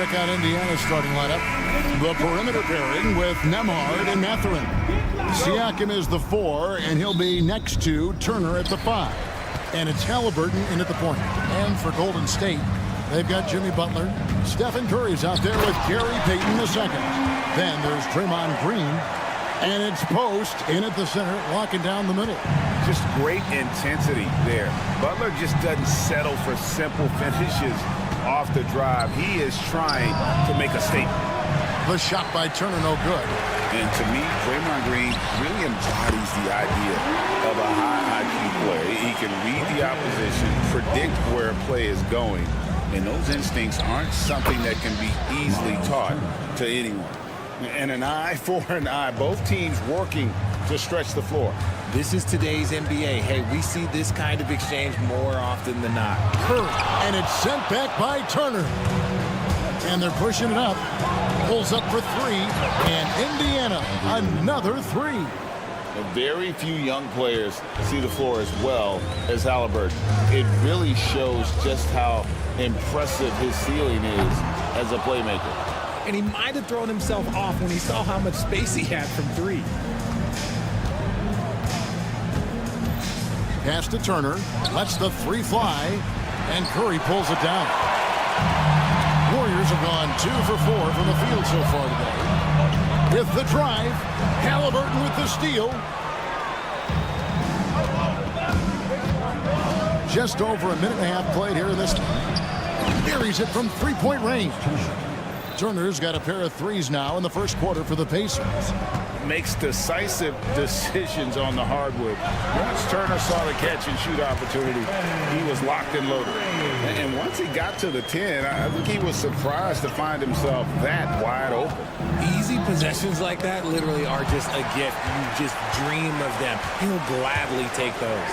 check out Indiana's starting lineup. The perimeter pairing with Nemhard and Mathurin. Siakam is the 4, and he'll be next to Turner at the 5. And it's Halliburton in at the point. And for Golden State, they've got Jimmy Butler. Stephen Curry's out there with Gary Payton the second. Then there's Draymond Green. And it's Post in at the center, locking down the middle. Just great intensity there. Butler just doesn't settle for simple finishes off the drive. He is trying to make a statement. The shot by Turner, no good. And to me, Draymond Green really embodies the idea of a high IQ player. He can read the opposition, predict where a play is going, and those instincts aren't something that can be easily taught to anyone. And an eye for an eye. Both teams working to stretch the floor. This is today's NBA. Hey, we see this kind of exchange more often than not. Curry, and it's sent back by Turner. And they're pushing it up. Pulls up for 3, and Indiana, another 3. Very few young players see the floor as well as Halliburton. It really shows just how impressive his ceiling is as a playmaker. And he might have thrown himself off when he saw how much space he had from 3. Pass to Turner. Lets the 3 fly, and Curry pulls it down. Warriors have gone 2 for 4 from the field so far today. With the drive, Halliburton with the steal. Just over a minute and a half played here in this. Buries it from 3-point range. Turner's got a pair of 3s now in the first quarter for the Pacers. Makes decisive decisions on the hardwood. Once Turner saw the catch-and-shoot opportunity, he was locked and loaded. And once he got to the 10, I think he was surprised to find himself that wide open. Easy possessions like that literally are just a gift. You just dream of them. He'll gladly take those.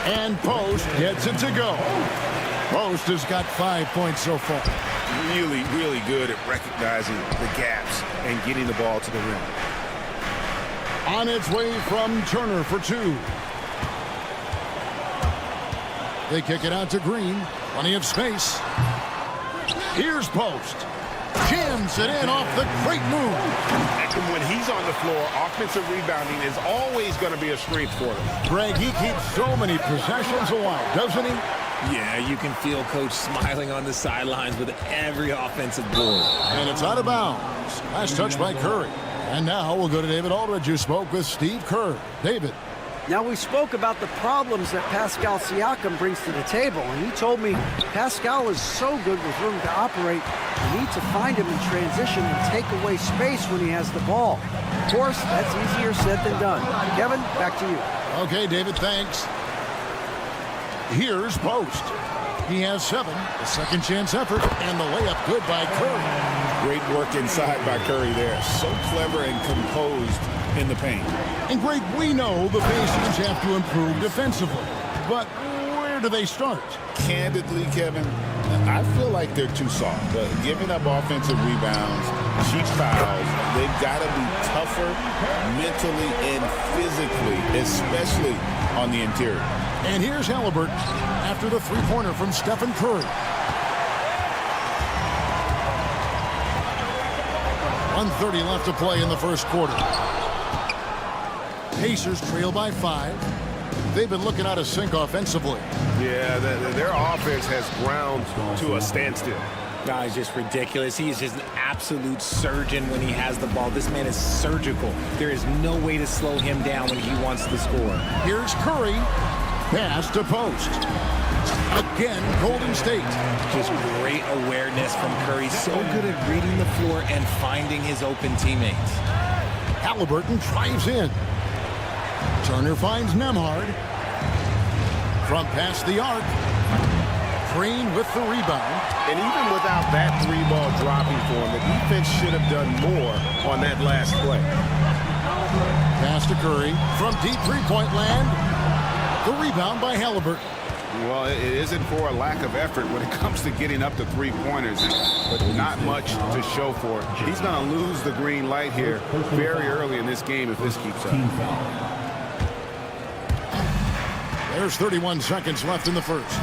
And Post gets it to go. Post has got 5 points so far. Really, really good at recognizing the gaps and getting the ball to the rim. On its way from Turner for 2. They kick it out to Green. Plenty of space. Here's Post. Jams it in off the great move. And when he's on the floor, offensive rebounding is always going to be a strength for him. Greg, he keeps so many possessions alive, doesn't he? Yeah, you can feel Coach smiling on the sidelines with every offensive board. And it's out of bounds. Last touch by Curry. And now we'll go to David Aldridge, who spoke with Steve Kerr. David. Now, we spoke about the problems that Pascal Siakam brings to the table, and he told me Pascal is so good with room to operate, you need to find him in transition and take away space when he has the ball. Of course, that's easier said than done. Kevin, back to you. Okay, David, thanks. Here's Post. He has 7, a second chance effort, and the layup good by Curry. Great work inside by Curry there. So clever and composed in the paint. And Greg, we know the Pacers have to improve defensively, but where do they start? Candidly, Kevin, I feel like they're too soft. Giving up offensive rebounds, cheap fouls, they've got to be tougher mentally and physically, especially on the interior. And here's Halliburton after the 3-pointer from Stephen Curry. 1:30 left to play in the first quarter. Pacers trail by 5. They've been looking out of sync offensively. Yeah, their offense has ground to a standstill. Nah, he's just ridiculous. He is just an absolute surgeon when he has the ball. This man is surgical. There is no way to slow him down when he wants to score. Here's Curry. Pass to Post. Again, Golden State. Just great awareness from Curry. So good at reading the floor and finding his open teammates. Halliburton drives in. Turner finds Nemhard. From past the arc. Green with the rebound. And even without that 3-ball dropping for him, the defense should have done more on that last play. Pass to Curry. From deep 3-point land. The rebound by Halliburton. Well, it isn't for a lack of effort when it comes to getting up to 3-pointers, but not much to show for it. He's going to lose the green light here very early in this game if this keeps up. There's 31 seconds left in the first.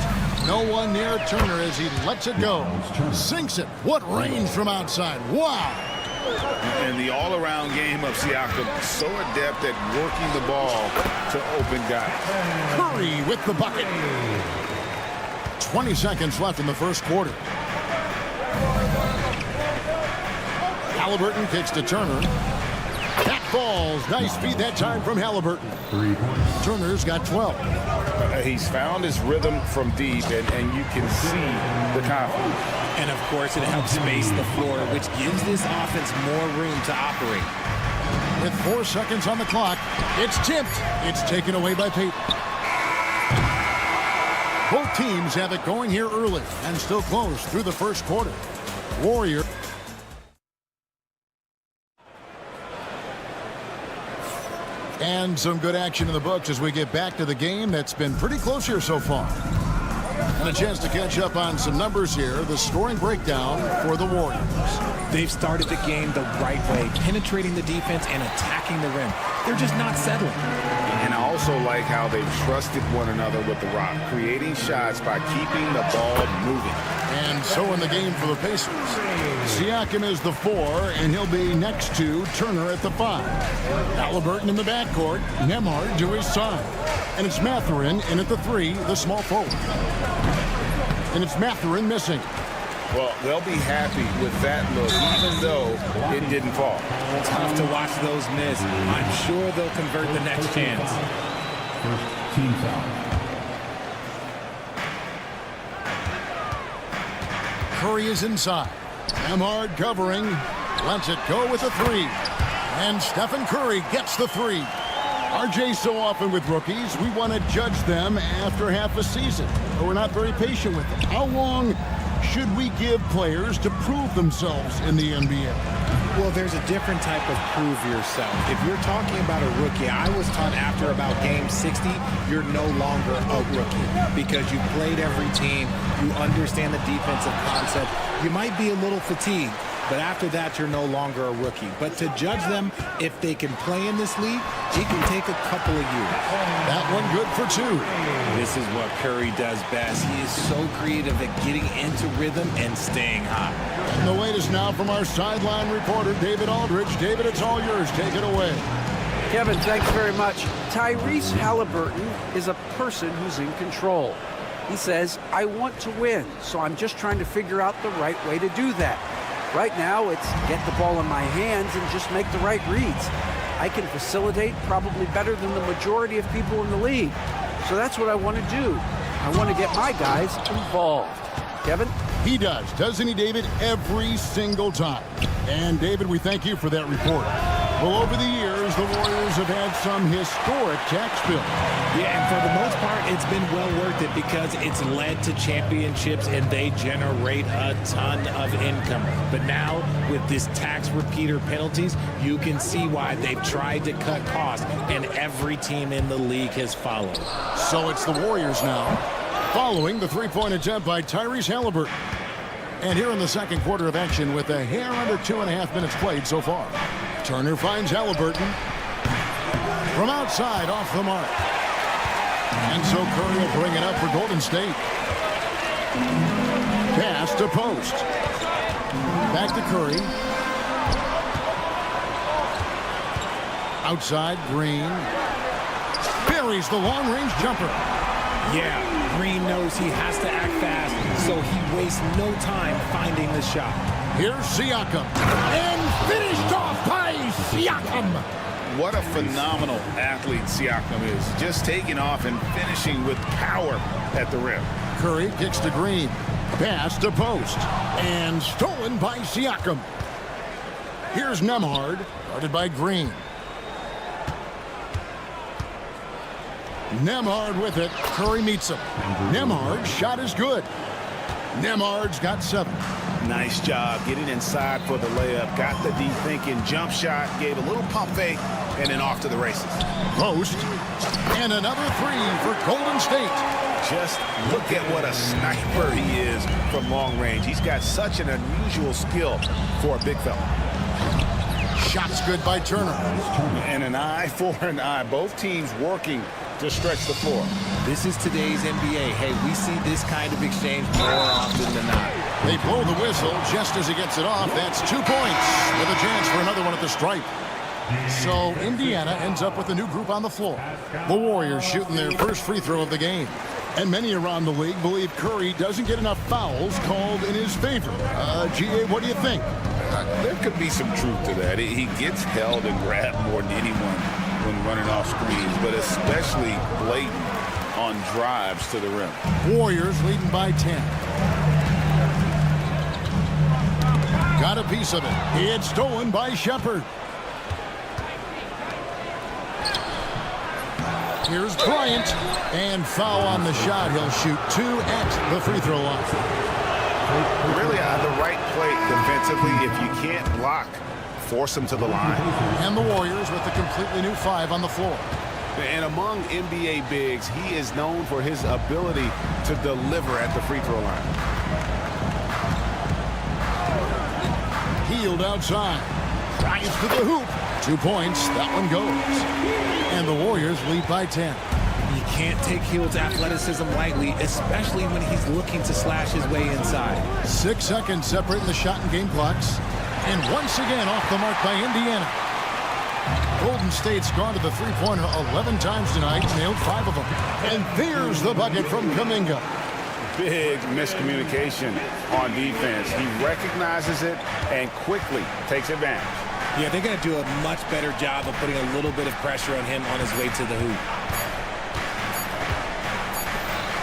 No one near Turner as he lets it go. Sinks it. What range from outside. Wow. And the all-around game of Siakam, so adept at working the ball to open guys. Curry with the bucket. 20 seconds left in the first quarter. Halliburton kicks to Turner. That falls. Nice feed that time from Halliburton. Turner's got 12. He's found his rhythm from deep, and you can see the confidence. And, of course, it helps space the floor, which gives this offense more room to operate. With 4 seconds on the clock, it's tipped. It's taken away by Payton. Both teams have it going here early and still close through the first quarter. Warrior. And some good action in the books as we get back to the game that's been pretty close here so far. And a chance to catch up on some numbers here. The scoring breakdown for the Warriors. They've started the game the right way, penetrating the defense and attacking the rim. They're just not settling. And I also like how they've trusted one another with the rock, creating shots by keeping the ball moving. And so in the game for the Pacers. Siakam is the 4, and he'll be next to Turner at the 5. Halliburton in the backcourt, Nembhard to his side. And it's Mathurin in at the 3, the small forward. And it's Mathurin missing. Well, they'll be happy with that look, even though it didn't fall. Tough to watch those miss. I'm sure they'll convert the next chance. First team foul. Curry is inside. Nembhard covering. Lets it go with a 3. And Stephen Curry gets the 3. RJ, so often with rookies, we want to judge them after half a season. But we're not very patient with them. How long should we give players to prove themselves in the NBA? Well, there's a different type of prove yourself. If you're talking about a rookie, I was taught after about game 60, you're no longer a rookie because you played every team, you understand the defensive concept. You might be a little fatigued, but after that, you're no longer a rookie. But to judge them, if they can play in this league, it can take a couple of years. That one good for 2. This is what Curry does best. He is so creative at getting into rhythm and staying hot. And the latest now from our sideline reporter, David Aldridge. David, it's all yours. Take it away. Kevin, thanks very much. Tyrese Halliburton is a person who's in control. He says, I want to win, so I'm just trying to figure out the right way to do that. Right now, it's get the ball in my hands and just make the right reads. I can facilitate probably better than the majority of people in the league. So that's what I want to do. I want to get my guys involved. Kevin? He does, doesn't he, David? Every single time. And, David, we thank you for that report. Well, over the years, the Warriors have had some historic tax bills. Yeah, and for the most part, it's been well worth it because it's led to championships and they generate a ton of income. But now, with this tax repeater penalties, you can see why they've tried to cut costs, and every team in the league has followed. So it's the Warriors now, following the three-point attempt by Tyrese Halliburton. And here in the second quarter of action with a hair under 2.5 minutes played so far. Turner finds Halliburton. From outside, off the mark. And so Curry will bring it up for Golden State. Pass to post. Back to Curry. Outside, Green. Buries the long-range jumper. Yeah, Green knows he has to act fast, so he wastes no time finding the shot. Here's Siakam. And finished off by Siakam. What a phenomenal athlete Siakam is. Just taking off and finishing with power at the rim. Curry kicks to Green. Pass to post. And stolen by Siakam. Here's Nembhard, guarded by Green. Nembhard with it. Curry meets him. Nembhard's shot is good. Nembhard's got 7. Nice job getting inside for the layup. Got the deep thinking jump shot. Gave a little pump fake. And then off to the races. Post. And another 3 for Golden State. Just look at what a sniper he is from long range. He's got such an unusual skill for a big fella. Shot's good by Turner. And an eye for an eye. Both teams working to stretch the floor. This is today's NBA. Hey, we see this kind of exchange more often than not. They blow the whistle just as he gets it off. That's 2 points with a chance for another one at the stripe. So Indiana ends up with a new group on the floor. The Warriors shooting their first free throw of the game. And many around the league believe Curry doesn't get enough fouls called in his favor. G.A., what do you think? There could be some truth to that. He gets held and grabbed more than anyone when running off screens, but especially blatant on drives to the rim. Warriors leading by 10. Got a piece of it. It's stolen by Shepherd. Here's Bryant, and foul on the shot. He'll shoot 2 at the free throw line. Really the right play defensively. If you can't block, force him to the line. And the Warriors with a completely new 5 on the floor. And among NBA bigs, he is known for his ability to deliver at the free throw line. Healed outside. Drives to the hoop. 2 points. That one goes. And the Warriors lead by 10. You can't take Hield's athleticism lightly, especially when he's looking to slash his way inside. 6 seconds separating the shot and game clocks. And once again off the mark by Indiana. Golden State's gone to the three-pointer 11 times tonight, nailed 5 of them. And there's the bucket from Kuminga. Big miscommunication on defense. He recognizes it and quickly takes advantage. Yeah, they're going to do a much better job of putting a little bit of pressure on him on his way to the hoop.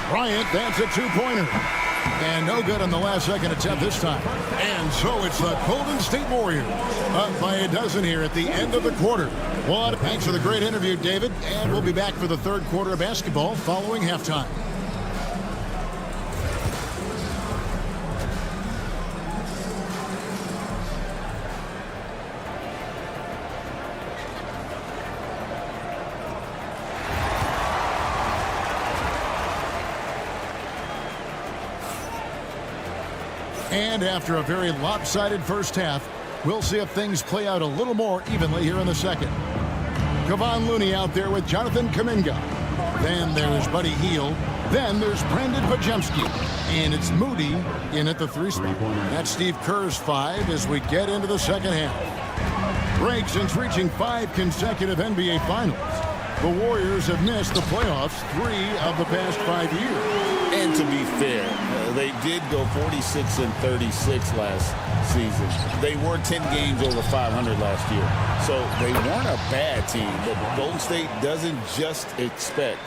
Bryant, that's a 2-pointer. And no good on the last second attempt this time. And so it's the Golden State Warriors up by a dozen here at the end of the quarter. Well, thanks for the great interview, David. And we'll be back for the third quarter of basketball following halftime. And after a very lopsided first half, we'll see if things play out a little more evenly here in the second. Kevon Looney out there with Jonathan Kuminga. Then there's Buddy Hield. Then there's Brandon Podziemski. And it's Moody in at the 3 spot. That's Steve Kerr's 5 as we get into the second half. Break since reaching 5 consecutive NBA Finals. The Warriors have missed the playoffs 3 of the past 5 years. And to be fair, they did go 46-36 last season. They were 10 games over 500 last year. So they weren't a bad team, but Golden State doesn't just expect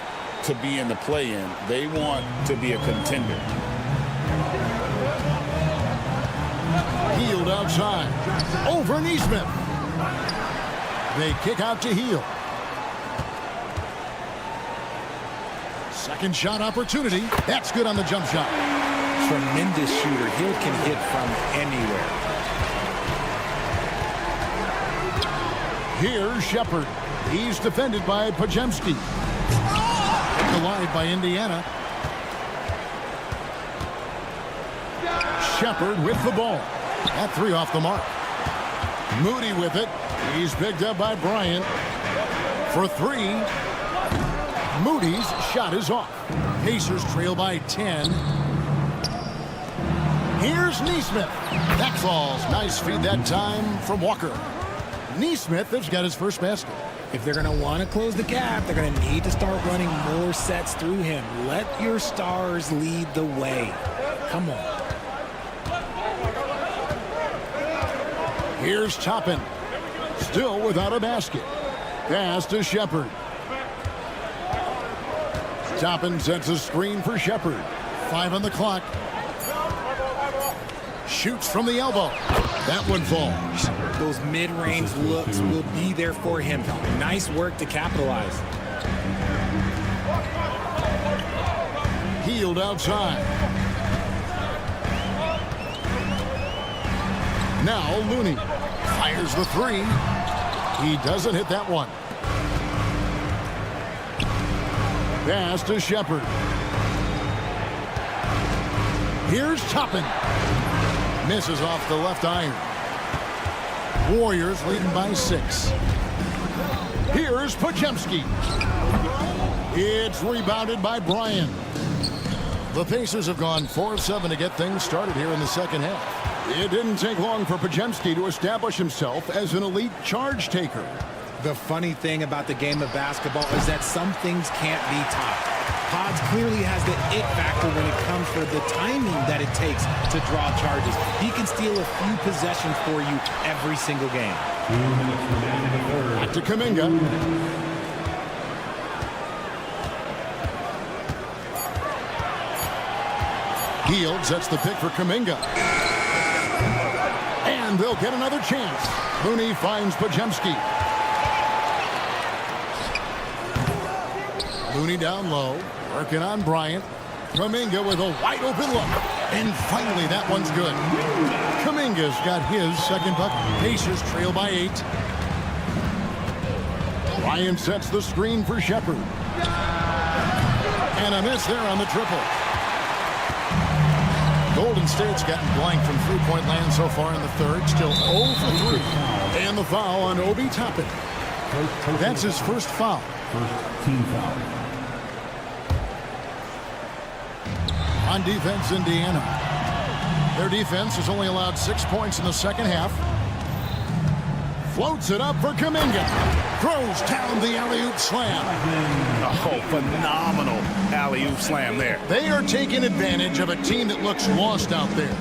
to be in the play-in. They want to be a contender. Hield outside. Over Neesmith. They kick out to Hield. Second shot opportunity. That's good on the jump shot. Tremendous shooter. Hield can hit from anywhere. Here's Shepherd. He's defended by Podziemski. Picked alive by Indiana. Shepherd with the ball. That 3 off the mark. Moody with it. He's picked up by Bryant. For 3. Moody's shot is off. Pacers trail by 10. Here's Neesmith. That falls. Nice feed that time from Walker. Neesmith has got his first basket. If they're going to want to close the gap, they're going to need to start running more sets through him. Let your stars lead the way. Come on. Here's Toppin. Still without a basket. Pass to Shepherd. Toppin sets a screen for Shepherd. 5 on the clock. Shoots from the elbow. That one falls. Those mid-range looks will be there for him. Nice work to capitalize. Hield outside. Now Looney fires the 3. He doesn't hit that one. Pass to Shepherd. Here's Toppin. Misses off the left iron. Warriors leading by 6. Here's Podziemski. It's rebounded by Bryan. The Pacers have gone 4 of 7 to get things started here in the second half. It didn't take long for Podziemski to establish himself as an elite charge taker. The funny thing about the game of basketball is that some things can't be taught. Pods clearly has the it factor when it comes for the timing that it takes to draw charges. He can steal a few possessions for you every single game. 2 minutes remaining in the third. Back to Kuminga. Hield sets the pick for Kuminga. And they'll get another chance. Looney finds Podziemski. Looney down low, working on Bryant. Kuminga with a wide open look. And finally, that one's good. Kuminga's got his second bucket. Pacers trail by 8. Bryant sets the screen for Shepherd. And a miss there on the triple. Golden State's gotten blank from three-point land so far in the third. Still 0 for 3. And the foul on Obi Toppin. That's his first foul. First team foul. On defense, Indiana. Their defense has only allowed 6 points in the second half. Floats it up for Kuminga. Throws down the alley-oop slam. Oh, phenomenal alley-oop slam there. They are taking advantage of a team that looks lost out there.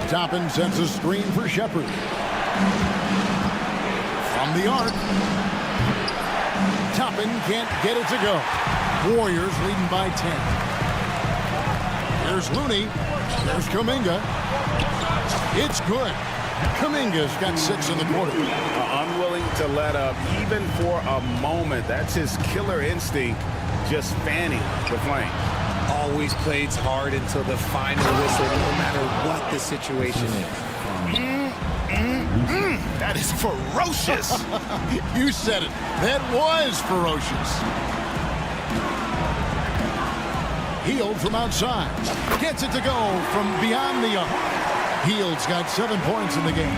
Toppin sets a screen for Shepherd. From the arc. Toppin can't get it to go. Warriors leading by 10. There's Looney. There's Kuminga. It's good. Kuminga's got 6 in the quarter. Unwilling to let up even for a moment. That's his killer instinct, just fanning the flame. Always plays hard until the final whistle, no matter what the situation is. That is ferocious. You said it. That was ferocious. Hield from outside. Gets it to go from beyond the arc. Hield's got 7 points in the game.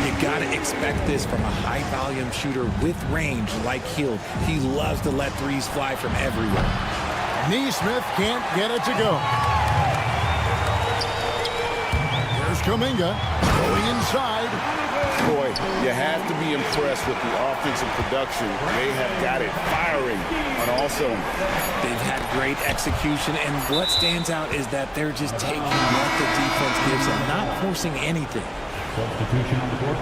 You got to expect this from a high-volume shooter with range like Hield. He loves to let threes fly from everywhere. Neesmith can't get it to go. There's Kuminga going inside. Boy, you have to be impressed with the offensive production. They have got it firing on all cylinders. They've had great execution, and what stands out is that they're just taking what the defense gives them, not forcing anything. Substitution on the court.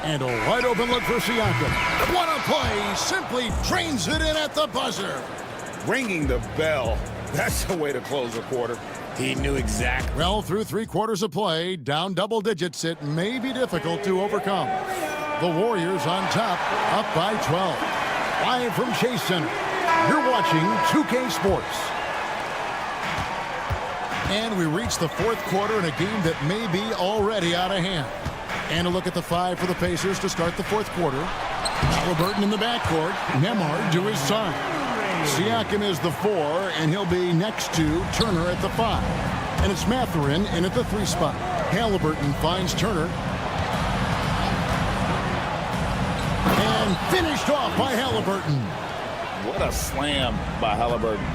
And a wide open look for Siakam. What a play! Simply drains it in at the buzzer. Ringing the bell. That's the way to close a quarter. He knew exactly. Well, through 3 quarters of play, down double digits, it may be difficult to overcome. The Warriors on top, up by 12. Live from Chase Center, you're watching 2K Sports. And we reach the 4th quarter in a game that may be already out of hand. And a look at the 5 for the Pacers to start the 4th quarter. Halliburton in the backcourt, Nembhard to his side. Siakam is the 4, and he'll be next to Turner at the 5. And it's Mathurin in at the 3 spot. Halliburton finds Turner. And finished off by Halliburton. What a slam by Halliburton.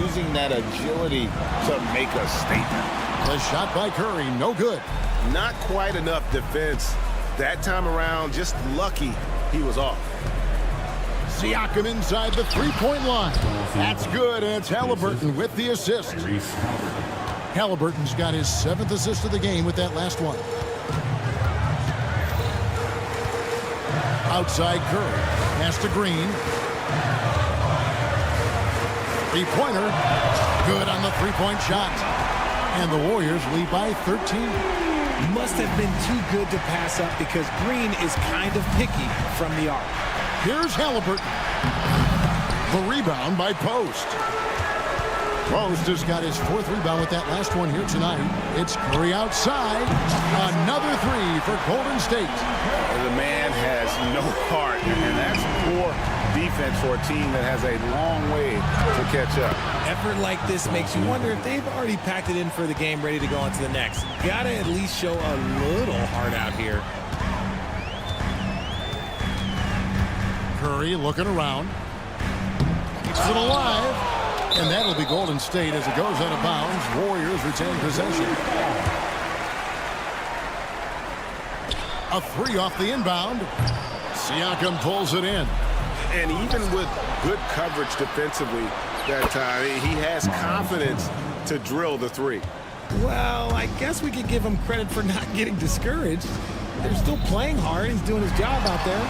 Using that agility to make a statement. The shot by Curry, no good. Not quite enough defense. That time around, just lucky he was off. Siakam inside the 3-point line. That's good, and it's Halliburton with the assist. Halliburton's got his 7th assist of the game with that last one. Outside Curry. Pass to Green. 3-pointer. Good on the 3-point shot. And the Warriors lead by 13. Must have been too good to pass up because Green is kind of picky from the arc. Here's Halliburton. The rebound by Post. Post has got his 4th rebound with that last one here tonight. It's Curry outside. Another 3 for Golden State. The man has no heart, and that's poor defense for a team that has a long way to catch up. Effort like this makes you wonder if they've already packed it in for the game, ready to go on to the next. Gotta at least show a little heart out here. Curry looking around. Keeps it alive. And that'll be Golden State as it goes out of bounds. Warriors retain possession. A three off the inbound. Siakam pulls it in. And even with good coverage defensively that time, he has confidence to drill the three. Well, I guess we could give him credit for not getting discouraged. They're still playing hard. He's doing his job out there.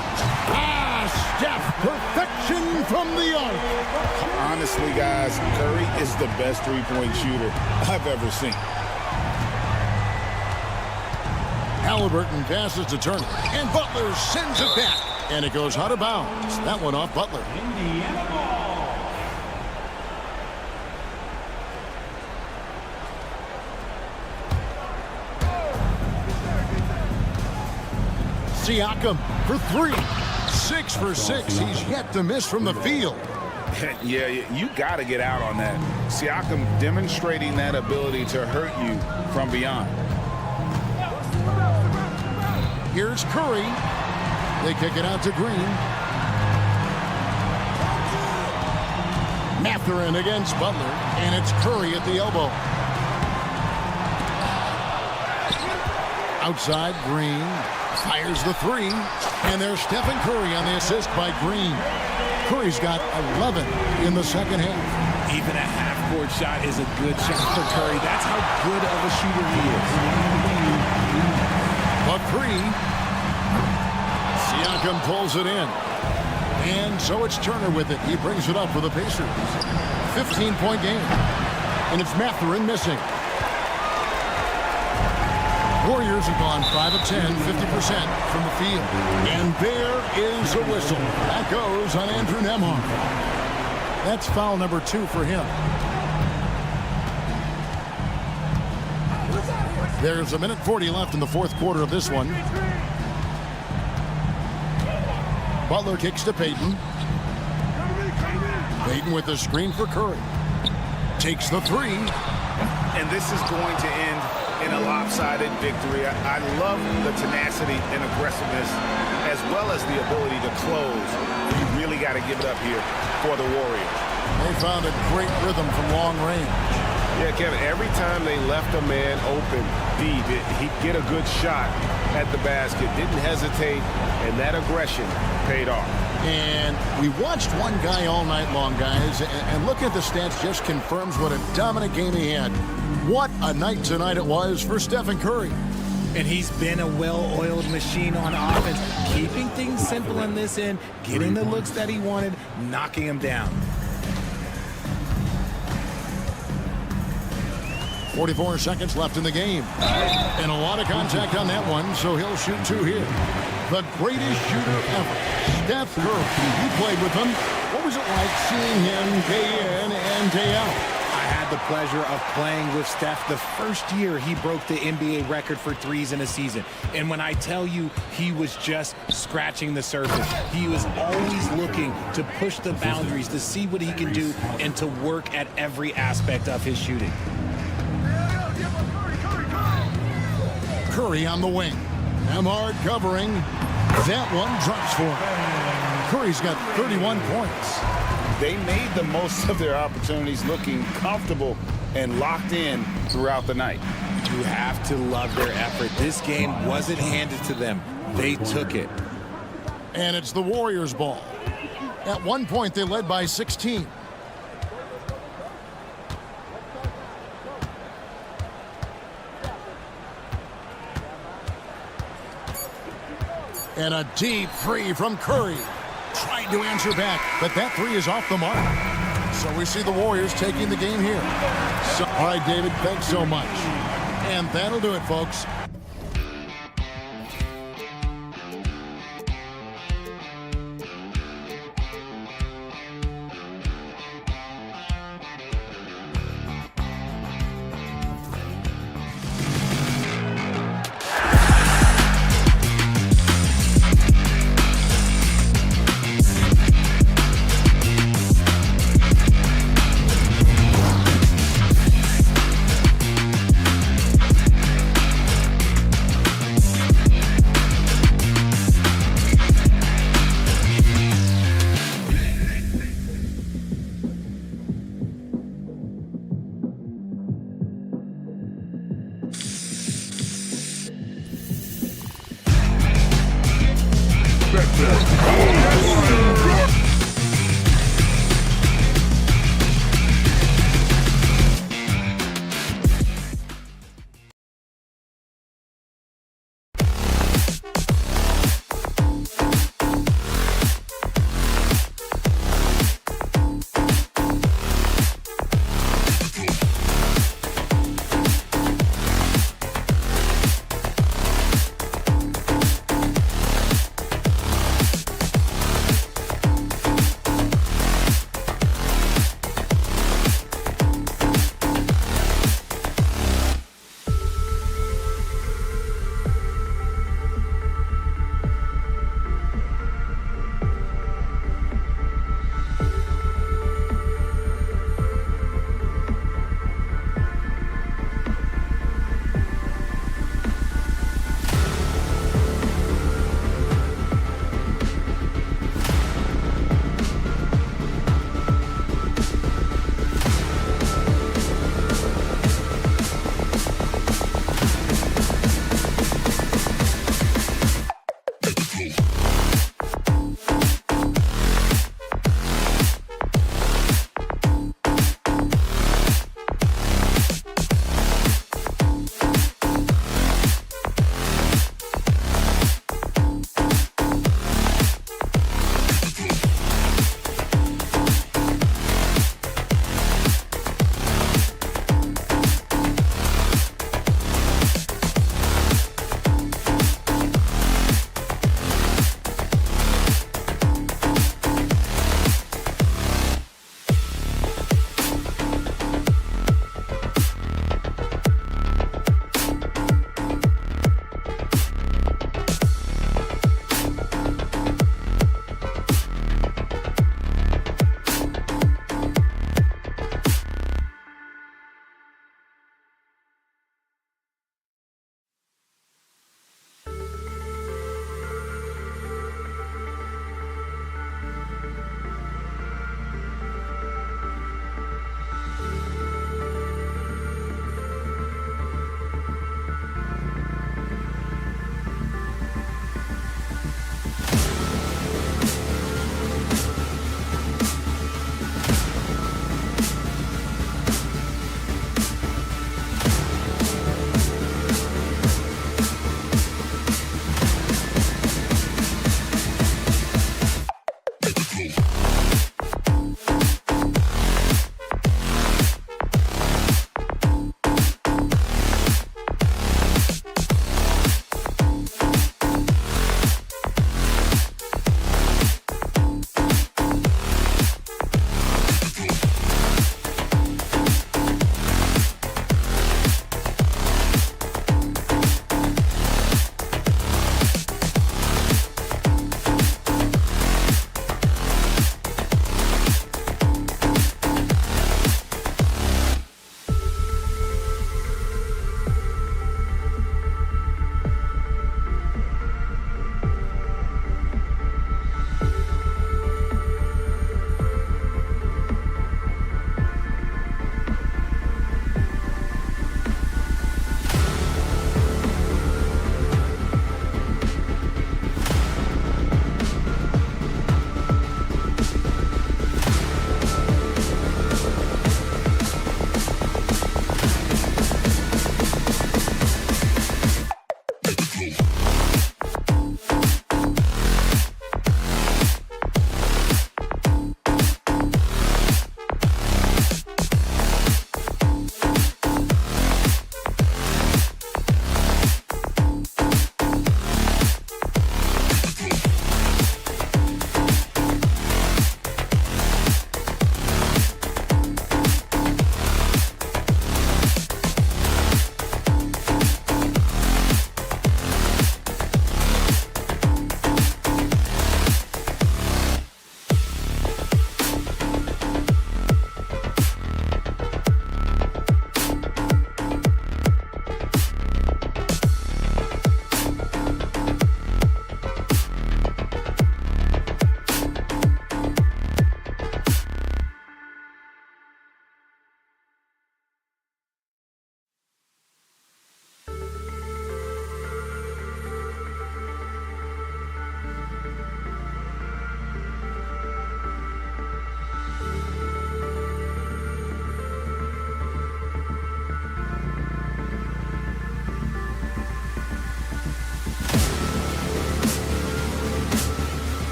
Steph, perfection from the arc. Honestly, guys, Curry is the best three-point shooter I've ever seen. Halliburton passes to Turner, and Butler sends it back, and it goes out of bounds. That one off Butler. Indiana ball. Siakam for three. 6 for 6. He's yet to miss from the field. Yeah, you got to get out on that. Siakam demonstrating that ability to hurt you from beyond. Here's Curry. They kick it out to Green. Mathurin against Butler, and it's Curry at the elbow. Outside, Green fires the three, and there's Stephen Curry on the assist by Green. Curry's got 11 in the second half. Even a half-court shot is a good shot for Curry. That's how good of a shooter he is. A three. Siakam pulls it in. And so it's Turner with it. He brings it up for the Pacers. 15-point game. And it's Mathurin missing. Warriors have gone 5 of 10, 50% from the field. And there is a whistle. That goes on Andrew Nembhard. That's foul number 2 for him. There's a minute 40 left in the fourth quarter of this one. Butler kicks to Payton. Payton with the screen for Curry. Takes the three. And this is going to end in a lopsided victory. I love the tenacity and aggressiveness as well as the ability to close. You really got to give it up here for the Warriors. They found a great rhythm from long range. Yeah, Kevin, every time they left a man open deep, he'd get a good shot at the basket. Didn't hesitate, and that aggression paid off. And we watched one guy all night long, guys, and looking at the stats just confirms what a dominant game he had. What a night tonight it was for Stephen Curry. And he's been a well-oiled machine on offense, keeping things simple in this end, getting the looks that he wanted, knocking him down. 44 seconds left in the game. And a lot of contact on that one, so he'll shoot 2 here. The greatest shooter ever, Steph Curry. You played with him. What was it like seeing him day in and day out? I had the pleasure of playing with Steph the first year he broke the NBA record for threes in a season. And when I tell you he was just scratching the surface, he was always looking to push the boundaries, to see what he can do, and to work at every aspect of his shooting. Curry on the wing. Nembhard covering. That one drops for him. Curry's got 31 points. They made the most of their opportunities, looking comfortable and locked in throughout the night. You have to love their effort. This game wasn't handed to them. They took it. And it's the Warriors' ball. At one point, they led by 16. And a deep three from Curry. Trying to answer back, but that three is off the mark. So we see the Warriors taking the game here. All right, David, thanks so much. And that'll do it, folks.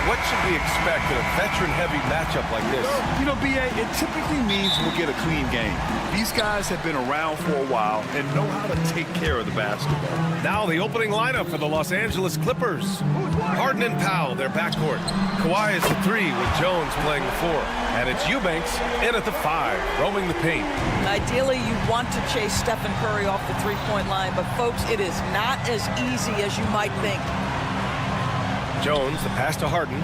What should we expect in a veteran-heavy matchup like this? You know, B.A., it typically means we'll get a clean game. These guys have been around for a while and know how to take care of the basketball. Now the opening lineup for the Los Angeles Clippers. Harden and Powell, their backcourt. Kawhi is the 3 with Jones playing the 4. And it's Eubanks in at the 5, roaming the paint. Ideally, you want to chase Stephen Curry off the three-point line, but folks, it is not as easy as you might think. Jones, the pass to Harden.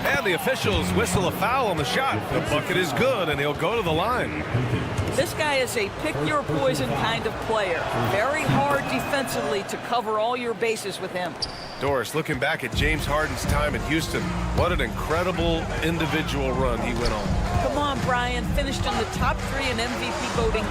And the officials whistle a foul on the shot. The bucket is good, and he'll go to the line. This guy is a pick-your-poison kind of player. Very hard defensively to cover all your bases with him. Doris, looking back at James Harden's time in Houston, what an incredible individual run he went on. Come on, Brian. Finished in the top 3 in MVP voting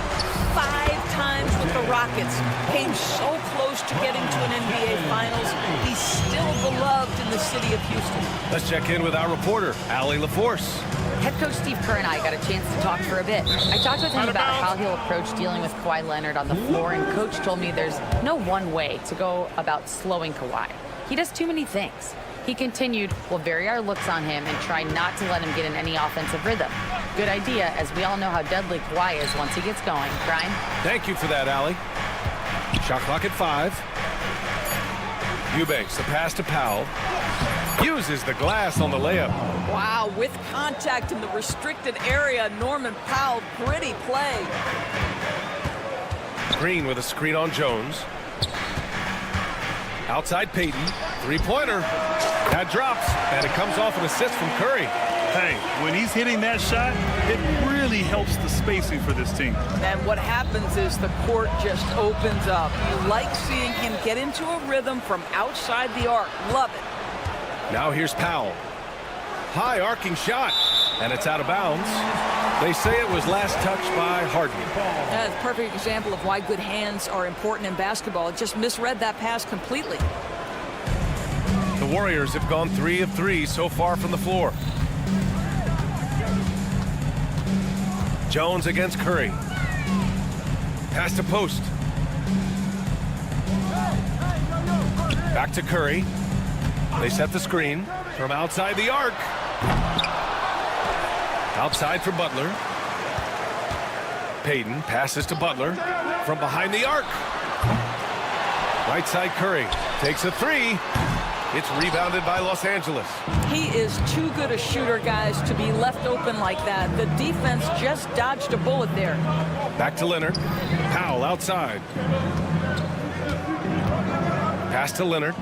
5 times with the Rockets. Came so close to getting to an NBA Finals. He's still beloved in the city of Houston. Let's check in with our reporter, Allie LaForce. Head coach Steve Kerr and I got a chance to talk for a bit. I talked with him about how he'll approach dealing with Kawhi Leonard on the floor, and Coach told me there's no one way to go about slowing Kawhi. He does too many things. He continued, we'll vary our looks on him and try not to let him get in any offensive rhythm. Good idea, as we all know how deadly Kawhi is once he gets going. Brian? Thank you for that, Allie. Shot clock at 5. Eubanks, the pass to Powell. Uses the glass on the layup. Wow, with contact in the restricted area, Norman Powell, gritty play. Green with a screen on Jones. Outside Payton, 3-pointer. That drops, and it comes off an assist from Curry. Hey, when he's hitting that shot, it really helps the spacing for this team. And what happens is the court just opens up. You like seeing him get into a rhythm from outside the arc. Love it. Now here's Powell. High arcing shot, and it's out of bounds. They say it was last touched by Harden. That's a perfect example of why good hands are important in basketball. It just misread that pass completely. The Warriors have gone 3 of 3 so far from the floor. Jones against Curry. Pass to post. Back to Curry. They set the screen from outside the arc. Outside for Butler. Payton passes to Butler from behind the arc. Right side Curry takes a 3. It's rebounded by Los Angeles. He is too good a shooter, guys, to be left open like that. The defense just dodged a bullet there. Back to Leonard. Powell outside. Pass to Leonard.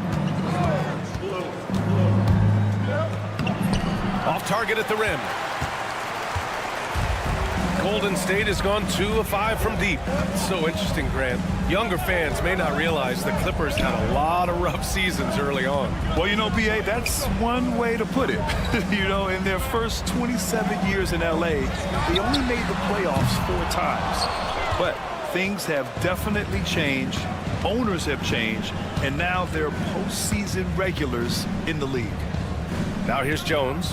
Off target at the rim. Golden State has gone 2 of 5 from deep. It's so interesting, Grant. Younger fans may not realize the Clippers had a lot of rough seasons early on. Well, you know, B.A., that's one way to put it. You know, in their first 27 years in L.A., they only made the playoffs 4 times. But things have definitely changed. Owners have changed. And now they're postseason regulars in the league. Now here's Jones.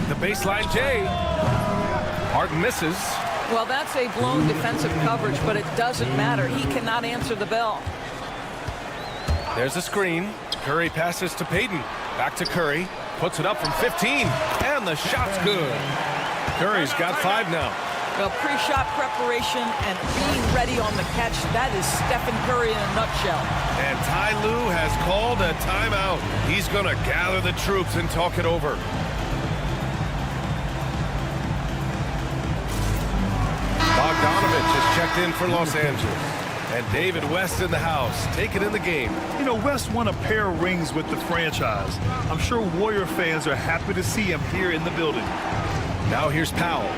The baseline J. Harden misses. Well, that's a blown defensive coverage, but it doesn't matter. He cannot answer the bell. There's a screen. Curry passes to Payton. Back to Curry. Puts it up from 15. And the shot's good. Curry's got 5 now. Well, pre-shot preparation and being ready on the catch, that is Stephen Curry in a nutshell. And Ty Lue has called a timeout. He's going to gather the troops and talk it over. Bogdanovich has checked in for Los Angeles. And David West in the house, taking in the game. You know, West won a pair of rings with the franchise. I'm sure Warrior fans are happy to see him here in the building. Now here's Powell.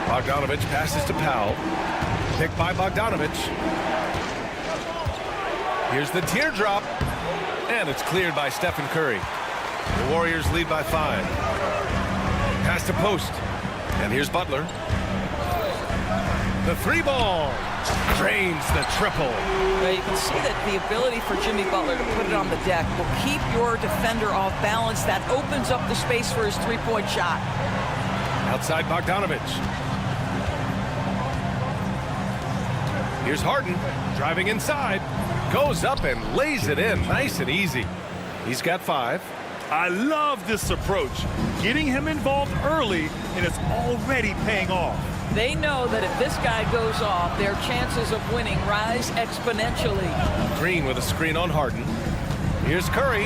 Bogdanovich passes to Powell. Picked by Bogdanovich. Here's the teardrop. And it's cleared by Stephen Curry. The Warriors lead by 5. Pass to post. And here's Butler. The three ball. Drains the triple. Well, you can see that the ability for Jimmy Butler to put it on the deck will keep your defender off balance. That opens up the space for his three-point shot. Outside Bogdanovich. Here's Harden driving inside. Goes up and lays it in nice and easy. He's got 5. I love this approach. Getting him involved early, and it's already paying off. They know that if this guy goes off, their chances of winning rise exponentially. Green with a screen on Harden. Here's Curry.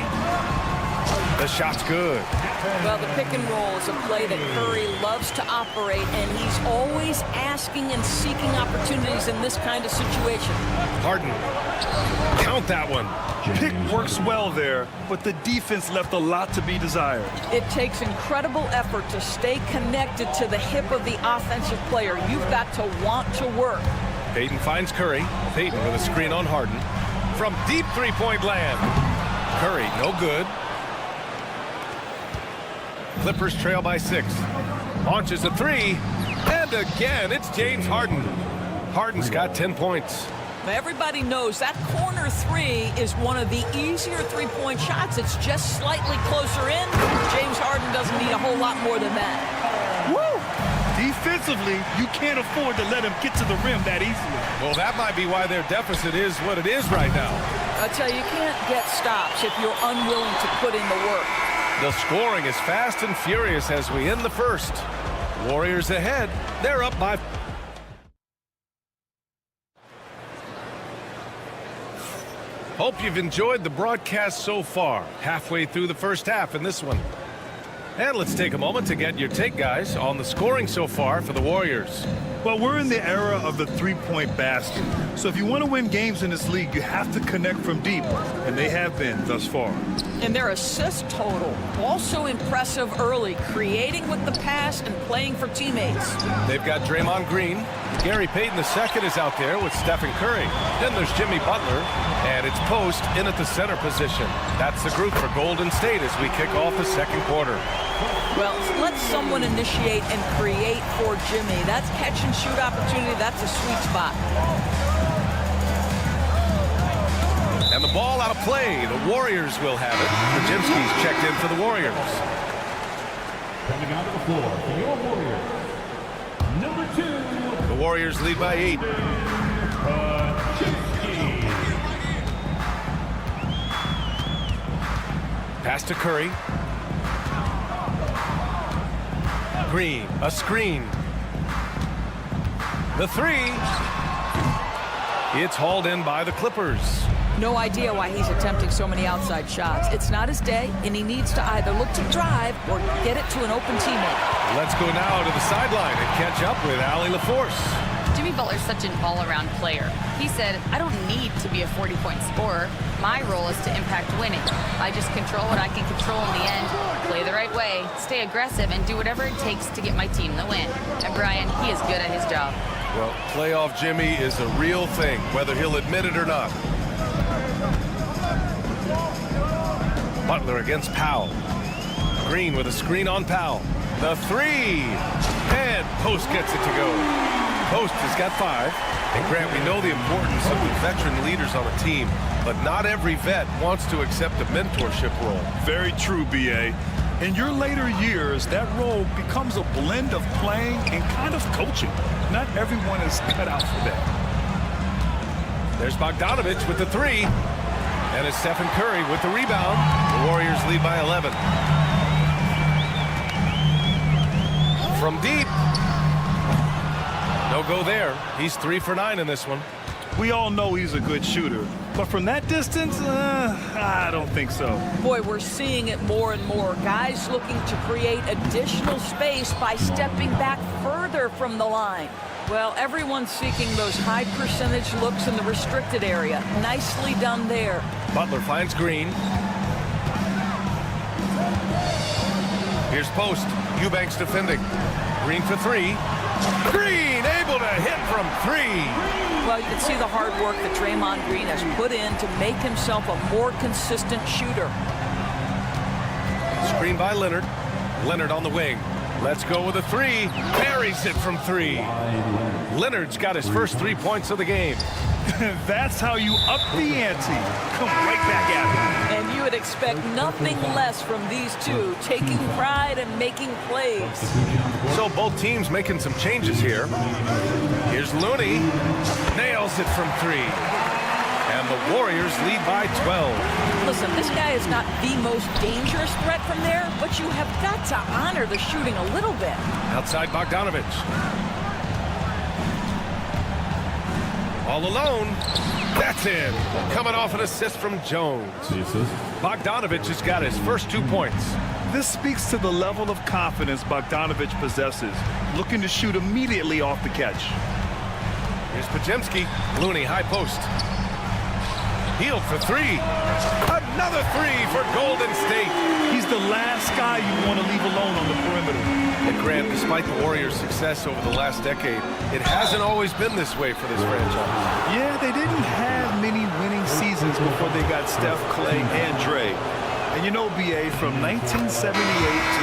The shot's good. Well, the pick and roll is a play that Curry loves to operate, and he's always asking and seeking opportunities in this kind of situation. Harden. Count that one. Pick works well there, but the defense left a lot to be desired. It takes incredible effort to stay connected to the hip of the offensive player. You've got to want to work. Payton finds Curry. Payton with a screen on Harden. From deep three-point land. Curry, no good. Clippers trail by 6. Launches a 3. And again, it's James Harden. Harden's got 10 points. Everybody knows that corner 3 is one of the easier three-point shots. It's just slightly closer in. James Harden doesn't need a whole lot more than that. Woo! Defensively, you can't afford to let him get to the rim that easily. Well, that might be why their deficit is what it is right now. I tell you, you can't get stops if you're unwilling to put in the work. The scoring is fast and furious as we end the first. Warriors ahead. They're up by... Hope you've enjoyed the broadcast so far. Halfway through the first half in this one. And let's take a moment to get your take, guys, on the scoring so far for the Warriors. Well, we're in the era of the three-point basket. So if you want to win games in this league, you have to connect from deep, and they have been thus far. And their assist total, also impressive early, creating with the pass and playing for teammates. They've got Draymond Green. Gary Payton II is out there with Stephen Curry. Then there's Jimmy Butler, and it's Post in at the center position. That's the group for Golden State as we kick off the second quarter. Well, let someone initiate and create for Jimmy. That's catch and shoot opportunity. That's a sweet spot. And the ball out of play. The Warriors will have it. Kajimski's checked in for the Warriors. Coming out of the floor for your Warriors, number 2. The Warriors lead by 8. Pass to Curry. Green, a screen. The 3. It's hauled in by the Clippers. No idea why he's attempting so many outside shots. It's not his day, and he needs to either look to drive or get it to an open teammate. Let's go now to the sideline and catch up with Allie LaForce. Jimmy Butler's such an all-around player. He said, I don't need to be a 40-point scorer. My role is to impact winning. I just control what I can control in the end, play the right way, stay aggressive, and do whatever it takes to get my team the win. And Brian, he is good at his job. Well, playoff Jimmy is a real thing, whether he'll admit it or not. Butler against Powell. Green with a screen on Powell. The 3. And Post gets it to go. Post has got 5. And Grant, we know the importance of the veteran leaders on a team, but not every vet wants to accept a mentorship role. Very true, B.A. In your later years, that role becomes a blend of playing and kind of coaching. Not everyone is cut out for that. There's Bogdanovich with the 3. And it's Stephen Curry with the rebound. The Warriors lead by 11. From deep. No go there. He's 3 for 9 in this one. We all know he's a good shooter, but from that distance, I don't think so. Boy, we're seeing it more and more. Guys looking to create additional space by stepping back further from the line. Well, everyone's seeking those high percentage looks in the restricted area. Nicely done there. Butler finds Green. Here's Post. Eubanks defending. Green for 3. Green able to hit from 3. Well, you can see the hard work that Draymond Green has put in to make himself a more consistent shooter. Screen by Leonard. Leonard on the wing. Let's go with a three. Buries it from three. Leonard's got his first 3 points of the game. That's how you up the ante. Come right back at it. And you would expect nothing less from these two, taking pride and making plays. So both teams making some changes here. Here's Looney. Nails it from three. And the Warriors lead by 12. Listen, this guy is not the most dangerous threat from there, but you have got to honor the shooting a little bit. Outside Bogdanovich. All alone. That's in. Coming off an assist from Jones. Bogdanovich has got his first 2 points. This speaks to the level of confidence Bogdanovich possesses, looking to shoot immediately off the catch. Here's Podziemski. Looney, high post. Healed for three. Another three for Golden State. He's the last guy you want to leave alone on the perimeter. And Grant, despite the Warriors' success over the last decade, it hasn't always been this way for this franchise. Yeah, they didn't have many winning seasons before they got Steph, Clay, and Dre. And you know, BA, from 1978 to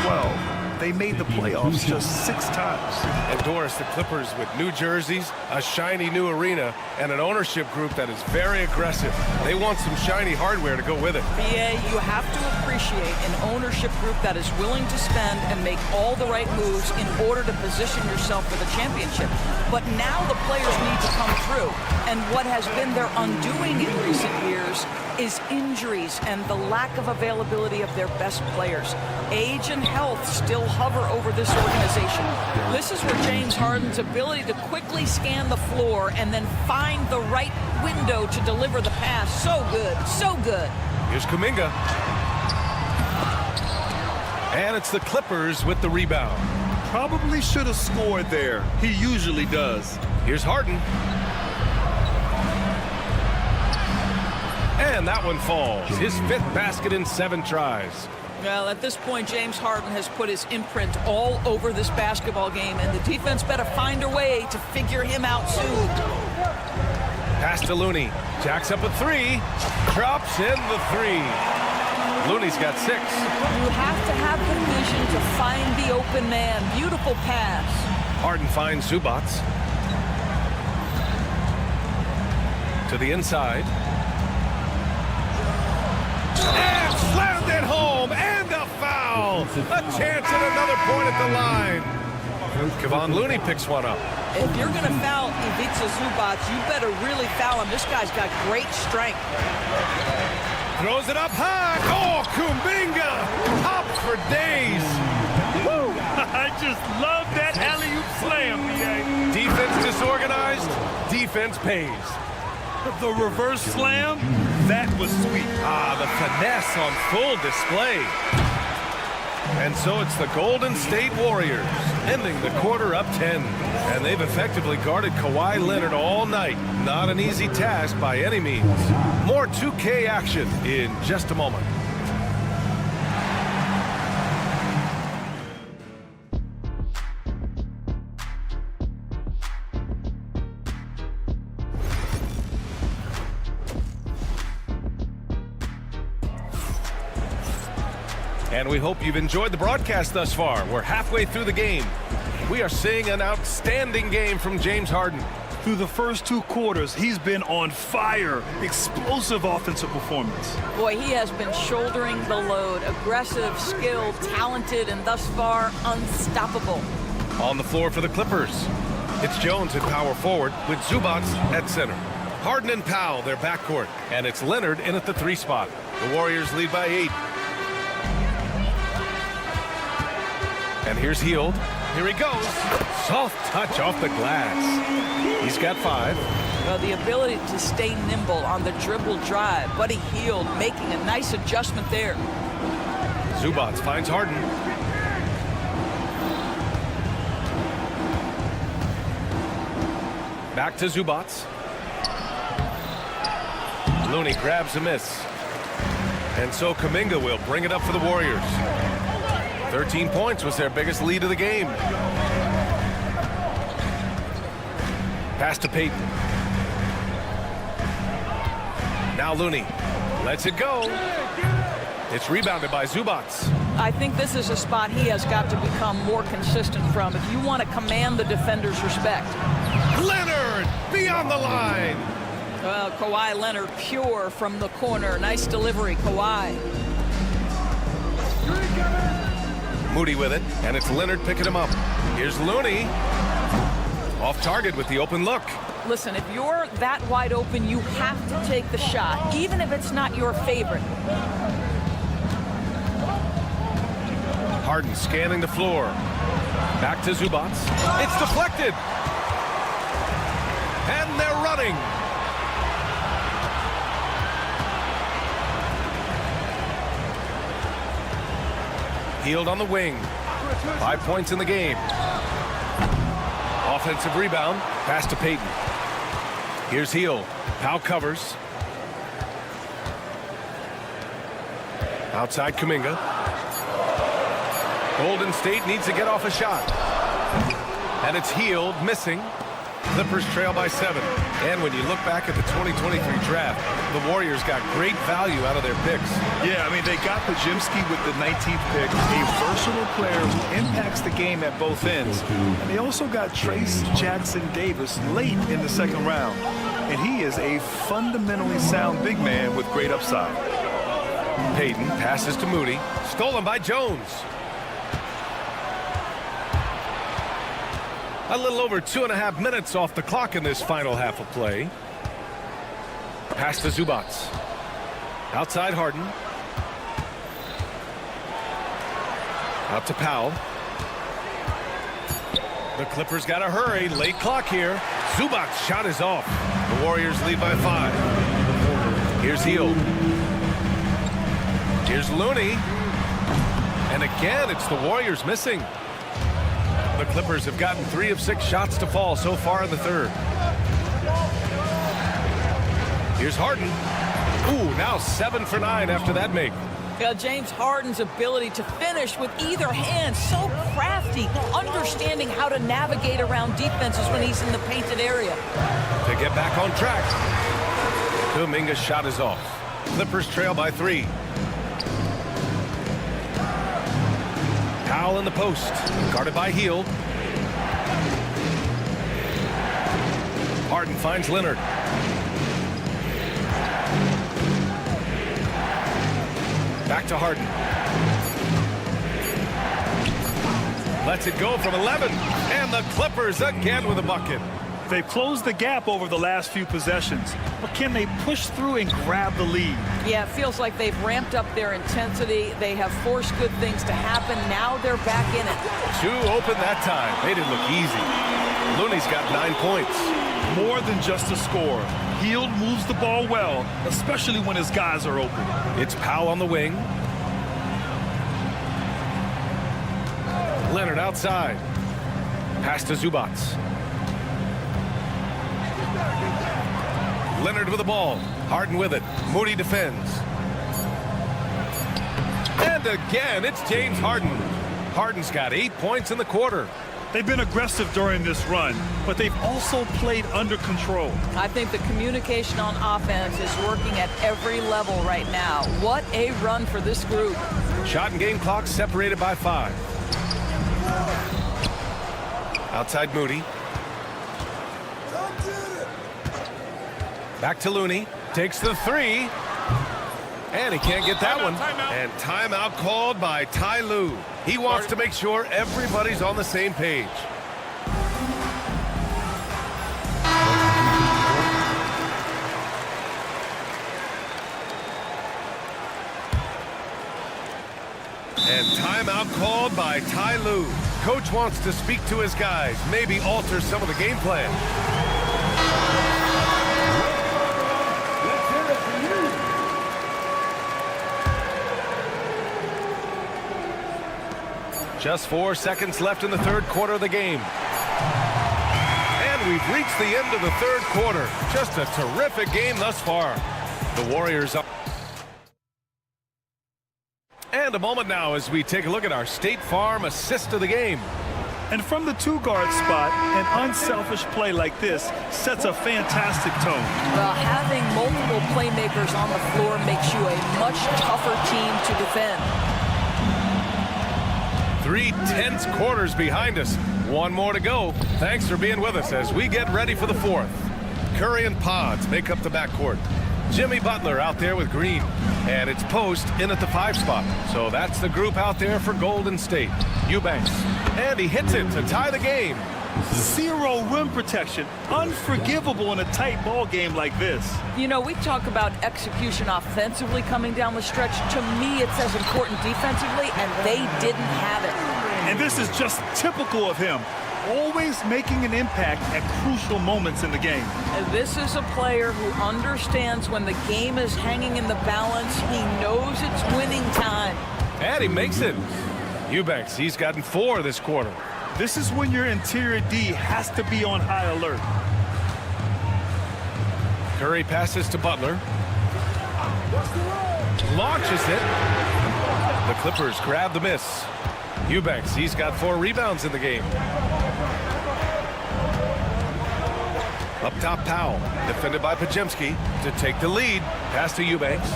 2012, they made the playoffs just 6 times. And Doris, the Clippers with new jerseys, a shiny new arena, and an ownership group that is very aggressive. They want some shiny hardware to go with it. BA, you have to appreciate an ownership group that is willing to spend and make all the right moves in order to position yourself for the championship. But now the players need to come through. And what has been their undoing in recent years is injuries and the lack of availability of their best players. Age and health still hover over this organization. This is where James Harden's ability to quickly scan the floor and then find the right window to deliver the pass. So good, so good. Here's Kuminga. And it's the Clippers with the rebound. Probably should have scored there. He usually does. Here's Harden. And that one falls. His 5th basket in 7 tries. Well, at this point, James Harden has put his imprint all over this basketball game, and the defense better find a way to figure him out soon. Pass to Looney. Jacks up a 3. Drops in the 3. Looney's got 6. You have to have the vision to find the open man. Beautiful pass. Harden finds Zubac. To the inside. And slammed it home, and a foul. A chance at another point at the line. Kevon Looney picks one up. If you're going to foul Ivica Zubac, you better really foul him. This guy's got great strength. Throws it up high. Oh, Kuminga. Up for days. Woo! I just love that alley-oop slam, BA. Defense disorganized. Defense pays. The reverse slam, that was sweet. Ah, the finesse on full display. And so it's the Golden State Warriors, ending the quarter up 10. And they've effectively guarded Kawhi Leonard all night. Not an easy task by any means. More 2K action in just a moment. And we hope you've enjoyed the broadcast thus far. We're halfway through the game. We are seeing an outstanding game from James Harden. Through the first 2 quarters, he's been on fire. Explosive offensive performance. Boy, he has been shouldering the load. Aggressive, skilled, talented, and thus far, unstoppable. On the floor for the Clippers, it's Jones at power forward with Zubac at center. Harden and Powell, their backcourt. And it's Leonard in at the 3 spot. The Warriors lead by 8. And here's Hield. Here he goes. Soft touch off the glass. He's got 5. Well, the ability to stay nimble on the dribble drive. Buddy Hield making a nice adjustment there. Zubac finds Harden. Back to Zubac. Looney grabs a miss. And so Kuminga will bring it up for the Warriors. 13 points was their biggest lead of the game. Pass to Payton. Now Looney lets it go. It's rebounded by Zubats. I think this is a spot he has got to become more consistent from if you want to command the defender's respect. Leonard beyond the line. Kawhi Leonard pure from the corner. Nice delivery, Kawhi. Moody with it, and it's Leonard picking him up. Here's Looney. Off target with the open look. Listen, if you're that wide open, you have to take the shot, even if it's not your favorite. Harden scanning the floor. Back to Zubats. It's deflected. And they're running. Hield on the wing. 5 points in the game. Offensive rebound. Pass to Payton. Here's Hield. Powell covers. Outside Kuminga. Golden State needs to get off a shot. And it's Hield missing. Clippers trail by 7. And when you look back at the 2023 draft, the Warriors got great value out of their picks. Yeah, I mean, they got Podziemski with the 19th pick, a versatile player who impacts the game at both ends. And they also got Trace Jackson Davis late in the second round. And he is a fundamentally sound big man with great upside. Payton passes to Moody. Stolen by Jones. A little over 2.5 minutes off the clock in this final half of play. Pass to Zubats. Outside Harden. Out to Powell. The Clippers got to hurry. Late clock here. Zubats' shot is off. The Warriors lead by 5. Here's Hield. Here's Looney. And again, it's the Warriors missing. The Clippers have gotten 3 of 6 shots to fall so far in the third. Here's Harden. Ooh, now 7 for 9 after that make. Yeah, James Harden's ability to finish with either hand, so crafty, understanding how to navigate around defenses when he's in the painted area. To get back on track. Kuminga's shot is off. Clippers trail by 3. Powell in the post, guarded by Hield. Harden finds Leonard. Back to Harden. Lets it go from 11, and the Clippers again with a bucket. They've closed the gap over the last few possessions, but can they push through and grab the lead? Yeah, it feels like they've ramped up their intensity. They have forced good things to happen. Now they're back in it. 2 open that time. Made it look easy. Looney's got 9 points. More than just a score. Hield moves the ball well, especially when his guys are open. It's Powell on the wing. Leonard outside. Pass to Zubats. Leonard with the ball. Harden with it. Moody defends. And again, it's James Harden. Harden's got 8 points in the quarter. They've been aggressive during this run, but they've also played under control. I think the communication on offense is working at every level right now. What a run for this group. Shot and game clock separated by 5. Outside Moody. Back to Looney. Takes the 3. And he can't get that one. And timeout called by Ty Lue. He wants to make sure everybody's on the same page. And timeout called by Ty Lue. Coach wants to speak to his guys, maybe alter some of the game plan. Just 4 seconds left in the third quarter of the game. And we've reached the end of the third quarter. Just a terrific game thus far. The Warriors are. And a moment now as we take a look at our State Farm assist of the game. And from the two-guard spot, an unselfish play like this sets a fantastic tone. Well, having multiple playmakers on the floor makes you a much tougher team to defend. 3 tense quarters behind us. One more to go. Thanks for being with us as we get ready for the fourth. Curry and Pods make up the backcourt. Jimmy Butler out there with Green. And it's Post in at the 5 spot. So that's the group out there for Golden State. Eubanks. And he hits it to tie the game. 0 rim protection. Unforgivable in a tight ball game like this. You know, we talk about execution offensively coming down the stretch. To me, it's as important defensively, and they didn't have it. And this is just typical of him. Always making an impact at crucial moments in the game. And this is a player who understands when the game is hanging in the balance. He knows it's winning time. And he makes it. Eubanks, he's gotten 4 this quarter. This is when your interior D has to be on high alert. Curry passes to Butler. Launches it. The Clippers grab the miss. Eubanks, he's got 4 rebounds in the game. Up top, Powell, defended by Pajemski to take the lead. Pass to Eubanks.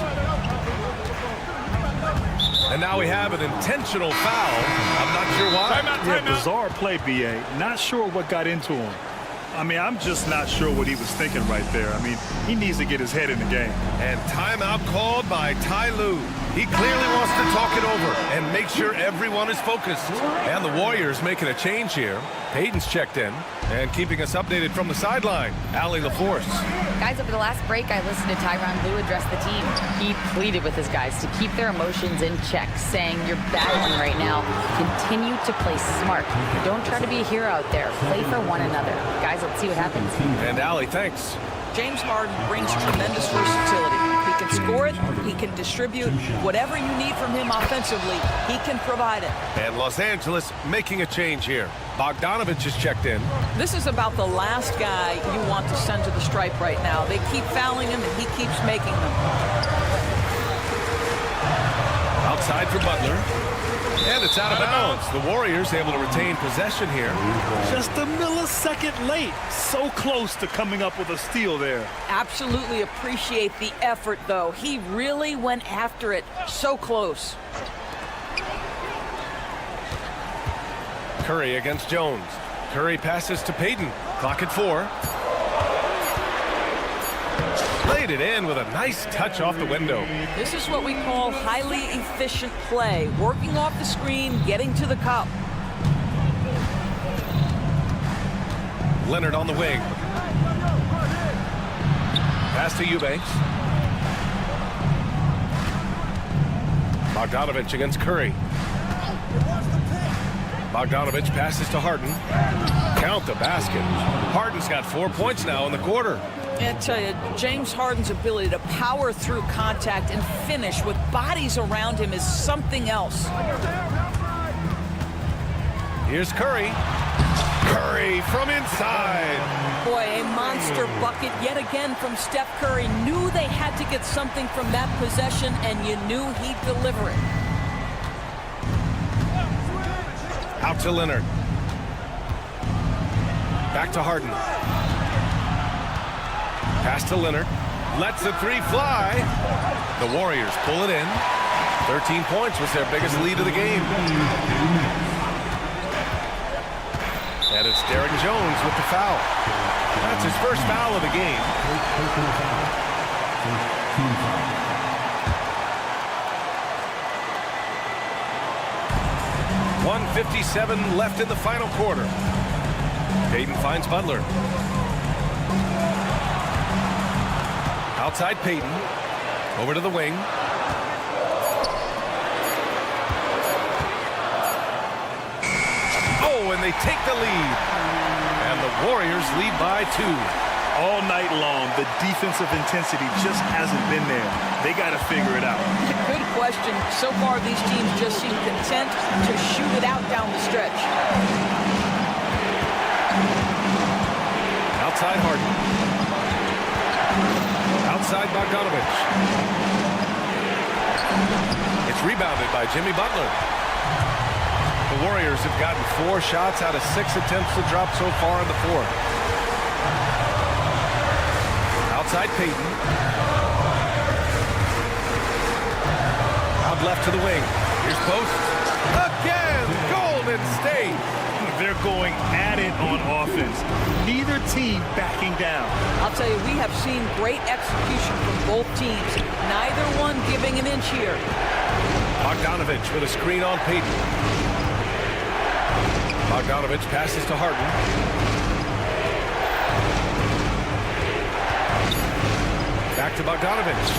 And now we have an intentional foul. I'm not sure why. Yeah, bizarre play, B.A. Not sure what got into him. I mean, I'm just not sure what he was thinking right there. I mean, he needs to get his head in the game. And timeout called by Ty Lue. He clearly wants to talk it over and make sure everyone is focused. And the Warriors making a change here. Payton's checked in and keeping us updated from the sideline. Allie LaForce. Guys, over the last break, I listened to Tyronn Lue address the team. He pleaded with his guys to keep their emotions in check, saying, "You're battling right now. Continue to play smart. Don't try to be a hero out there. Play for one another." Guys, let's see what happens. And Allie, thanks. James Harden brings tremendous versatility. He can score it, he can distribute. Whatever you need from him offensively, he can provide it. And Los Angeles making a change here. Bogdanovich is checked in. This is about the last guy you want to send to the stripe right now. They keep fouling him, and he keeps making them. Outside for Butler. And it's out of bounds. The Warriors able to retain possession here. Just a millisecond late. So close to coming up with a steal there. Absolutely appreciate the effort, though. He really went after it. So close. Curry against Jones. Curry passes to Payton. Clock at 4. Laid it in with a nice touch off the window. This is what we call highly efficient play. Working off the screen, getting to the cup. Leonard on the wing. Pass to Eubanks. Bogdanovich against Curry. Bogdanovich passes to Harden. Count the basket. Harden's got 4 points now in the quarter. I tell you, James Harden's ability to power through contact and finish with bodies around him is something else. Here's Curry. Curry from inside. Boy, a monster bucket yet again from Steph Curry. Knew they had to get something from that possession, and you knew he'd deliver it. Out to Leonard. Back to Harden. Pass to Leonard. Lets the 3 fly. The Warriors pull it in. 13 points was their biggest lead of the game. And it's Derek Jones with the foul. That's his first foul of the game. 1:57 left in the final quarter. Payton finds Butler. Outside Payton. Over to the wing. Oh, and they take the lead. And the Warriors lead by 2. All night long, the defensive intensity just hasn't been there. They got to figure it out. Good question. So far, these teams just seem content to shoot it out down the stretch. Outside Harden. Outside Bogdanovich. It's rebounded by Jimmy Butler. The Warriors have gotten 4 shots out of 6 attempts to drop so far in the fourth. Outside Payton. Out left to the wing. Here's Post. Again, Golden State. They're going at it on offense. Neither team backing down. I'll tell you, we have seen great execution from both teams. Neither one giving an inch here. Bogdanovich with a screen on Payton. Bogdanovich passes to Harden. Back to Bogdanovich.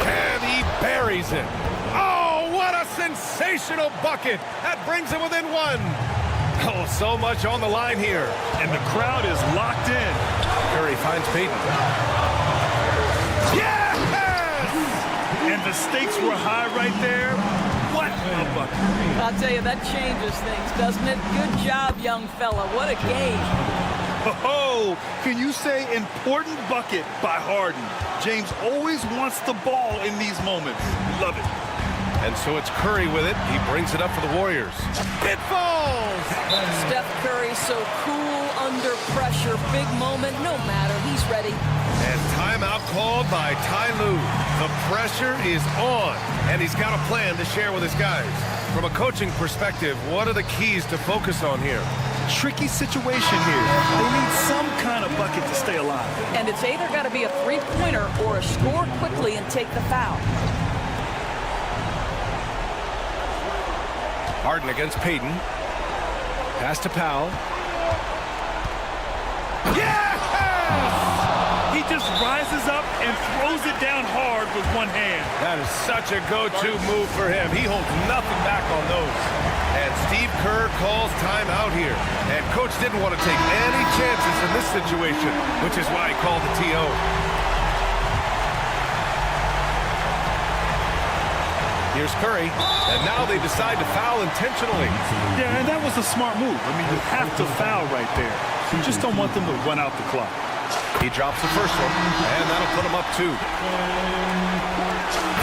And he buries it. Oh, what a sensational bucket. That brings him within 1. Oh, so much on the line here. And the crowd is locked in. Curry finds Payton. Yes! And the stakes were high right there. What a bucket. I'll tell you, that changes things, doesn't it? Good job, young fella. What a game. Oh, can you say important bucket by Harden? James always wants the ball in these moments. Love it. And so it's Curry with it. He brings it up for the Warriors. It falls! Steph Curry so cool under pressure. Big moment, no matter. He's ready. And timeout called by Ty Lue. The pressure is on, and he's got a plan to share with his guys. From a coaching perspective, what are the keys to focus on here? Tricky situation here. They need some kind of bucket to stay alive. And it's either got to be a three-pointer or a score quickly and take the foul. Harden against Payton. Pass to Powell. Yes! He just rises up and throws it down hard with one hand. That is such a go-to move for him. He holds nothing back on those. And Steve Kerr calls timeout here. And coach didn't want to take any chances in this situation, which is why he called the TO. Here's Curry, and now they decide to foul intentionally. Yeah, and that was a smart move. I mean, you have to foul right there. You just don't want them to run out the clock. He drops the first one, and that'll put him up 2.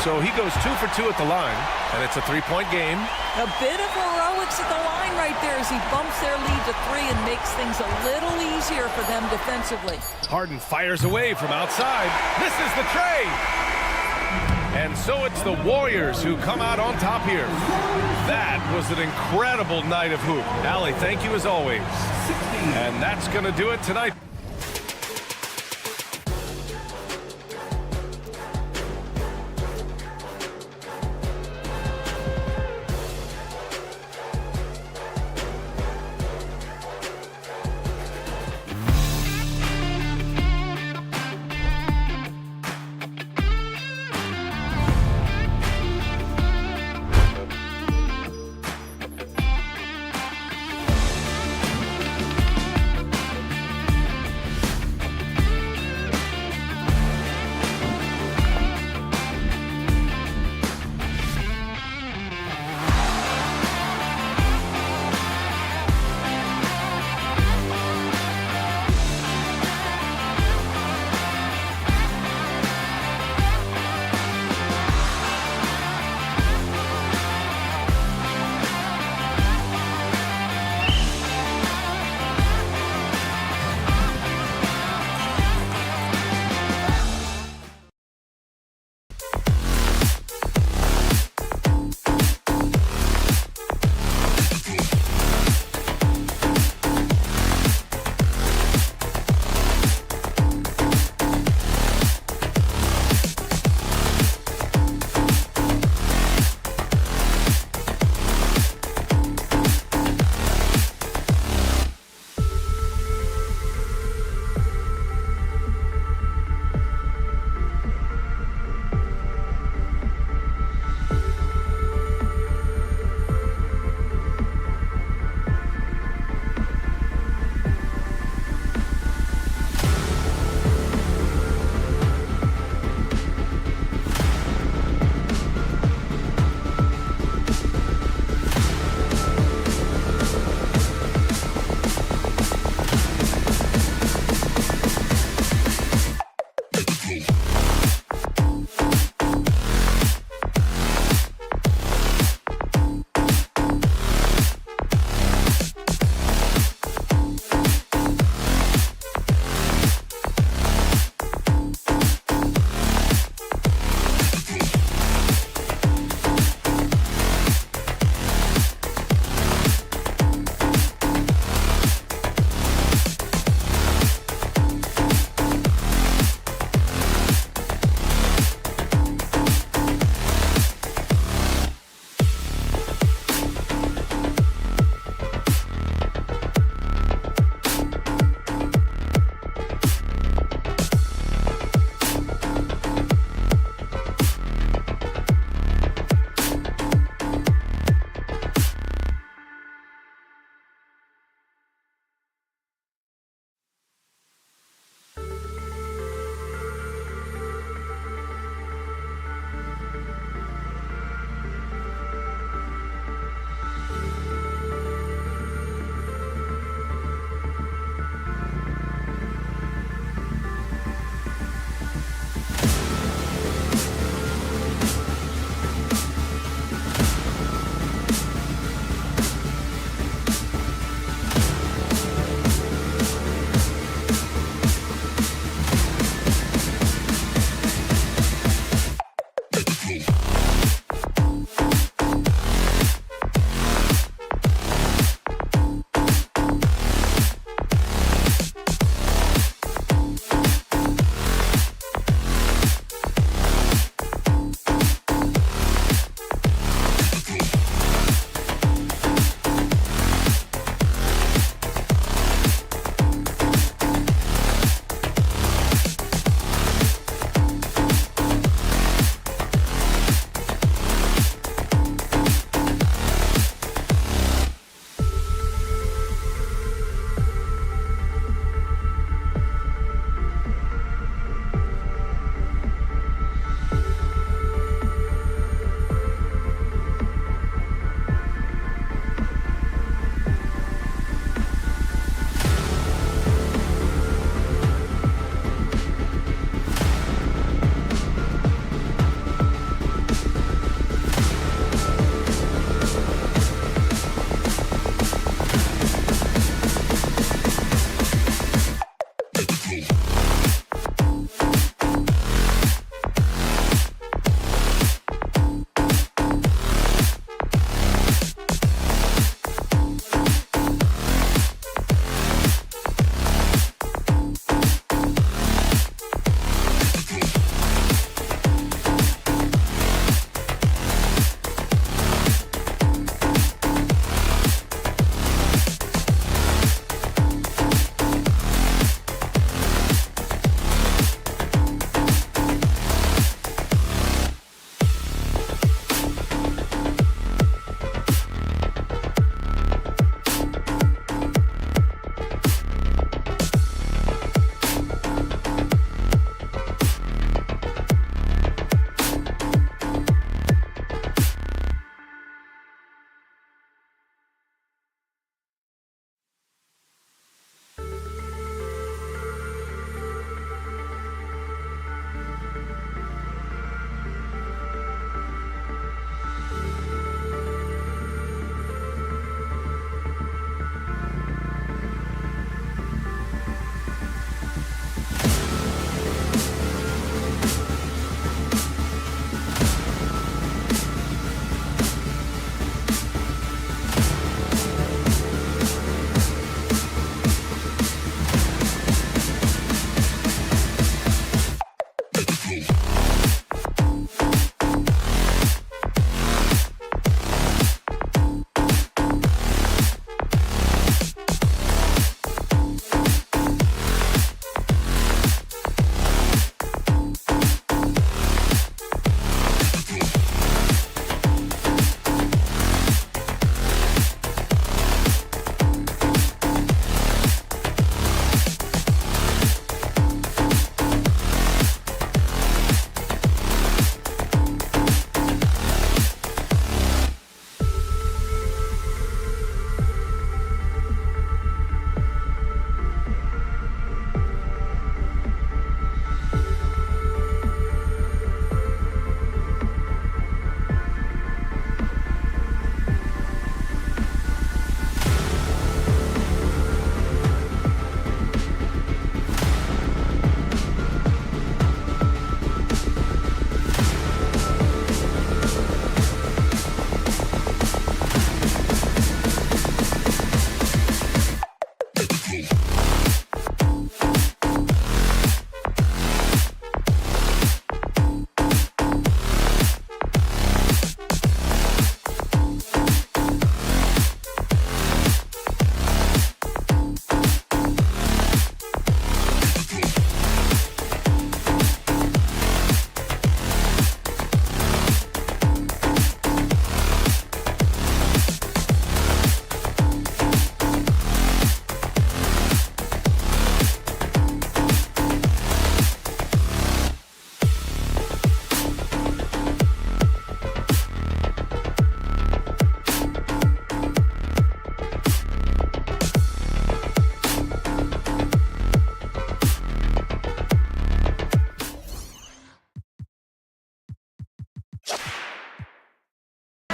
So he goes 2 for 2 at the line, and it's a 3-point game. A bit of heroics at the line right there as he bumps their lead to 3 and makes things a little easier for them defensively. Harden fires away from outside. This is the tray. And so it's the Warriors who come out on top here. That was an incredible night of hoop. Allie, thank you as always. And that's going to do it tonight.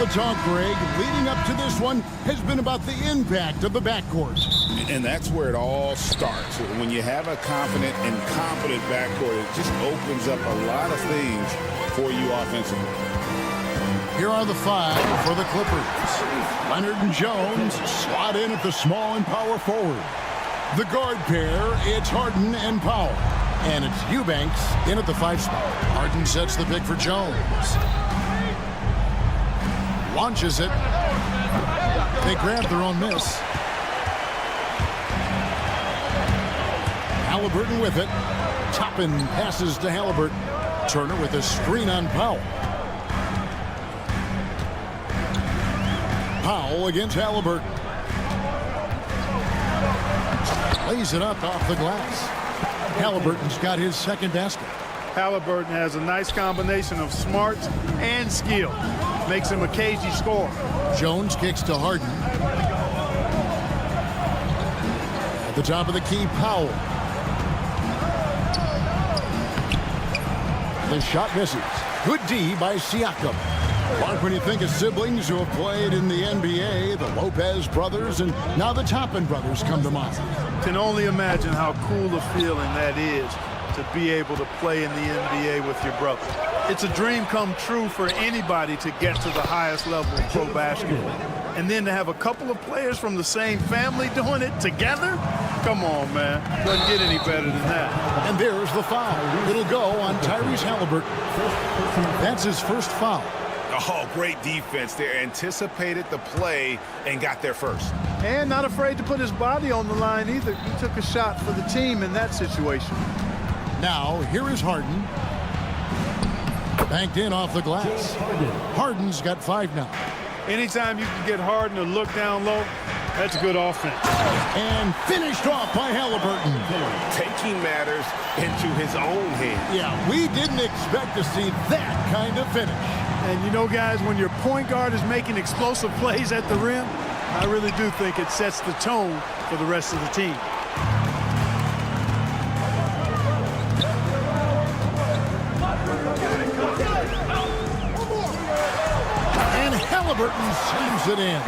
talk, Greg, leading up to this one has been about the impact of the backcourt. And that's where it all starts. When you have a confident and competent backcourt, it just opens up a lot of things for you offensively. Here are the 5 for the Clippers. Leonard and Jones slot in at the small and power forward. The guard pair, it's Harden and Powell. And it's Eubanks in at the 5 spot. Harden sets the pick for Jones. Launches it. They grab their own miss. Halliburton with it. Toppin passes to Halliburton. Turner with a screen on Powell. Powell against Halliburton. Lays it up off the glass. Halliburton's got his second basket. Halliburton has a nice combination of smarts and skill. Makes him a cagey scorer. Jones kicks to Harden. At the top of the key, Powell. The shot misses. Good D by Siakam. Mark, when you think of siblings who have played in the NBA, the Lopez brothers and now the Toppin brothers come to mind. Can only imagine how cool a feeling that is to be able to play in the NBA with your brother. It's a dream come true for anybody to get to the highest level of pro basketball. And then to have a couple of players from the same family doing it together? Come on, man. Doesn't get any better than that. And there's the foul. It'll go on Tyrese Halliburton. That's his first foul. Oh, great defense there. Anticipated the play and got there first. And not afraid to put his body on the line either. He took a shot for the team in that situation. Now, here is Harden. Banked in off the glass. Harden's got 5 now. Anytime you can get Harden to look down low, that's good offense. And finished off by Halliburton. Taking matters into his own hands. Yeah, we didn't expect to see that kind of finish. And you know, guys, when your point guard is making explosive plays at the rim, I really do think it sets the tone for the rest of the team. And Halliburton slams it in.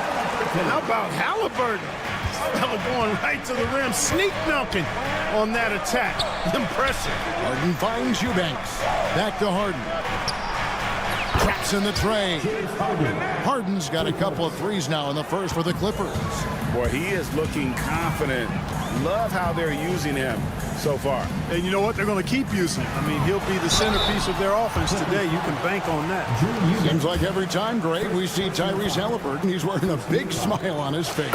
And how about Halliburton? Fella going right to the rim, sneak dunking on that attack. Impressive. Harden finds Eubanks. Back to Harden. Traps in the tray. Harden's got a couple of threes now in the first for the Clippers. Boy, he is looking confident. Love how they're using him so far. And you know what? They're going to keep using him. I mean, he'll be the centerpiece of their offense today. You can bank on that. Seems like every time, Greg, we see Tyrese Halliburton, he's wearing a big smile on his face.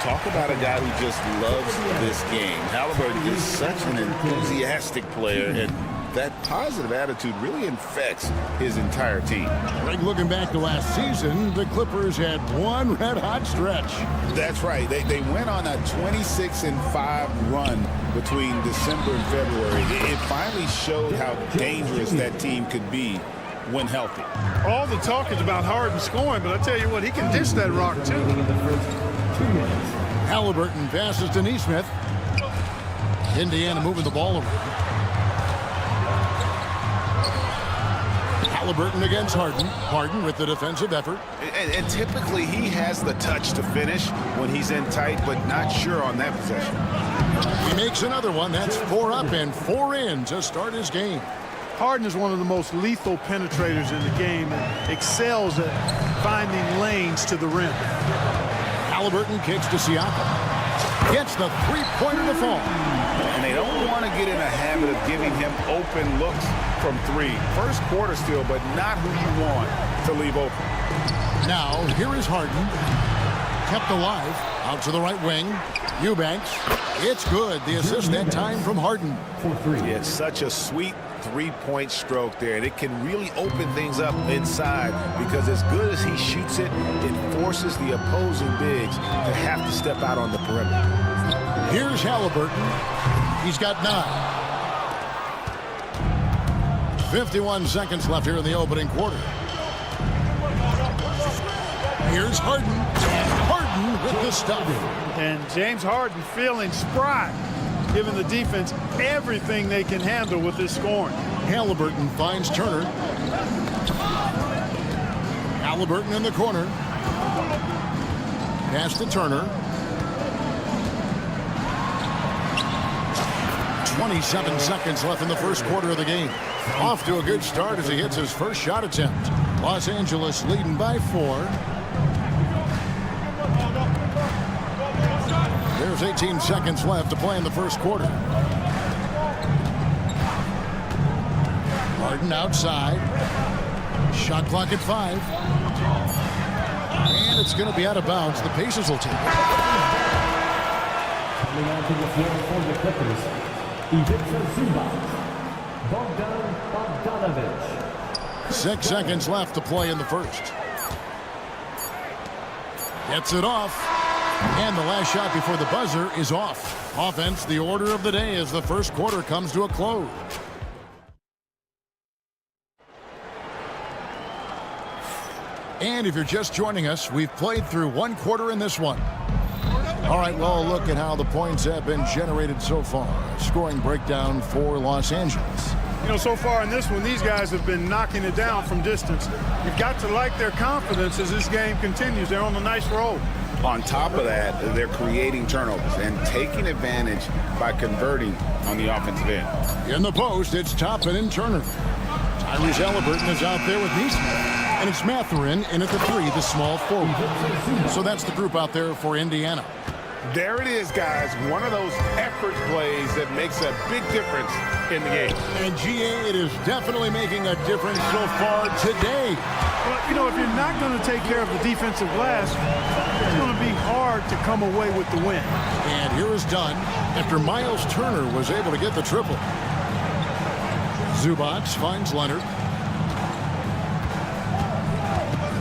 Talk about a guy who just loves this game. Halliburton is such an enthusiastic player, and that positive attitude really infects his entire team. Greg, looking back to last season, the Clippers had one red-hot stretch. That's right. They went on a 26-5 run between December and February. It finally showed how dangerous that team could be when healthy. All the talk is about Harden scoring, but I tell you what, he can dish that rock, too. Halliburton passes to Nesmith. Indiana moving the ball around. Halliburton against Harden. Harden with the defensive effort. And typically he has the touch to finish when he's in tight, but not sure on that possession. He makes another one. That's 4 up and 4 in to start his game. Harden is one of the most lethal penetrators in the game and excels at finding lanes to the rim. Halliburton kicks to Siakam. Gets the three-pointer to fall. And they don't want to get in a habit of giving him open looks from 3. First quarter still, but not who you want to leave open. Now, here is Harden. Kept alive. Out to the right wing. Eubanks. It's good. The assist that time from Harden. Yeah, it's such a sweet three-point stroke there, and it can really open things up inside because as good as he shoots it, it forces the opposing bigs to have to step out on the perimeter. Here's Halliburton. He's got 9. 51 seconds left here in the opening quarter. Here's Harden. Harden with the stuff. And James Harden feeling spry, giving the defense everything they can handle with this scoring. Halliburton finds Turner. Halliburton in the corner. Pass to Turner. 27 seconds left in the first quarter of the game. Off to a good start as he hits his first shot attempt. Los Angeles leading by 4. There's 18 seconds left to play in the first quarter. Harden outside. Shot clock at 5. And it's going to be out of bounds. The Pacers will take it. Coming out to the floor for the Clippers, Ivica Zubac, Bogdan Bogdanovic. 6 seconds left to play in the first. Gets it off. And the last shot before the buzzer is off. Offense, the order of the day as the first quarter comes to a close. And if you're just joining us, we've played through one quarter in this one. All right, well, look at how the points have been generated so far. Scoring breakdown for Los Angeles. You know, so far in this one, these guys have been knocking it down from distance. You've got to like their confidence as this game continues. They're on a nice roll. On top of that, they're creating turnovers and taking advantage by converting on the offensive end. In the post, it's Toppin and Turner. Tyrese Halliburton is out there with Neesmith. And it's Mathurin in at the 3, the small forward. So that's the group out there for Indiana. There it is, guys. One of those effort plays that makes a big difference in the game. And GA, it is definitely making a difference so far today. Well, you know, if you're not going to take care of the defensive glass, it's going to be hard to come away with the win. And here is done after Miles Turner was able to get the triple. Zubac finds Leonard.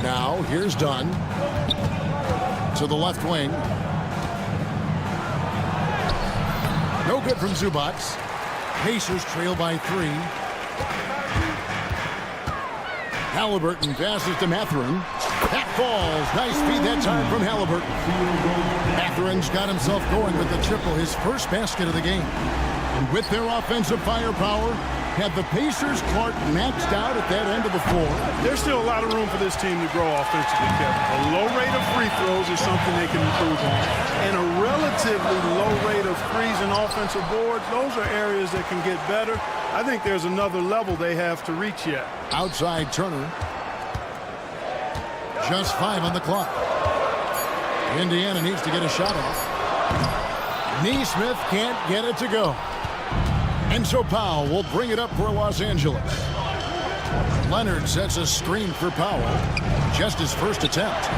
Now, here's Dunn to the left wing. No good from Zubac. Pacers trail by 3. Halliburton passes to Mathurin. That falls. Nice feed that time from Halliburton. Mathurin's got himself going with the triple, his first basket of the game. And with their offensive firepower, have the Pacers Clark maxed out at that end of the floor? There's still a lot of room for this team to grow offensively, Kevin. A low rate of free throws is something they can improve on. And a relatively low rate of threes and offensive boards, those are areas that can get better. I think there's another level they have to reach yet. Outside Turner. Just 5 on the clock. Indiana needs to get a shot off. Neesmith can't get it to go. And so Powell will bring it up for Los Angeles. Leonard sets a screen for Powell. Just his first attempt.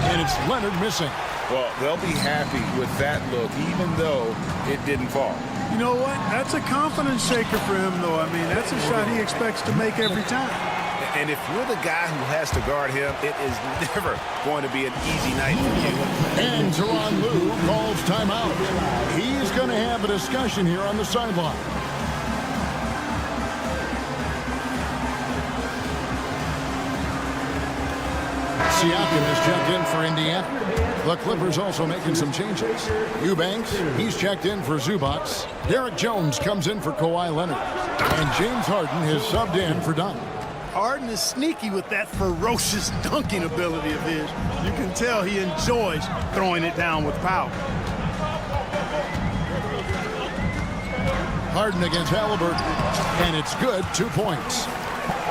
And it's Leonard missing. Well, they'll be happy with that look, even though it didn't fall. You know what? That's a confidence shaker for him, though. I mean, that's a shot he expects to make every time. And if you're the guy who has to guard him, it is never going to be an easy night for you. And Tyronn Lue calls timeout. He's going to have a discussion here on the sideline. Siakam is checked in for Indiana. The Clippers also making some changes. Eubanks, he's checked in for Zubac. Derek Jones comes in for Kawhi Leonard. And James Harden has subbed in for Dunn. Harden is sneaky with that ferocious dunking ability of his. You can tell he enjoys throwing it down with power. Harden against Halliburton. And it's good, 2 points.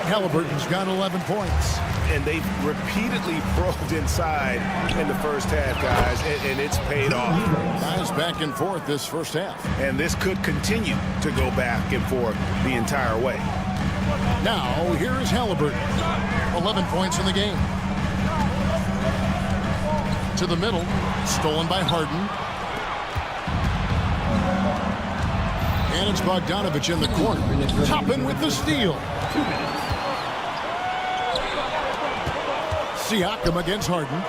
Halliburton's got 11 points. And they've repeatedly probed inside in the first half, guys, and it's paid off. Guys back and forth this first half. And this could continue to go back and forth the entire way. Now, here is Halliburton. 11 points in the game. To the middle. Stolen by Harden. And it's Bogdanovic in the corner. Toppin with the steal. Siakam against Harden.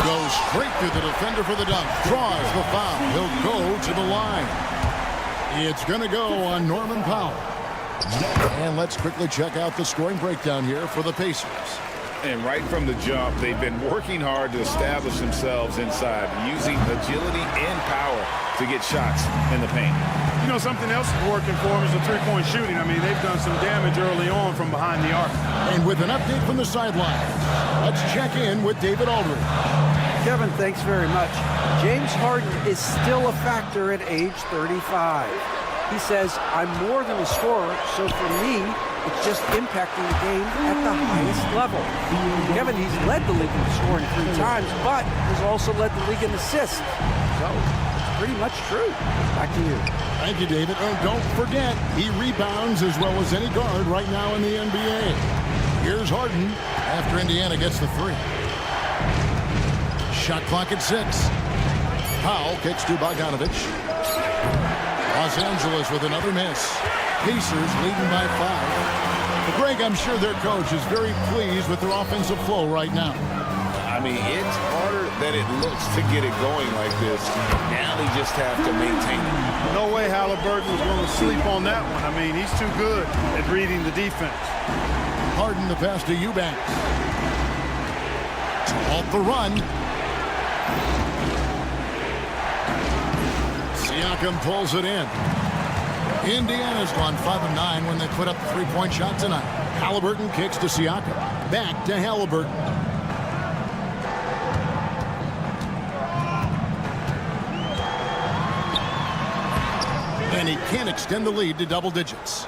Goes straight through the defender for the dunk. Draws the foul. He'll go to the line. It's going to go on Norman Powell. And let's quickly check out the scoring breakdown here for the Pacers. And right from the jump, they've been working hard to establish themselves inside, using agility and power to get shots in the paint. You know, something else is working for them is the three-point shooting. I mean, they've done some damage early on from behind the arc. And with an update from the sideline, let's check in with David Aldridge. Kevin, thanks very much. James Harden is still a factor at age 35. He says, I'm more than a scorer, so for me, it's just impacting the game at the highest level. Kevin, he's led the league in scoring 3 times, but has also led the league in assists. So, it's pretty much true. Back to you. Thank you, David. Oh, don't forget, he rebounds as well as any guard right now in the NBA. Here's Harden after Indiana gets the 3. Shot clock at 6. Powell kicks to Bogdanovich. Los Angeles with another miss. Pacers leading by 5. But Greg, I'm sure their coach is very pleased with their offensive flow right now. I mean, it's harder than it looks to get it going like this. Now they just have to maintain it. No way Halliburton was going to sleep on that one. I mean, he's too good at reading the defense. Harden the pass to Eubanks. Off the run. Siakam pulls it in. Indiana's gone 5 of 9 when they put up the 3-point shot tonight. Halliburton kicks to Siakam. Back to Halliburton. And he can't extend the lead to double digits.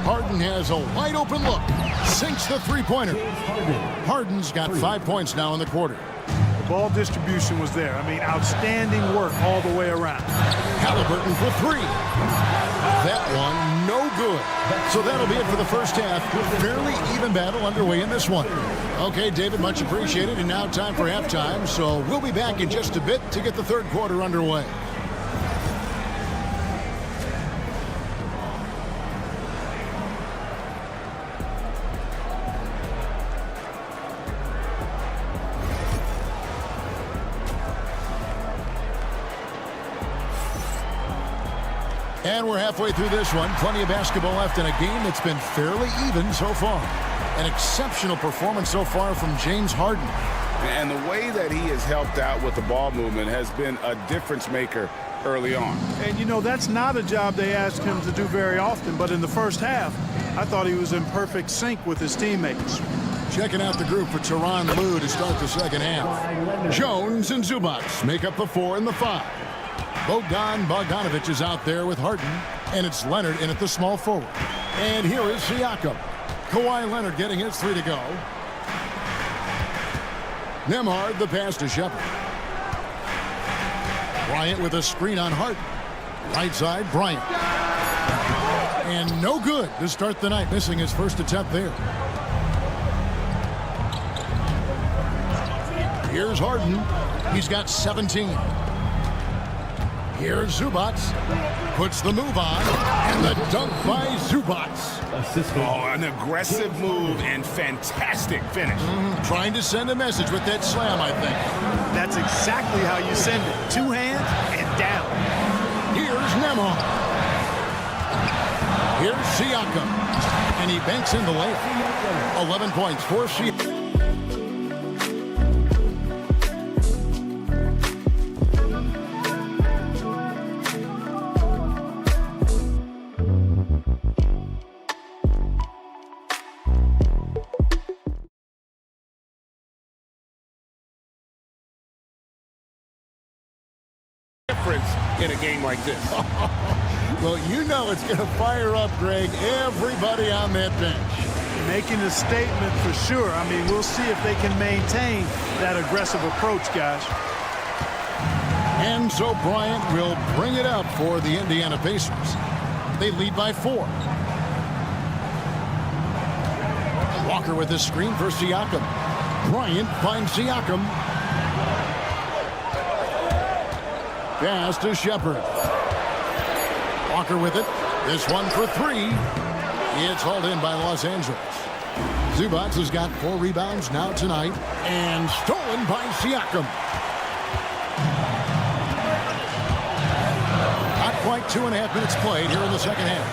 Harden has a wide open look. Sinks the 3-pointer. Harden's got 5 points now in the quarter. Ball distribution was there. I mean, outstanding work all the way around. Halliburton for 3. That one, no good. So that'll be it for the first half. Fairly even battle underway in this one. Okay, David, much appreciated. And now time for halftime. So we'll be back in just a bit to get the third quarter underway. And we're halfway through this one. Plenty of basketball left in a game that's been fairly even so far. An exceptional performance so far from James Harden. And the way that he has helped out with the ball movement has been a difference maker early on. And, you know, that's not a job they ask him to do very often. But in the first half, I thought he was in perfect sync with his teammates. Checking out the group for Tyronn Lue to start the second half. Jones and Zubac make up the 4 and the 5. Bogdanovich is out there with Harden, and it's Leonard in at the small forward. And here is Siakam. Kawhi Leonard getting his 3 to go. Nembhard the pass to Shepard. Bryant with a screen on Harden. Right side, Bryant. And no good to start the night, missing his first attempt there. Here's Harden. He's got 17. Here's Zubac. Puts the move on. And the dunk by Zubac. Oh, an aggressive move and fantastic finish. Trying to send a message with that slam, I think. That's exactly how you send it. 2 hands and down. Here's Nembhard. Here's Siakam. And he banks in the layup. 11 points for Siakam. In a game like this. Well, you know it's going to fire up, Greg, everybody on that bench. Making a statement for sure. I mean, we'll see if they can maintain that aggressive approach, guys. And so Bryant will bring it up for the Indiana Pacers. They lead by 4. Walker with his screen for Siakam. Bryant finds Siakam. Pass to Shepard. Walker with it. This one for 3. It's hauled in by Los Angeles. Zubac has got 4 rebounds now tonight. And stolen by Siakam. Not quite 2.5 minutes played here in the second half.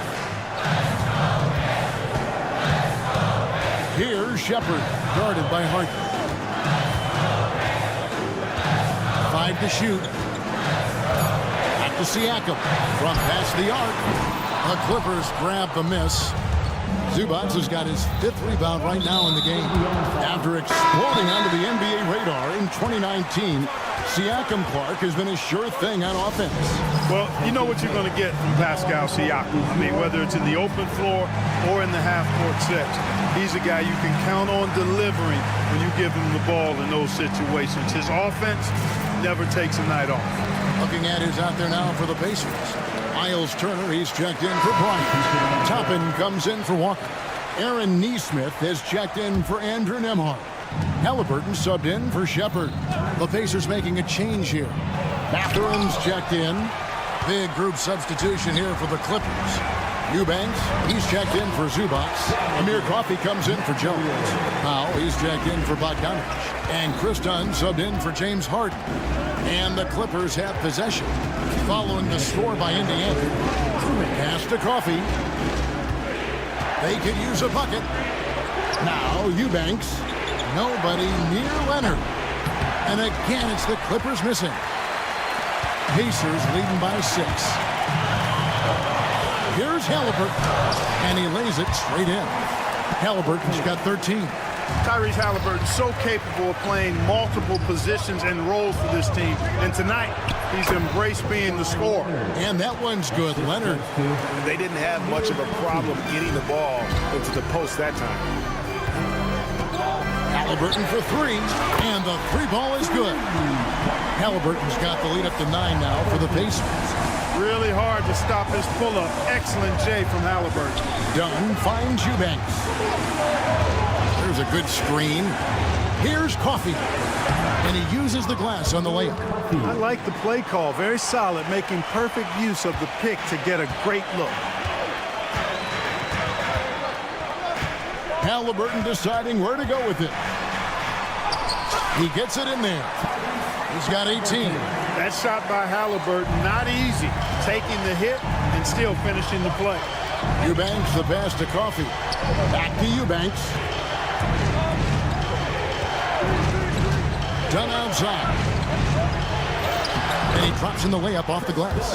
Here's Shepard, guarded by Hart. 5 to shoot. Back to Siakam. From past the arc. The Clippers grab the miss. Zubac has got his 5th rebound right now in the game. After exploding onto the NBA radar in 2019, Siakam Clark has been a sure thing on offense. Well, you know what you're going to get from Pascal Siakam. I mean, whether it's in the open floor or in the half-court sets, he's a guy you can count on delivering when you give him the ball in those situations. His offense never takes a night off. Looking at who's out there now for the Pacers. Miles Turner, he's checked in for Bryant. Toppin comes in for Walker. Aaron Nesmith has checked in for Andrew Nembhard. Halliburton subbed in for Shepard. The Pacers making a change here. Mathurin's checked in. Big group substitution here for the Clippers. Eubanks, he's checked in for Zubac. Amir Coffey comes in for Jones. Powell, he's checked in for Bogdanovich. And Chris Dunn subbed in for James Harden. And the Clippers have possession. Following the score by Indiana. Pass to Coffey. They could use a bucket. Now Eubanks. Nobody near Leonard. And again, it's the Clippers missing. Pacers leading by 6. Here's Halliburton. And he lays it straight in. Halliburton's got 13. Tyrese Halliburton so capable of playing multiple positions and roles for this team. And tonight, he's embraced being the scorer. And that one's good, Leonard. They didn't have much of a problem getting the ball into the post that time. Halliburton for 3, and the 3 ball is good. Halliburton's got the lead up to 9 now for the Pacers. Really hard to stop his pull-up. Excellent J from Halliburton. Dunn finds Eubanks. There's a good screen. Here's Coffey. And he uses the glass on the layup. I like the play call. Very solid, making perfect use of the pick to get a great look. Halliburton deciding where to go with it. He gets it in there. He's got 18. That shot by Halliburton, not easy. Taking the hit and still finishing the play. Eubanks, the pass to Coffey. Back to Eubanks. Dunn outside. And he drops in the layup off the glass.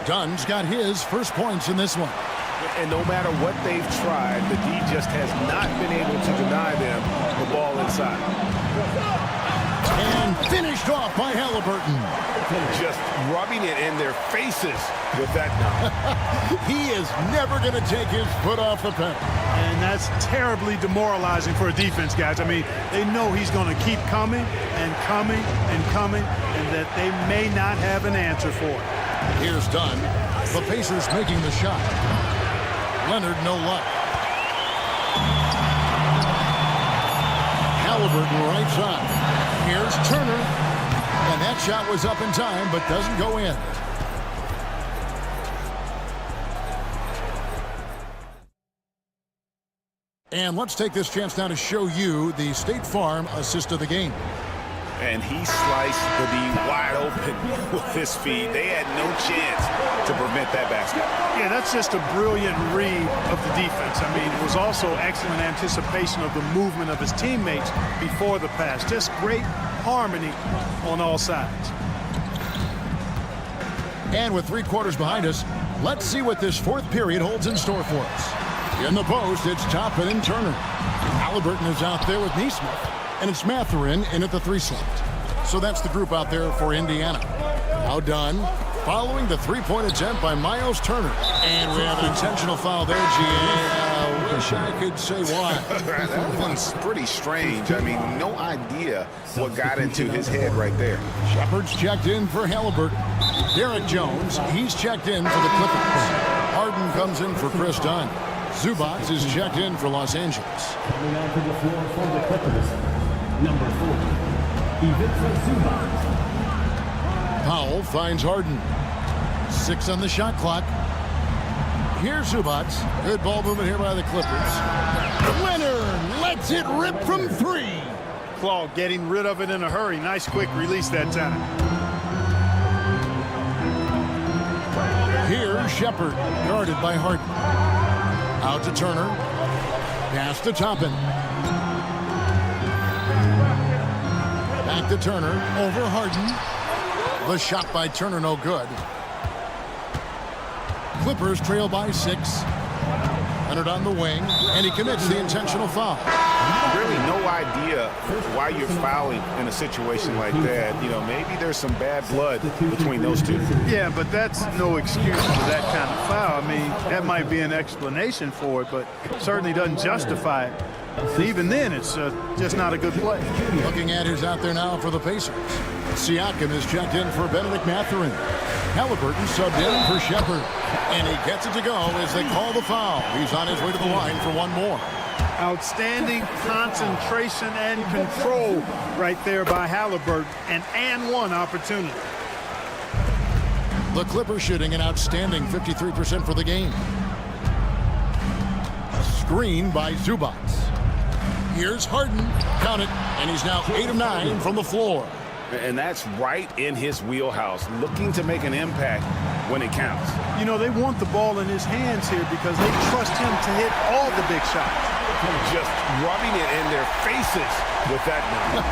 Dunn's got his first points in this one. And no matter what they've tried, the D just has not been able to deny them the ball inside. And finished off by Halliburton. Just rubbing it in their faces with that dunk. He is never going to take his foot off the pedal. And that's terribly demoralizing for a defense, guys. I mean, they know he's going to keep coming and coming and coming, and that they may not have an answer for it. Here's Dunn. The Pacers making the shot. Leonard, no luck. Halliburton right side. Here's Turner. And that shot was up in time, but doesn't go in. And let's take this chance now to show you the State Farm assist of the game. And he sliced the D wide open with his feet. They had no chance to prevent that basket. Yeah, that's just a brilliant read of the defense. I mean, it was also excellent anticipation of the movement of his teammates before the pass. Just great harmony on all sides. And with 3 quarters behind us, let's see what this 4th period holds in store for us. In the post, it's Toppin and Turner. Halliburton is out there with Nesmith. And it's Mathurin in at the 3 slot. So that's the group out there for Indiana. Now Dunn, following the 3-point attempt by Miles Turner. And we have an intentional foul there, GA. Wish I could say why. That one's pretty strange. I mean, no idea what got into his head right there. Shepard's checked in for Halliburton. Derek Jones, he's checked in for the Clippers. Harden comes in for Chris Dunn. Zubac is checked in for Los Angeles. Coming onto the floor for the Clippers, number 4, Ivica Zubac. Powell finds Harden. 6 on the shot clock. Here's Zubac. Good ball movement here by the Clippers. Leonard lets it rip from 3. Claw getting rid of it in a hurry. Nice quick release that time. Here's Shepard, guarded by Harden. Out to Turner. Pass to Toppin. Back to Turner. Over Harden. The shot by Turner, no good. Clippers trail by 6. Leonard on the wing, and he commits the intentional foul. Really no idea why you're fouling in a situation like that. You know, maybe there's some bad blood between those two. Yeah, but that's no excuse for that kind of foul. I mean, that might be an explanation for it, but certainly doesn't justify it. And even then, it's just not a good play. Looking at who's out there now for the Pacers. Siakam is checked in for Benedict Mathurin. Halliburton subbed in for Shepard. And he gets it to go as they call the foul. He's on his way to the line for one more. Outstanding concentration and control right there by Halliburton. And one opportunity. The Clippers shooting an outstanding 53% for the game. Screen by Zubac. Here's Harden. Count it. And he's now 8 of 9 from the floor. And that's right in his wheelhouse, looking to make an impact when it counts. You know, they want the ball in his hands here because they trust him to hit all the big shots. Just rubbing it in their faces with that one.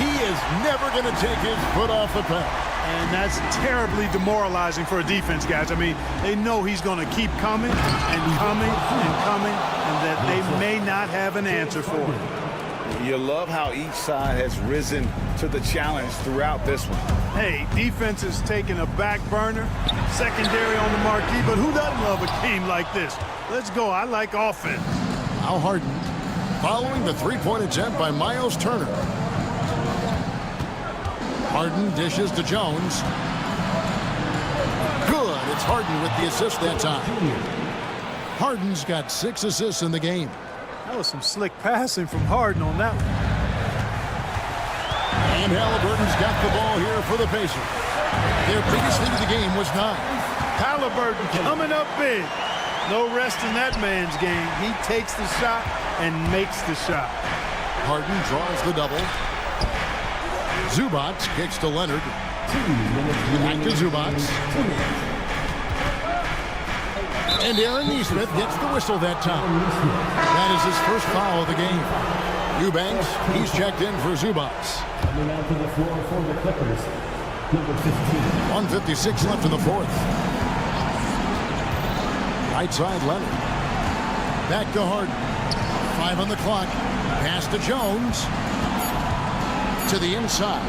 He is never going to take his foot off the pedal. And that's terribly demoralizing for a defense, guys. I mean, they know he's going to keep coming and coming and coming, and that they may not have an answer for him. You love how each side has risen to the challenge throughout this one. Hey, defense is taking a back burner, secondary on the marquee, but who doesn't love a game like this? Let's go. I like offense. Now Harden following the three-point attempt by Miles Turner. Harden dishes to Jones. Good. It's Harden with the assist that time. Harden's got 6 assists in the game. That was some slick passing from Harden on that one. And Halliburton's got the ball here for the Pacers. Their biggest lead of the game was 9. Halliburton coming up big. No rest in that man's game. He takes the shot and makes the shot. Harden draws the double. Zubac kicks to Leonard. Back to Zubac. And Aaron Nesmith gets the whistle that time. That is his first foul of the game. Eubanks, he's checked in for Zubac. Coming out to the floor for the Clippers, number 15. 1:56 left in the fourth. Right side Leonard. Back to Harden. 5 on the clock. Pass to Jones. To the inside.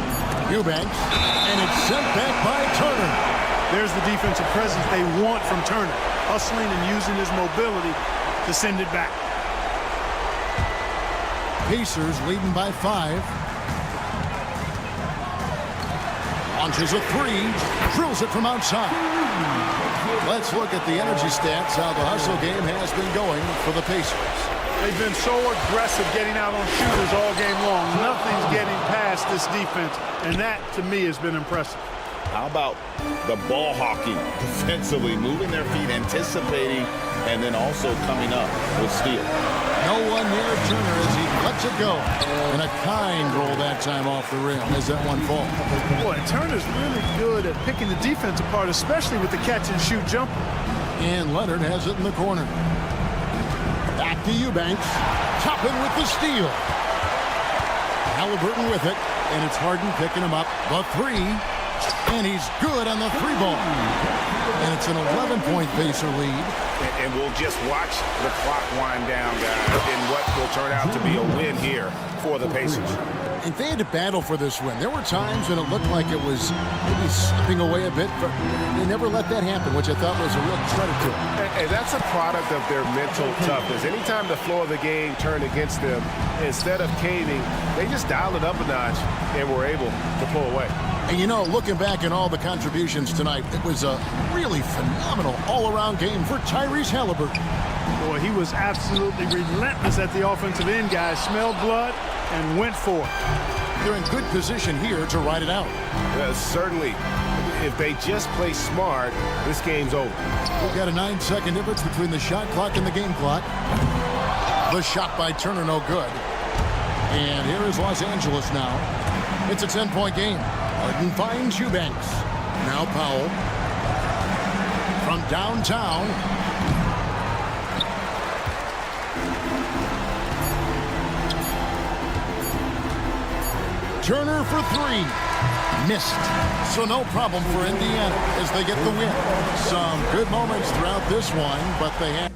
Eubanks. And it's sent back by Turner. There's the defensive presence they want from Turner. Hustling and using his mobility to send it back. Pacers leading by 5. Launches a 3. Drills it from outside. Let's look at the energy stats, how the hustle game has been going for the Pacers. They've been so aggressive getting out on shooters all game long. Nothing's getting past this defense, and that, to me, has been impressive. How about the ball hawking defensively, moving their feet, anticipating, and then also coming up with steal. No one near Turner as he lets it go. And a kind roll that time off the rim as that one falls. Boy, Turner's really good at picking the defense apart, especially with the catch-and-shoot jumper. And Leonard has it in the corner. Back to Eubanks. Toppin with the steal. Halliburton with it. And it's Harden picking him up. The 3. And he's good on the 3 ball. And it's an 11-point Pacer lead. And we'll just watch the clock wind down, guys, in what will turn out to be a win here for the Pacers. And they had to battle for this win. There were times when it looked like it was maybe slipping away a bit, but they never let that happen, which I thought was a real credit to them. And that's a product of their mental toughness. Anytime the floor of the game turned against them, instead of caving, they just dialed it up a notch and were able to pull away. And you know, looking back at all the contributions tonight, it was a really phenomenal all-around game for Tyrese Halliburton. Boy, he was absolutely relentless at the offensive end, guys. Smelled blood and went for it. They're in good position here to ride it out. Certainly, if they just play smart, this game's over. We've got a 9-second difference between the shot clock and the game clock. The shot by Turner, no good. And here is Los Angeles now. It's a 10-point game. Harden finds Eubanks. Now Powell. From downtown. Turner for three. Missed. So no problem for Indiana as they get the win. Some good moments throughout this one, but they have...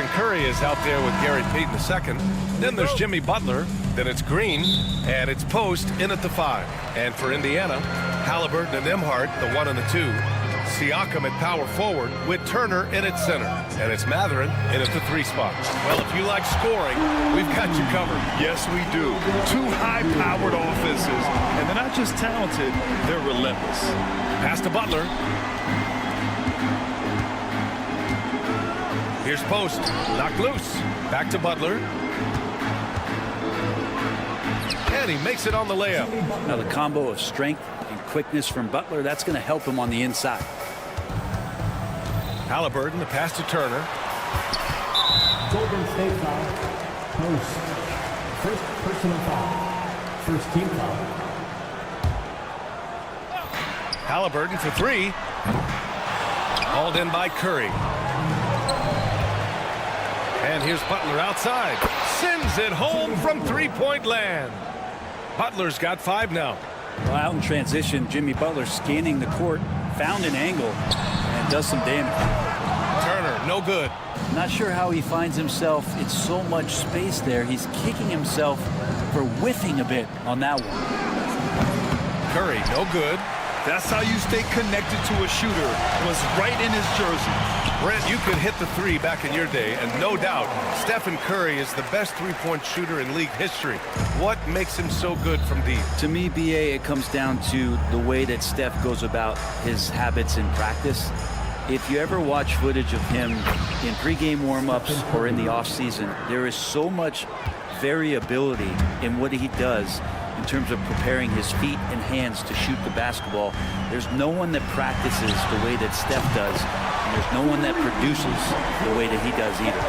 Stephen Curry is out there with Gary Payton II. Then there's Jimmy Butler. Then it's Green, and it's Post in at the 5. And for Indiana, Halliburton and Nembhard, the 1 and the 2. Siakam at power forward with Turner in at center. And it's Mathurin in at the 3 spot. Well, if you like scoring, we've got you covered. Yes, we do. 2 high-powered offenses, and they're not just talented, they're relentless. Pass to Butler. Here's Post, knocked loose. Back to Butler. And he makes it on the layup. Now the combo of strength and quickness from Butler, that's going to help him on the inside. Halliburton, the pass to Turner. Golden State foul. Post. First personal foul. First team foul. Halliburton for 3. Hauled in by Curry. And here's Butler outside. Sends it home from 3-point land. Butler's got 5 now. Well, out in transition, Jimmy Butler scanning the court, found an angle, and does some damage. Turner, no good. Not sure how he finds himself. It's so much space there. He's kicking himself for whiffing a bit on that one. Curry, no good. That's how you stay connected to a shooter. Was right in his jersey. Brent, you could hit the 3 back in your day, and no doubt, Stephen Curry is the best 3-point shooter in league history. What makes him so good from deep? To me, BA, it comes down to the way that Steph goes about his habits in practice. If you ever watch footage of him in pregame warm-ups or in the offseason, there is so much variability in what he does in terms of preparing his feet and hands to shoot the basketball. There's no one that practices the way that Steph does, and there's no one that produces the way that he does either.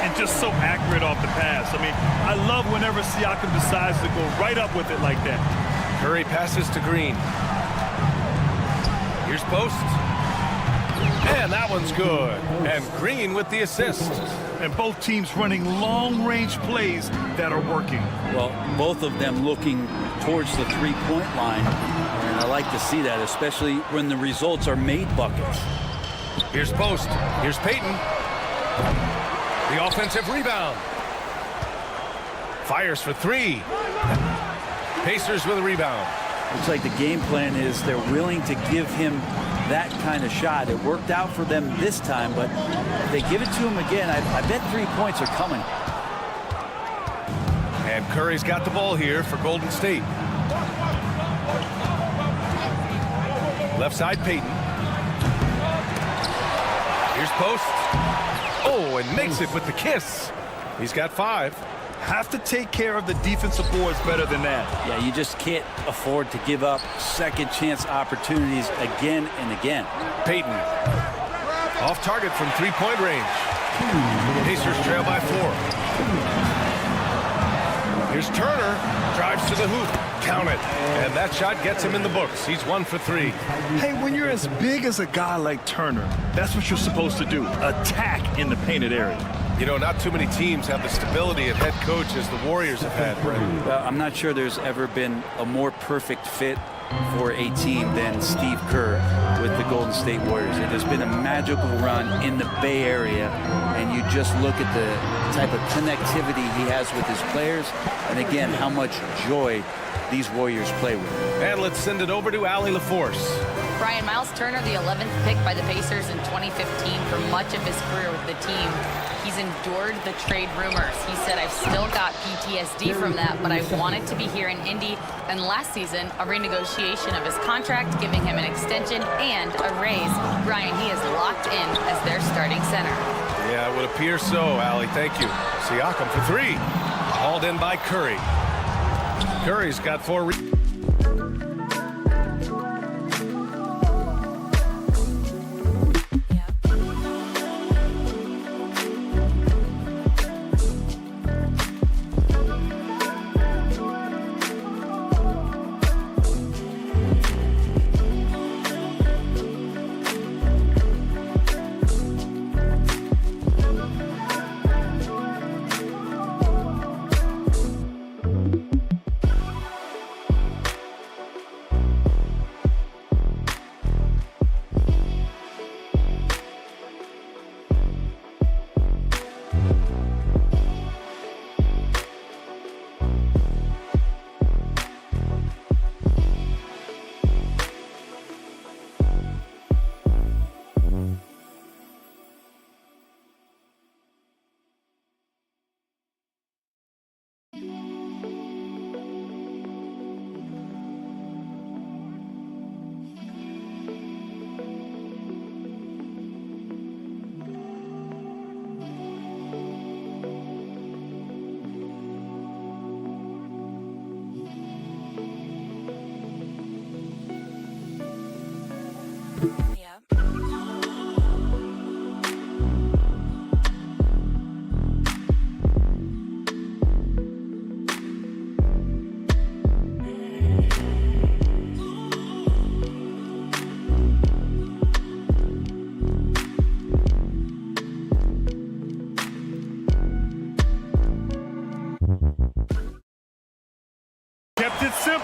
And just so accurate off the pass. I mean, I love whenever Siakam decides to go right up with it like that. Curry passes to Green. Here's Post. And that one's good. And Green with the assist. And both teams running long-range plays that are working. Well, both of them looking towards the 3-point line. And I like to see that, especially when the results are made buckets. Here's Post. Here's Payton. The offensive rebound. Fires for 3. Pacers with a rebound. Looks like the game plan is they're willing to give him that kind of shot. It worked out for them this time, but if they give it to him again, I bet 3 points are coming. And Curry's got the ball here for Golden State. Left side, Payton. Here's Post. Oh, and makes it with the kiss. He's got 5. Have to take care of the defensive boards better than that. Yeah, you just can't afford to give up second chance opportunities again and again. Payton. Off target from 3-point range. Pacers trail by 4. Here's Turner. Drives to the hoop. Count it. And that shot gets him in the books. He's 1 for 3. Hey, when you're as big as a guy like Turner, that's what you're supposed to do. Attack in the painted area. You know, not too many teams have the stability of head coach as the Warriors have had, Brent. Well, I'm not sure there's ever been a more perfect fit for a team than Steve Kerr with the Golden State Warriors. It has been a magical run in the Bay Area, and you just look at the type of connectivity he has with his players, and again, how much joy these Warriors play with. And let's send it over to Allie LaForce. Brian, Miles Turner, the 11th pick by the Pacers in 2015 for much of his career with the team. He's endured the trade rumors. He said, I've still got PTSD from that, but I wanted to be here in Indy. And last season, a renegotiation of his contract, giving him an extension and a raise. Brian, he is locked in as their starting center. Yeah, it would appear so, Allie. Thank you. Siakam for 3. Hauled in by Curry. Curry's got 4.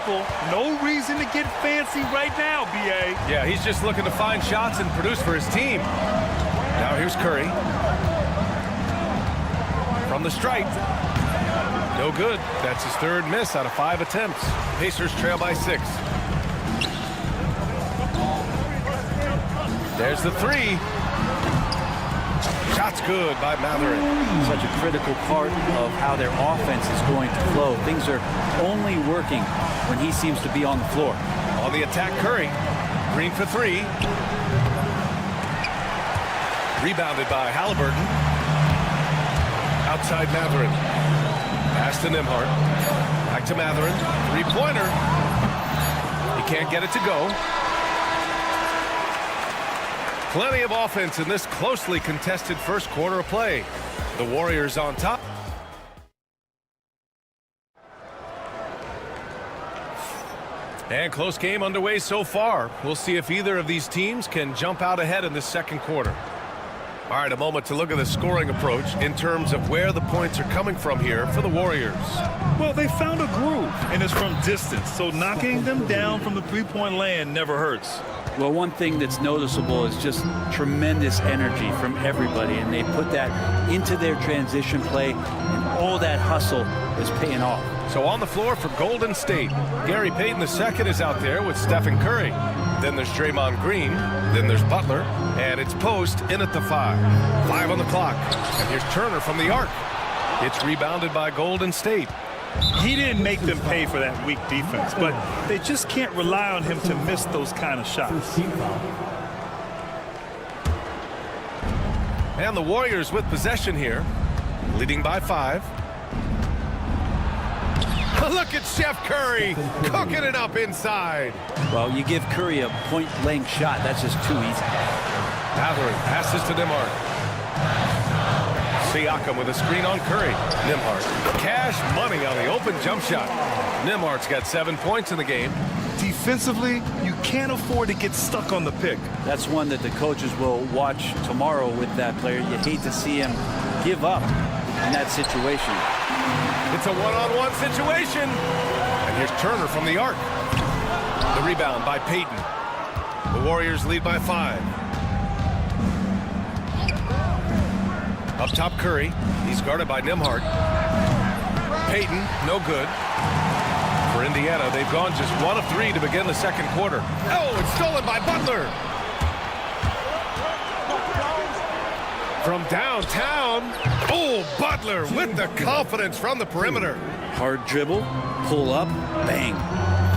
simple. No reason to get fancy right now, B.A. Yeah, he's just looking to find shots and produce for his team. Now here's Curry. From the stripe. No good. That's his third miss out of 5 attempts. Pacers trail by 6. There's the 3. Shot's good by Matherin. Such a critical part of how their offense is going to flow. Things are only working when he seems to be on the floor. On the attack, Curry. Green for 3. Rebounded by Halliburton. Outside Matherin. Pass to Nembhard. Back to Matherin. 3-pointer. He can't get it to go. Plenty of offense in this closely contested first quarter of play. The Warriors on top. And close game underway so far. We'll see if either of these teams can jump out ahead in the second quarter. All right, a moment to look at the scoring approach in terms of where the points are coming from here for the Warriors. Well, they found a groove, and it's from distance, so knocking them down from the three-point land never hurts. Well, one thing that's noticeable is just tremendous energy from everybody, and they put that into their transition play, and all that hustle is paying off. So on the floor for Golden State, Gary Payton II is out there with Stephen Curry. Then there's Draymond Green. Then there's Butler. And it's Post in at the 5. 5 on the clock. And here's Turner from the arc. It's rebounded by Golden State. He didn't make them pay for that weak defense, but they just can't rely on him to miss those kind of shots. And the Warriors with possession here, leading by 5. Look at Chef Curry cooking it up inside. Well, you give Curry a point-blank shot. That's just too easy. Matherin passes to Nembhard. Siakam with a screen on Curry. Nembhard. Cash money on the open jump shot. Nembhard's got 7 points in the game. Defensively, you can't afford to get stuck on the pick. That's one that the coaches will watch tomorrow with that player. You hate to see him give up in that situation. It's a one-on-one situation. And here's Turner from the arc. The rebound by Payton. The Warriors lead by 5. Up top, Curry. He's guarded by Nembhard. Payton, no good. For Indiana, they've gone just 1 of 3 to begin the second quarter. Oh, it's stolen by Butler. From downtown. Oh, Butler with the confidence from the perimeter. Hard dribble, pull up, bang.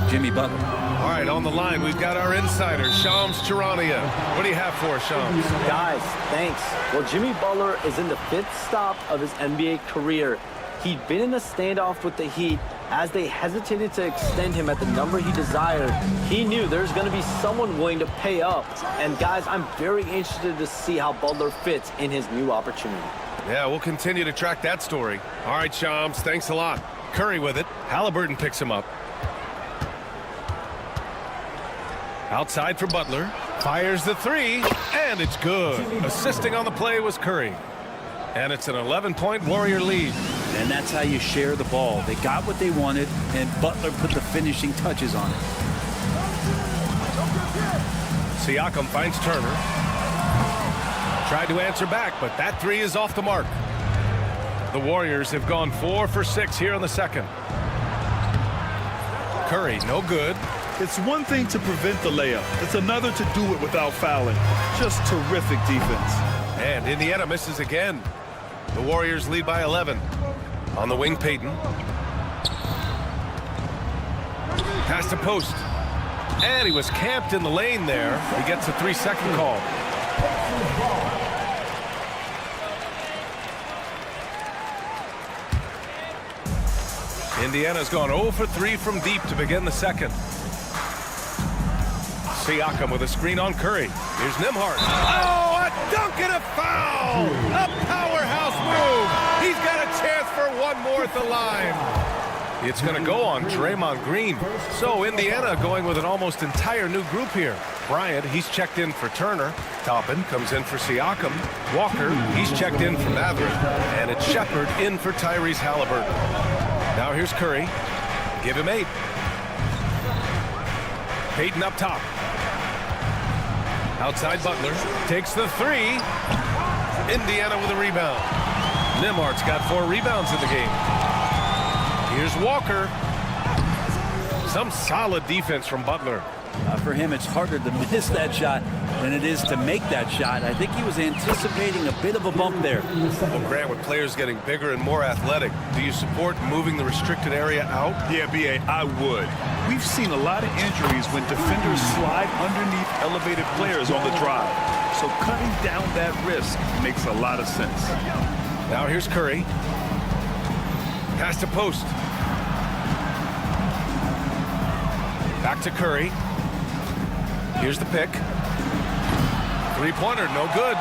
Jimmy Butler. All right, on the line, we've got our insider, Shams Charania. What do you have for us, Shams? Guys, thanks. Well, Jimmy Butler is in the 5th stop of his NBA career. He'd been in a standoff with the Heat. As they hesitated to extend him at the number he desired, he knew there's going to be someone willing to pay up. And guys, I'm very interested to see how Butler fits in his new opportunity. Yeah, we'll continue to track that story. All right, Shams, thanks a lot. Curry with it. Halliburton picks him up. Outside for Butler. Fires the 3, and it's good. Assisting on the play was Curry. And it's an 11-point Warrior lead. And that's how you share the ball. They got what they wanted, and Butler put the finishing touches on it. Siakam finds Turner. Tried to answer back, but that 3 is off the mark. The Warriors have gone 4 for 6 here in the second. Curry, no good. It's one thing to prevent the layup. It's another to do it without fouling. Just terrific defense. And Indiana misses again. The Warriors lead by 11. On the wing, Payton. Pass to Post. And he was camped in the lane there. He gets a 3-second call. Indiana's gone 0 for 3 from deep to begin the second. Siakam with a screen on Curry. Here's Nembhard. Oh, a dunk and a foul! A powerhouse move! He's got a chance for one more at the line. It's going to go on Draymond Green. So Indiana going with an almost entire new group here. Bryant, he's checked in for Turner. Toppin comes in for Siakam. Walker, he's checked in for Matherin. And it's Shepard in for Tyrese Halliburton. Now here's Curry. Give him 8. Payton up top. Outside Butler. Takes the three. Indiana with a rebound. Nemhart's got 4 rebounds in the game. Here's Walker. Some solid defense from Butler. For him, it's harder to miss that shot than it is to make that shot. I think he was anticipating a bit of a bump there. Well, Grant, with players getting bigger and more athletic, do you support moving the restricted area out? Yeah, B.A., I would. We've seen a lot of injuries when defenders slide underneath elevated players on the drive. So cutting down that risk makes a lot of sense. Now here's Curry. Pass to post. Back to Curry. Here's the pick. Three-pointer, no good.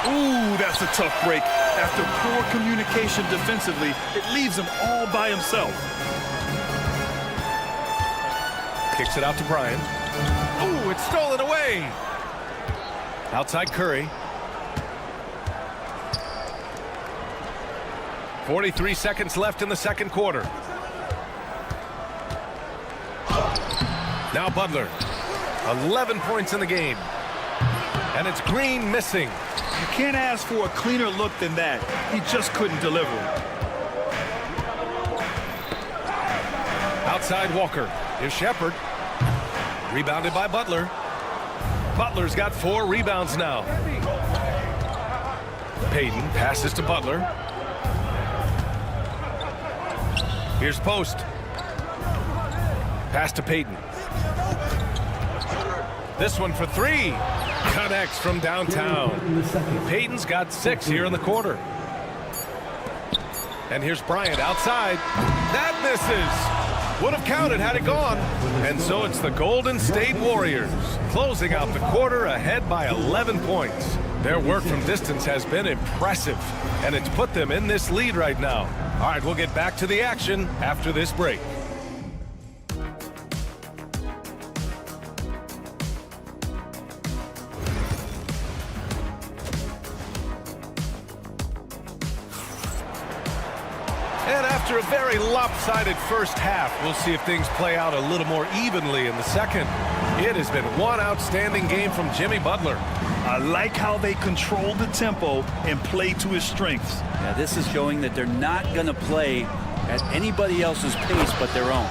Ooh, that's a tough break. After poor communication defensively, it leaves him all by himself. Kicks it out to Bryant. Ooh, it's stolen away. Outside Curry. 43 seconds left in the second quarter. Now Butler. 11 points in the game. And it's Green missing. You can't ask for a cleaner look than that. He just couldn't deliver. Outside Walker. Here's Shepherd. Rebounded by Butler. Butler's got 4 rebounds now. Payton passes to Butler. Here's Post. Pass to Payton. This one for 3. Connects from downtown. Payton's got 6 here in the quarter. And here's Bryant outside. That misses. Would have counted had it gone. And so it's the Golden State Warriors closing out the quarter ahead by 11 points. Their work from distance has been impressive, and it's put them in this lead right now. All right, we'll get back to the action after this break. And after a very lopsided first half, we'll see if things play out a little more evenly in the second. It has been one outstanding game from Jimmy Butler. I like how they control the tempo and play to his strengths. Yeah, this is showing that they're not going to play at anybody else's pace but their own.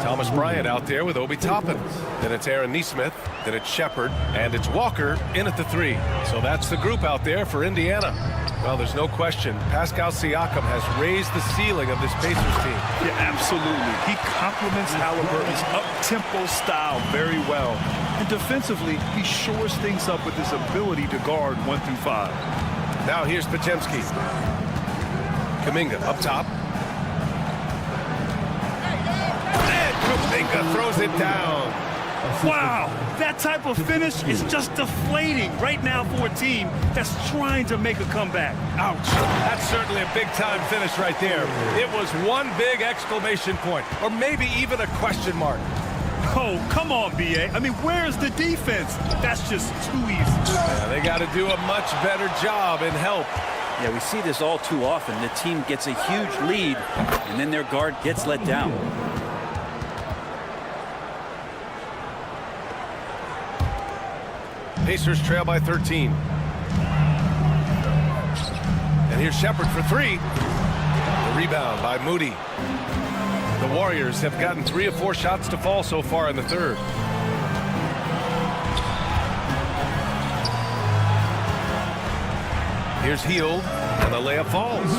Thomas Bryant out there with Obi Toppin. Then it's Aaron Nesmith. Then it's Shepherd. And it's Walker in at the 3. So that's the group out there for Indiana. Well, there's no question. Pascal Siakam has raised the ceiling of this Pacers team. Yeah, absolutely. He complements Halliburton's up-tempo style very well. And defensively, he shores things up with his ability to guard 1 through 5. Now here's Podziemski. Kuminga up top. And Kuminga throws it down. Wow, that type of finish is just deflating right now for a team that's trying to make a comeback. Ouch. That's certainly a big-time finish right there. It was one big exclamation point, or maybe even a question mark. Oh, come on, B.A. I mean, where's the defense? That's just too easy. Yeah, they got to do a much better job in help. Yeah, we see this all too often. The team gets a huge lead, and then their guard gets let down. Pacers trail by 13. And here's Shepherd for 3. The rebound by Moody. The Warriors have gotten 3 of 4 shots to fall so far in the third. Here's Hield, and the layup falls.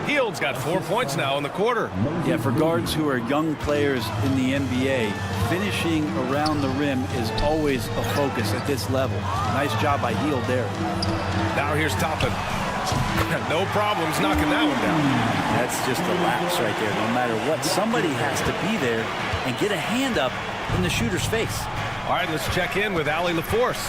Hield's got 4 points now in the quarter. Yeah, for guards who are young players in the NBA, finishing around the rim is always a focus at this level. Nice job by Hield there. Now here's Toppin. No problems knocking that one down. That's just a lapse right there. No matter what, somebody has to be there and get a hand up in the shooter's face. All right, let's check in with Allie LaForce.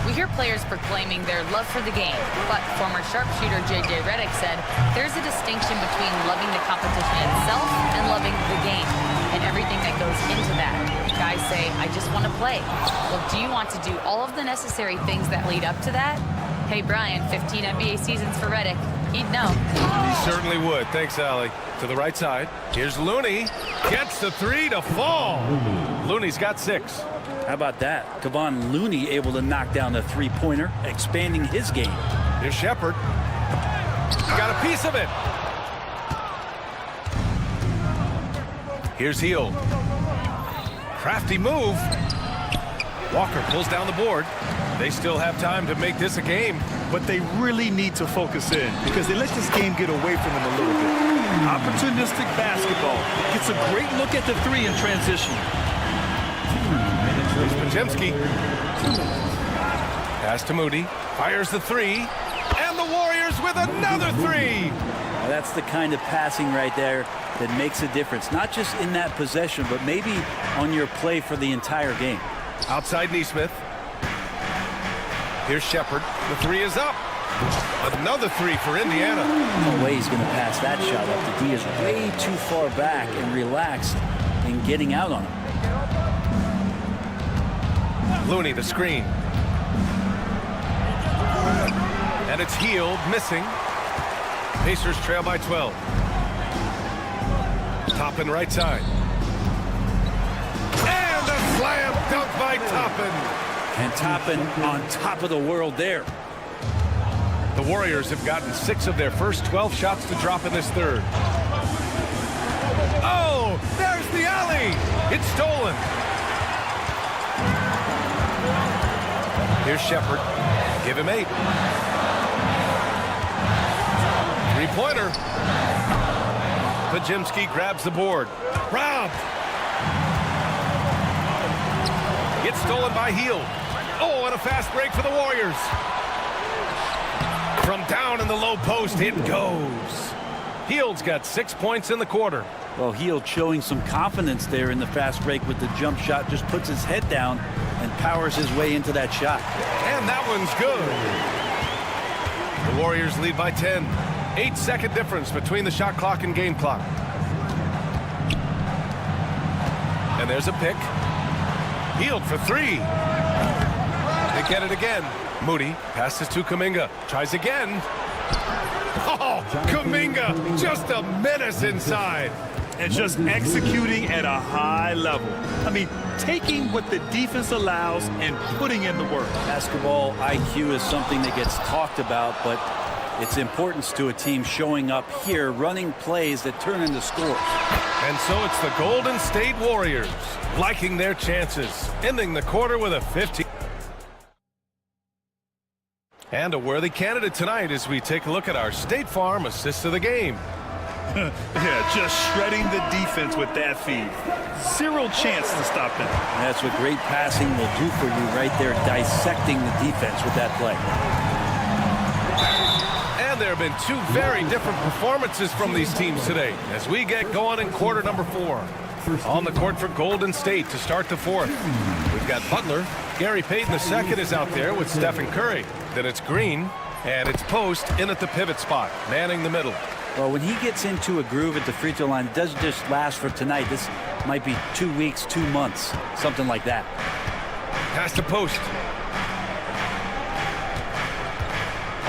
We hear players proclaiming their love for the game, but former sharpshooter J.J. Redick said there's a distinction between loving the competition itself and loving the game and everything that goes into that. Guys say, I just want to play. Well, do you want to do all of the necessary things that lead up to that? Hey, Brian, 15 NBA seasons for Redick. He'd know. He certainly would. Thanks, Allie. To the right side. Here's Looney. Gets the 3 to fall. Looney's got 6. How about that? Kevon Looney able to knock down the three-pointer, expanding his game. Here's Shepard. He got a piece of it. Here's Hield. Crafty move. Walker pulls down the board. They still have time to make this a game. But they really need to focus in because they let this game get away from them a little bit. Opportunistic basketball gets a great look at the three in transition. Here's Podziemski. Pass to Moody. Fires the three. And the Warriors with another three. Now that's the kind of passing right there that makes a difference. Not just in that possession, but maybe on your play for the entire game. Outside Nesmith. Here's Shepard. The three is up. Another three for Indiana. No way he's going to pass that shot up. The D is way too far back and relaxed in getting out on him. Looney, the screen. And it's Hield, missing. Pacers trail by 12. Toppin right side. And a slam dunk by Toppin. And Toppin on top of the world there. The Warriors have gotten 6 of their first 12 shots to drop in this third. Oh, there's the alley. It's stolen. Here's Shepard. Give him 8. Three-pointer. Podziemski grabs the board. Robbed. Gets stolen by Hield. Oh, and a fast break for the Warriors. From down in the low post, it goes. Hield's got 6 points in the quarter. Well, Hield showing some confidence there in the fast break with the jump shot. Just puts his head down and powers his way into that shot. And that one's good. The Warriors lead by 10. 8-second difference between the shot clock and game clock. And there's a pick. Hield for 3. They get it again. Moody passes to Kuminga. Tries again. Oh, Kuminga, just a menace inside. And just executing at a high level. I mean, taking what the defense allows and putting in the work. Basketball IQ is something that gets talked about, but its importance to a team showing up here, running plays that turn into scores. And so it's the Golden State Warriors liking their chances, ending the quarter with a 15. And a worthy candidate tonight as we take a look at our State Farm assist of the game. Yeah, just shredding the defense with that feed. Zero chance to stop them. And that's what great passing will do for you right there, dissecting the defense with that play. And there have been 2 very different performances from these teams today as we get going in quarter number 4. On the court for Golden State to start the 4th. We've got Butler. Gary Payton II is out there with Stephen Curry. Then it's Green, and it's Post in at the pivot spot, manning the middle. Well, when he gets into a groove at the free throw line, it doesn't just last for tonight. This might be 2 weeks, 2 months, something like that. Pass to Post.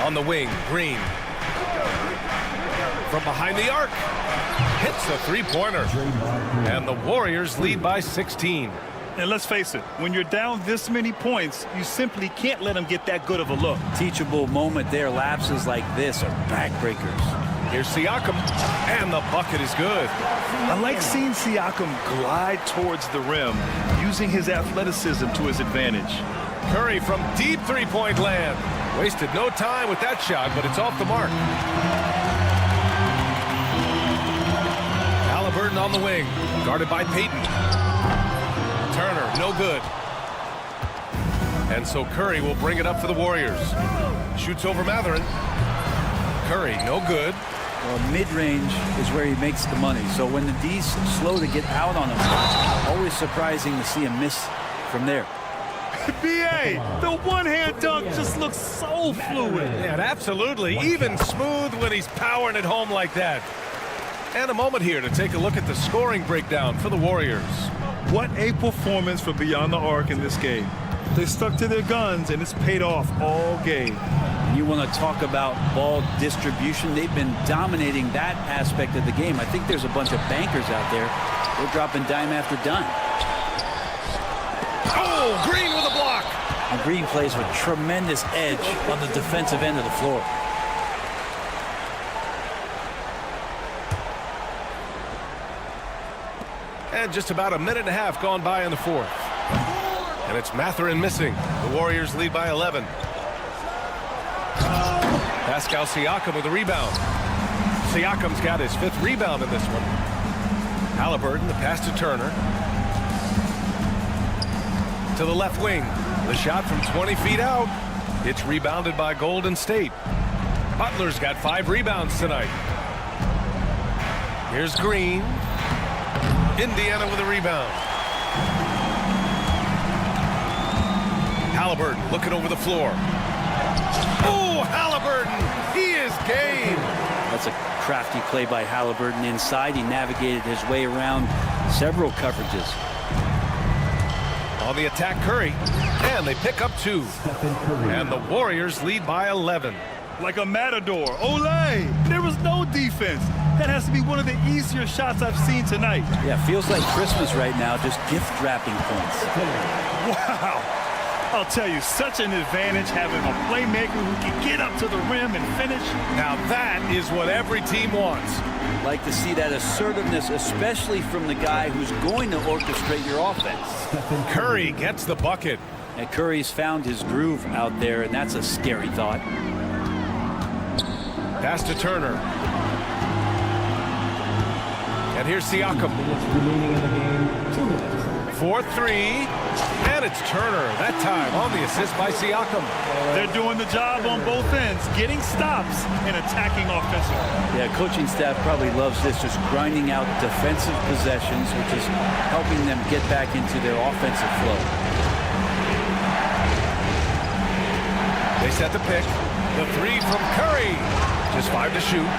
On the wing, Green. From behind the arc. Hits a three-pointer. And the Warriors lead by 16. And let's face it, when you're down this many points, you simply can't let them get that good of a look. Teachable moment there. Lapses like this are backbreakers. Here's Siakam, and the bucket is good. I like seeing Siakam glide towards the rim, using his athleticism to his advantage. Curry from deep three-point land. Wasted no time with that shot, but it's off the mark. Halliburton on the wing, guarded by Payton. Turner, no good. And so Curry will bring it up for the Warriors. Shoots over Matherin. Curry, no good. Well, mid-range is where he makes the money. So when the D's slow to get out on him, always surprising to see him miss from there. B.A., the one-hand dunk just looks so fluid. Yeah, absolutely. Even smooth when he's powering it home like that. And a moment here to take a look at the scoring breakdown for the Warriors. What a performance for Beyond the Arc in this game. They stuck to their guns, and it's paid off all game. You want to talk about ball distribution. They've been dominating that aspect of the game. I think there's a bunch of bankers out there. They're dropping dime after dime. Oh, Green with a block. And Green plays with tremendous edge on the defensive end of the floor. And just about a minute and a half gone by in the fourth. And it's Mathurin missing. The Warriors lead by 11. Pascal Siakam with a rebound. Siakam's got his 5th rebound in this one. Halliburton, the pass to Turner. To the left wing. The shot from 20 feet out. It's rebounded by Golden State. Butler's got 5 rebounds tonight. Here's Green. Indiana with a rebound. Halliburton looking over the floor. Oh, Halliburton! He is game! That's a crafty play by Halliburton inside. He navigated his way around several coverages. On the attack, Curry. And they pick up 2. And the Warriors lead by 11. Like a matador. Olay! There was no defense. That has to be one of the easier shots I've seen tonight. Yeah, feels like Christmas right now, just gift wrapping points. Wow! I'll tell you, such an advantage having a playmaker who can get up to the rim and finish. Now that is what every team wants. Like to see that assertiveness, especially from the guy who's going to orchestrate your offense. Curry gets the bucket. And Curry's found his groove out there, and that's a scary thought. Pass to Turner. And here's Siakam. 4-3. And it's Turner. That time on the assist by Siakam. They're doing the job on both ends, getting stops and attacking offensively. Yeah, coaching staff probably loves this, just grinding out defensive possessions, which is helping them get back into their offensive flow. They set the pick. The 3 from Curry. Just 5 to shoot.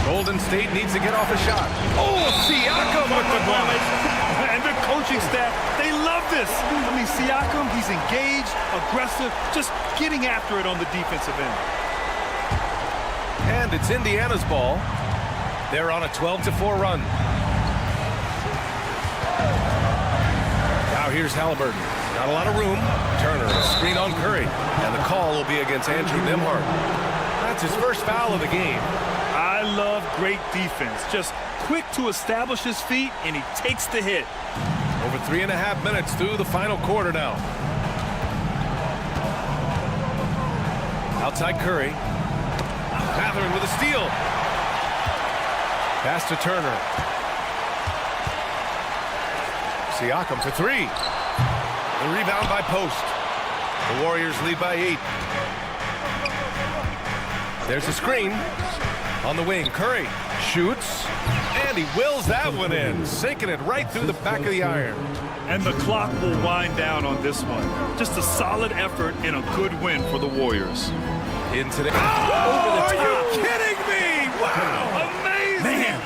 Golden State needs to get off a shot. Oh, Siakam with the block. And the coaching staff, they love this. I mean, Siakam, he's engaged, aggressive, just getting after it on the defensive end. And it's Indiana's ball. They're on a 12-4 run. Now here's Halliburton. Not a lot of room. Turner, a screen on Curry. And the call will be against Andrew Nembhard. That's his first foul of the game. I love great defense. Just quick to establish his feet, and he takes the hit. Over 3.5 minutes through the final quarter now. Outside Curry. Mathurin with a steal. Pass to Turner. Siakam for 3. The rebound by Post. The Warriors lead by 8. There's a screen. On the wing, Curry shoots, and he wills that one in, sinking it right through the back of the iron. And the clock will wind down on this one. Just a solid effort and a good win for the Warriors. Into the... Oh, are you kidding me? Wow, amazing! Man.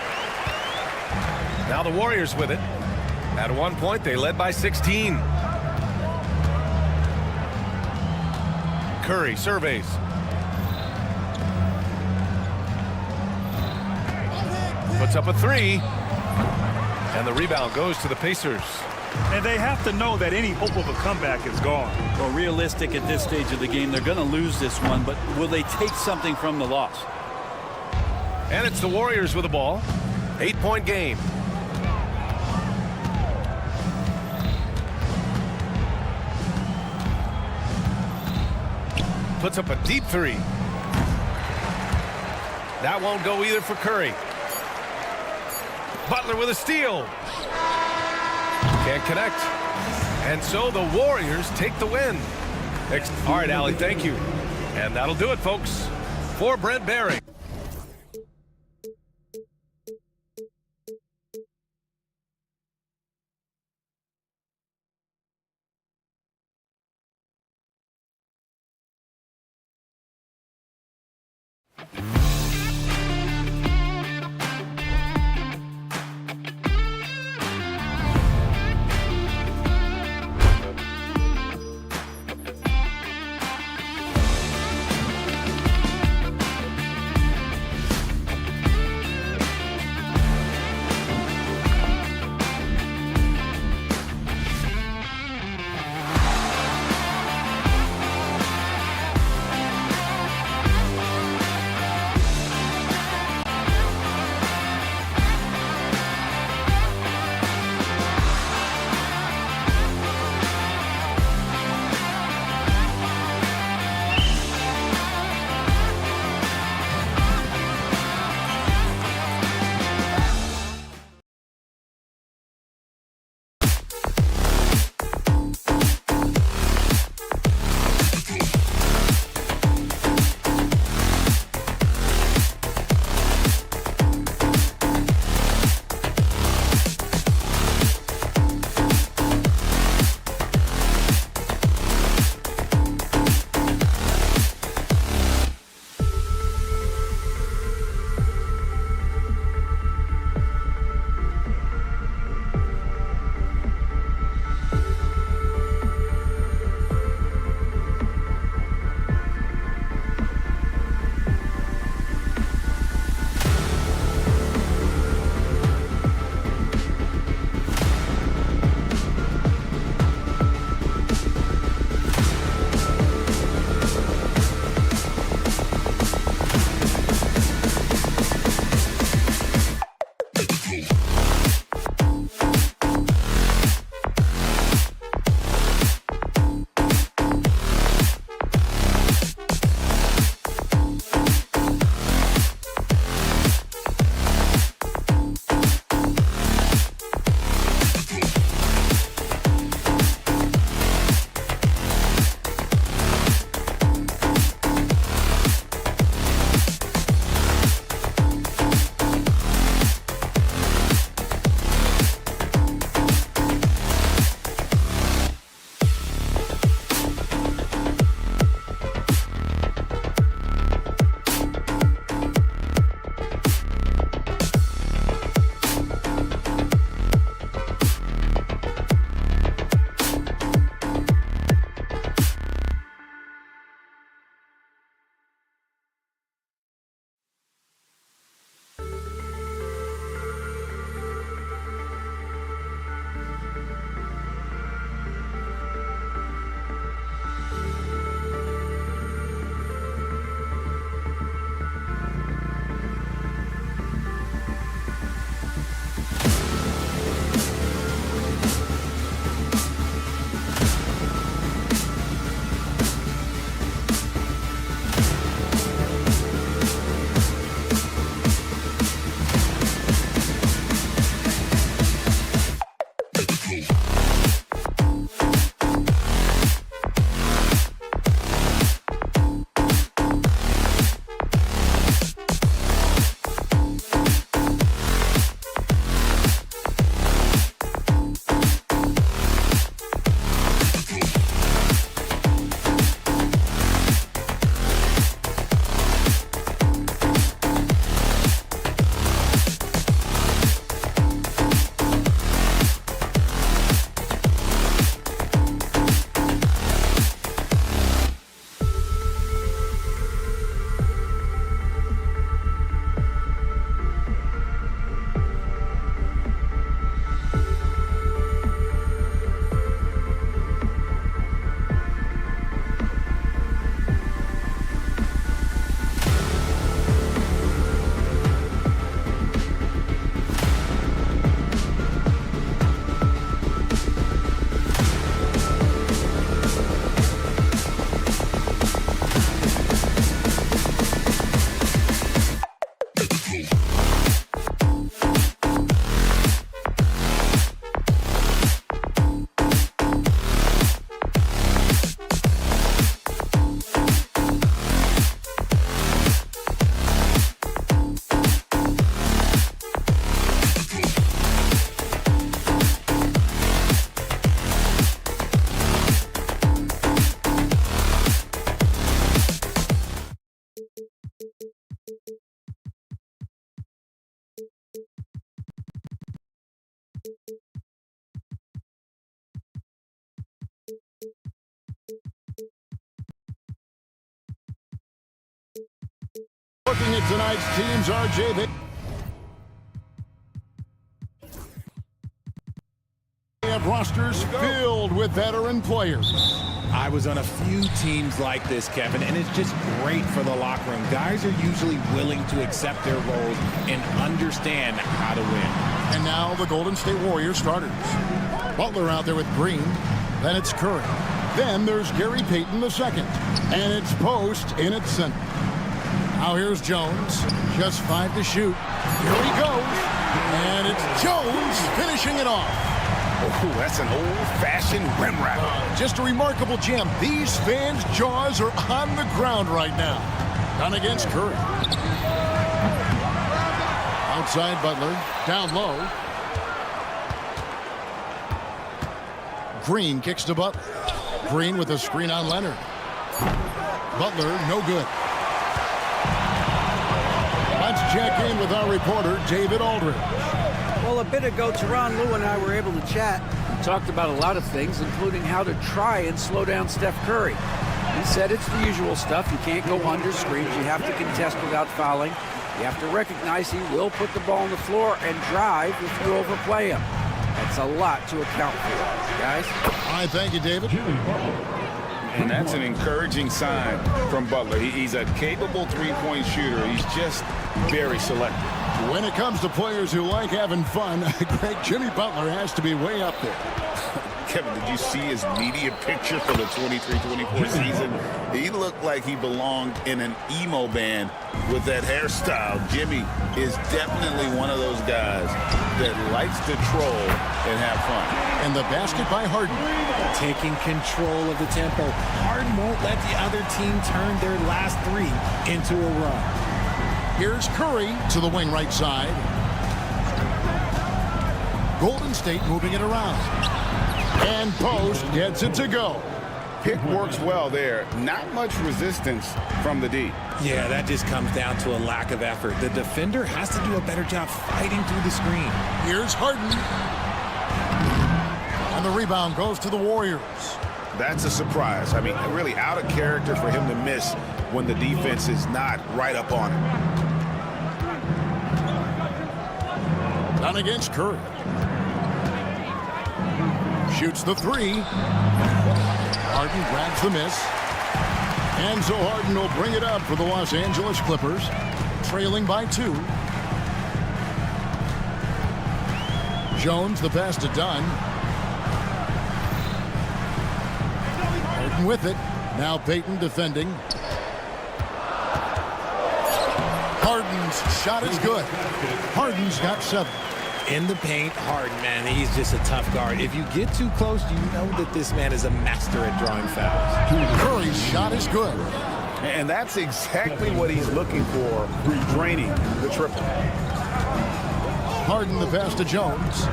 Now the Warriors with it. At one point, they led by 16. Curry surveys. Puts up a 3. And the rebound goes to the Pacers. And they have to know that any hope of a comeback is gone. Well, realistic at this stage of the game, they're going to lose this one, but will they take something from the loss? And it's the Warriors with the ball. 8-point game. Puts up a deep 3. That won't go either for Curry. Butler with a steal. Can't connect. And so the Warriors take the win. All right, Allie, thank you. And that'll do it, folks. For Brent Barry. Looking at tonight's teams, RJ, they have rosters filled with veteran players. I was on a few teams like this, Kevin, and it's just great for the locker room. Guys are usually willing to accept their roles and understand how to win. And now the Golden State Warriors starters. Butler out there with Green. Then it's Curry. Then there's Gary Payton II. And it's Post in its center. Now here's Jones. Just 5 to shoot. Here he goes. And it's Jones finishing it off. Oh, that's an old-fashioned rim wrap. Just a remarkable jam. These fans' jaws are on the ground right now. Done against Curry. Outside Butler. Down low. Green kicks to Butler. Green with a screen on Leonard. Butler, no good. Let's check in with our reporter, David Aldridge. Well, a bit ago, Teron Lue and I were able to chat. We talked about a lot of things, including how to try and slow down Steph Curry. He said it's the usual stuff. You can't go under screens. You have to contest without fouling. You have to recognize he will put the ball on the floor and drive if you overplay him. That's a lot to account for, guys. All right, thank you, David. And that's an encouraging sign from Butler. He's a capable three-point shooter. He's just very selective. When it comes to players who like having fun, great Jimmy Butler has to be way up there. Kevin, did you see his media picture for the 23-24 season? He looked like he belonged in an emo band with that hairstyle. Jimmy is definitely one of those guys that likes to troll and have fun. And the basket by Harden. Taking control of the tempo. Harden won't let the other team turn their last 3 into a run. Here's Curry to the wing right side. Golden State moving it around. And Post gets it to go. Pick works well there. Not much resistance from the D. Yeah, that just comes down to a lack of effort. The defender has to do a better job fighting through the screen. Here's Harden. And the rebound goes to the Warriors. That's a surprise. I mean, really out of character for him to miss when the defense is not right up on him. Done against Curry. Shoots the 3. Harden grabs the miss. And so Harden will bring it up for the Los Angeles Clippers, trailing by 2. Jones, the pass to Dunn. Harden with it. Now Payton defending. Harden's shot is good. Harden's got 7. In the paint, Harden, man, he's just a tough guard. If you get too close, you know that this man is a master at drawing fouls. Curry's shot is good. And that's exactly what he's looking for, draining the triple. Harden the pass to Jones.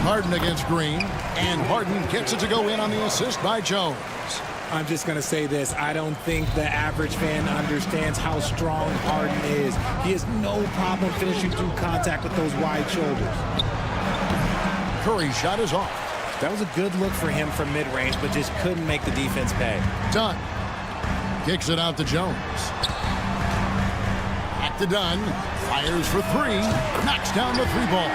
Harden against Green. And Harden gets it to go in on the assist by Jones. I'm just going to say this. I don't think the average fan understands how strong Harden is. He has no problem finishing through contact with those wide shoulders. Curry's shot is off. That was a good look for him from mid-range, but just couldn't make the defense pay. Dunn kicks it out to Jones. Back to Dunn. Fires for 3. Knocks down the 3-ball.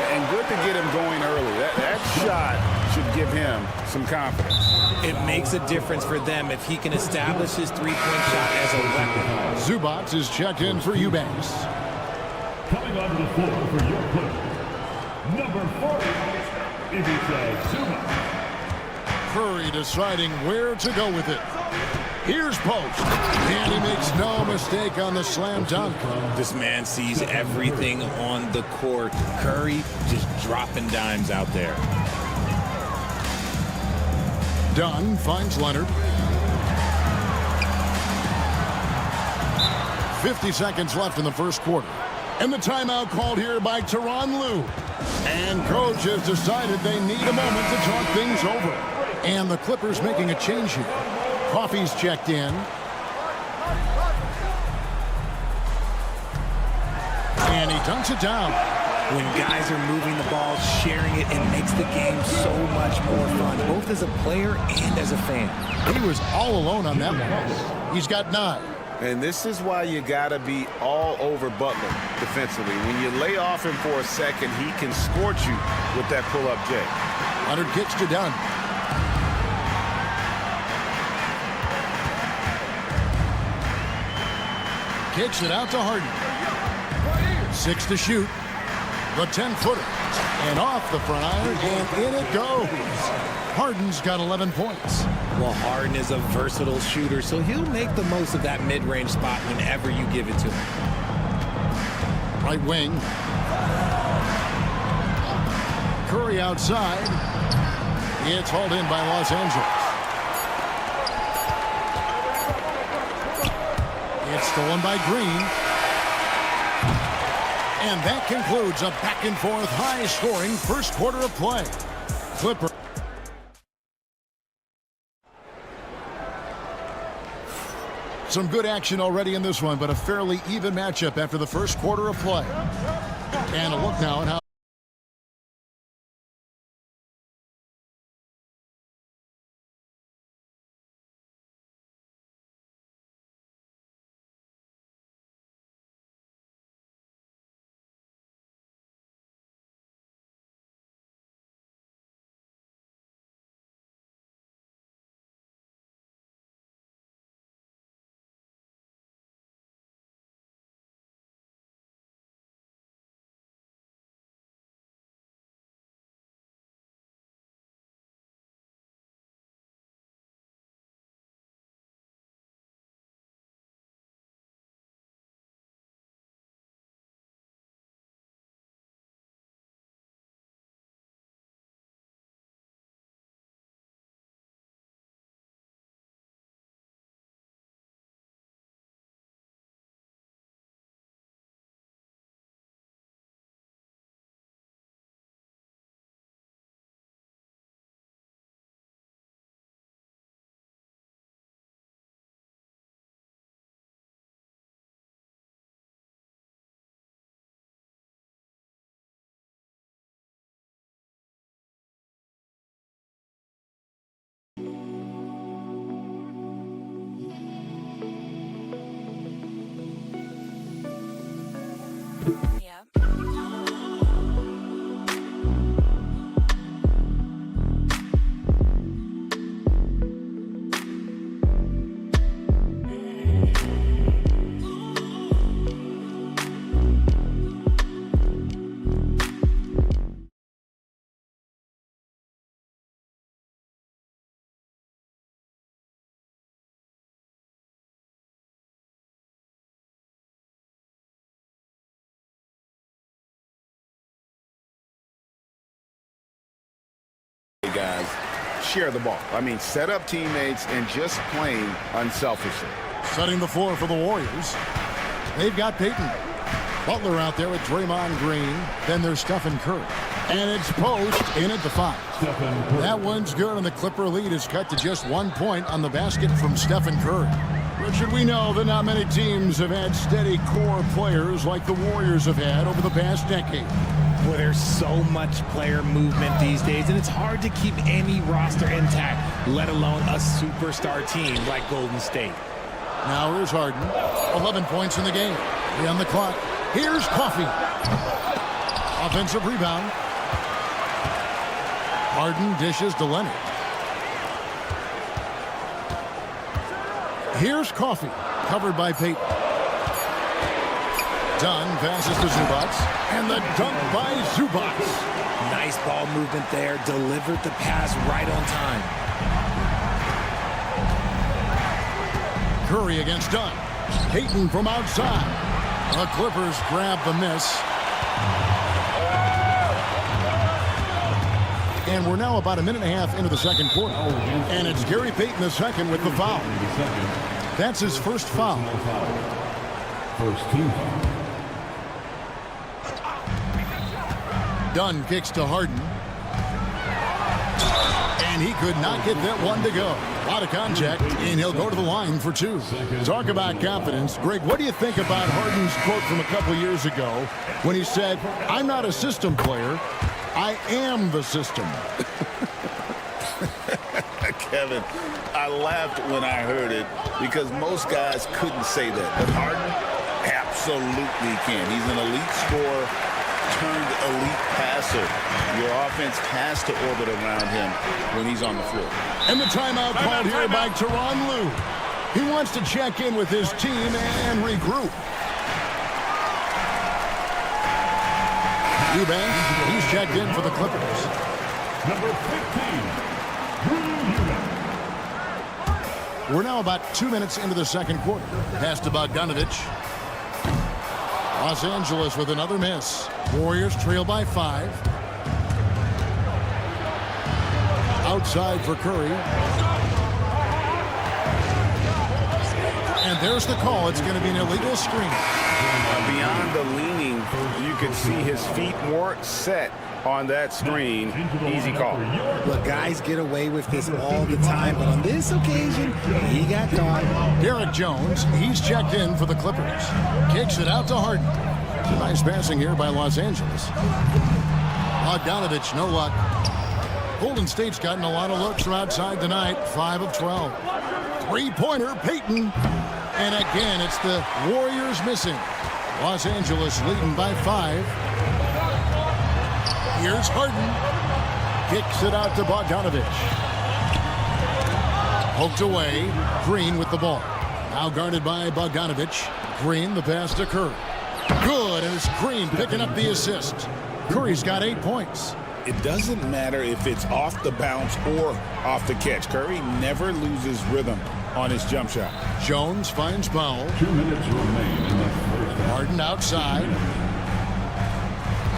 And good to get him going early. That shot should give him some confidence. It makes a difference for them if he can establish his three-point shot as a weapon. Zubac is checked in for Eubanks. Coming onto the floor for your player, number 40, Ivica Zubac. Curry deciding where to go with it. Here's Post. And he makes no mistake on the slam dunk. This man sees everything on the court. Curry just dropping dimes out there. Dunn finds Leonard. 50 seconds left in the first quarter. And the timeout called here by Teron Lue. And coach has decided they need a moment to talk things over. And the Clippers making a change here. Coffey's checked in. And he dunks it down. When guys are moving the ball, sharing it, it makes the game so much more fun, both as a player and as a fan. He was all alone on that one. He's got 9. And this is why you got to be all over Butler defensively. When you lay off him for a second, he can scorch you with that pull-up J. Leonard kicks to Dunn. Kicks it out to Harden. 6 to shoot. The 10-footer. And off the front iron, and in it goes. Harden's got 11 points. Well, Harden is a versatile shooter, so he'll make the most of that mid-range spot whenever you give it to him. Right wing. Curry outside. It's hauled in by Los Angeles. It's stolen by Green. And that concludes a back-and-forth, high-scoring first quarter of play. Clipper. Some good action already in this one, but a fairly even matchup after the first quarter of play. And a look now at how guys share the ball. I mean, set up teammates and just playing unselfishly. setting the floor for the Warriors. They've got Peyton. Butler out there with Draymond Green. Then there's Stephen Curry. And it's post in at the 5. That one's good, and the Clipper lead is cut to just 1 point on the basket from Stephen Curry. Richard, we know that not many teams have had steady core players like the Warriors have had over the past decade. Boy, there's so much player movement these days, and it's hard to keep any roster intact, let alone a superstar team like Golden State. Now here's Harden. 11 points in the game. 3 on the clock. Here's Coffey. Offensive rebound. Harden dishes to Leonard. Here's Coffey, covered by Peyton. Dunn passes to Zubac, and the dunk by Zubac. Nice ball movement there, delivered the pass right on time. Curry against Dunn. Peyton from outside. The Clippers grab the miss. And we're now about a minute and a half into the second quarter. And it's Gary Payton II with the foul. That's his first foul. First team. Dunn kicks to Harden. And he could not get that one to go. A lot of contact, and he'll go to the line for 2. Talk about confidence. Greg, what do you think about Harden's quote from a couple years ago when he said, "I'm not a system player, I am the system"? Kevin, I laughed when I heard it because most guys couldn't say that. But Harden absolutely can. He's an elite scorer turned elite passer. Your offense has to orbit around him when he's on the floor. And the timeout called here by Tyronn Lue. He wants to check in with his team and regroup. Eubanks, he's checked in for the Clippers. Number 15. We're now about 2 minutes into the second quarter. Pass to Bogdanovich. Los Angeles with another miss. Warriors trail by 5. Outside for Curry. And there's the call. It's going to be an illegal screen. Beyond the leaning, you could see his feet weren't set on that screen. Easy call. Look, guys get away with this all the time, but on this occasion, he got caught. Derek Jones, he's checked in for the Clippers. Kicks it out to Harden. Nice passing here by Los Angeles. Bogdanovich, no luck. Golden State's gotten a lot of looks from outside tonight. 5 of 12. Three-pointer, Payton. And again, it's the Warriors missing. Los Angeles leading by 5. Here's Harden. Kicks it out to Bogdanovich. Poked away. Green with the ball. Now guarded by Bogdanovich. Green, the pass to Curry. Good, and it's Green picking up the assist. Curry's got 8 points. It doesn't matter if it's off the bounce or off the catch. Curry never loses rhythm on his jump shot. Jones finds Powell. 2 minutes remain in the first. Harden outside.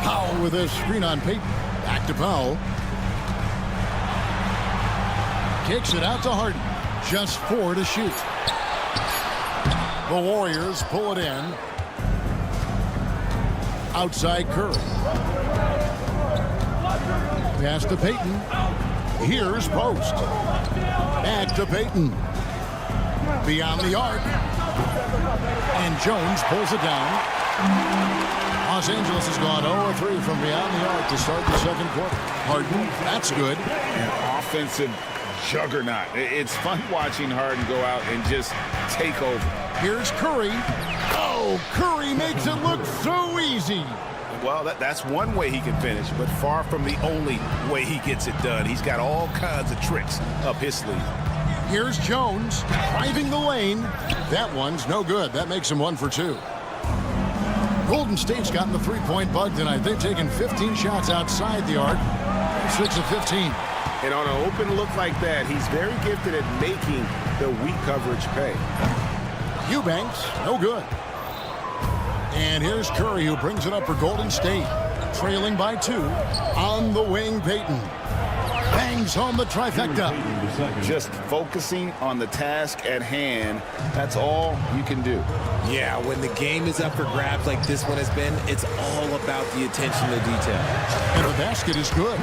Powell with a screen on Payton. Back to Powell. Kicks it out to Harden. Just 4 to shoot. The Warriors pull it in. Outside Curry. Pass to Payton. Here's Post. Back to Payton. Beyond the arc. And Jones pulls it down. Los Angeles has gone 0-3 from beyond the arc to start the second quarter. Harden, that's good. An offensive juggernaut. It's fun watching Harden go out and just take over. Here's Curry. Oh, Curry makes it look so easy. Well, that's one way he can finish, but far from the only way he gets it done. He's got all kinds of tricks up his sleeve. Here's Jones driving the lane. That one's no good. That makes him 1 for 2. Golden State's gotten the three-point bug tonight. They've taken 15 shots outside the arc. 6 of 15. And on an open look like that, he's very gifted at making the weak coverage pay. Eubanks, no good. And here's Curry, who brings it up for Golden State. Trailing by 2. On the wing, Payton. Bangs home the trifecta. Just focusing on the task at hand. That's all you can do. Yeah, when the game is up for grabs like this one has been, it's all about the attention to detail. And the basket is good.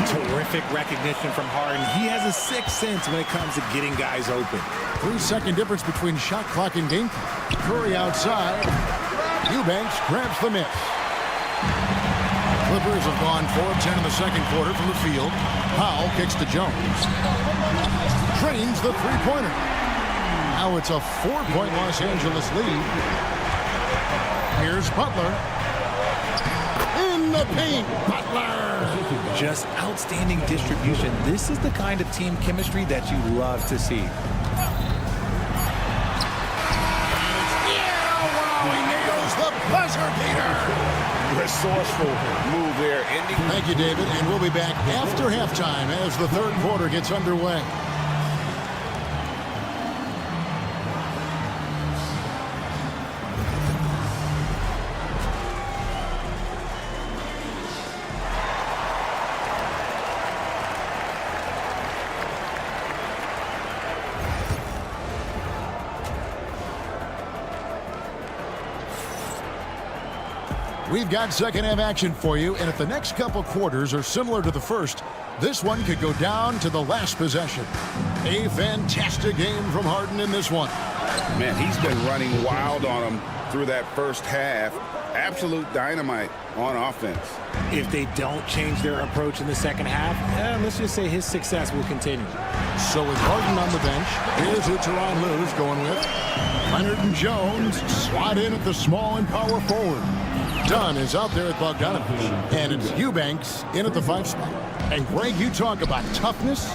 Terrific recognition from Harden. He has a sixth sense when it comes to getting guys open. 3-second difference between shot clock and game clock. Curry outside. Eubanks grabs the miss. Clippers have gone 4 of 10 in the second quarter from the field. Powell kicks to Jones. Drains the three-pointer. Now it's a 4-point Los Angeles lead. Here's Butler. In the paint, Butler. Just outstanding distribution. This is the kind of team chemistry that you love to see. The buzzer beater. Resourceful move there. Thank you, David. And we'll be back after halftime as the third quarter gets underway. We've got second half action for you, and if the next couple quarters are similar to the first, this one could go down to the last possession. A fantastic game from Harden in this one. Man, he's been running wild on him through that first half. Absolute dynamite on offense. If they don't change their approach in the second half, let's just say his success will continue. So with Harden on the bench, here's who Tyronn Lue's going with. Leonard and Jones slot in at the small and power forward. Dunn is out there at Bogdanovich. And it's Eubanks in at the 5 spot. And Greg, you talk about toughness,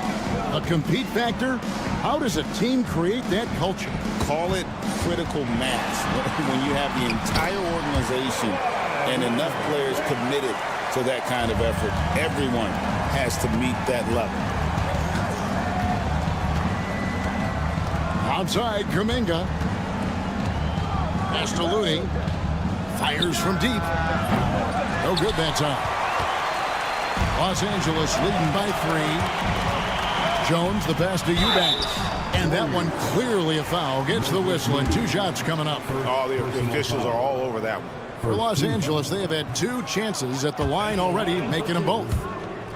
a compete factor. How does a team create that culture? Call it critical mass. When you have the entire organization and enough players committed to that kind of effort, everyone has to meet that level. Outside, Kuminga. Pass to Looney. Fires from deep. No good that time. Los Angeles leading by 3. Jones, the pass to Eubanks. And that one clearly a foul. Gets the whistle, and 2 shots coming up. Oh, the officials are all over that one. For Los Angeles, they have had 2 chances at the line already, making them both.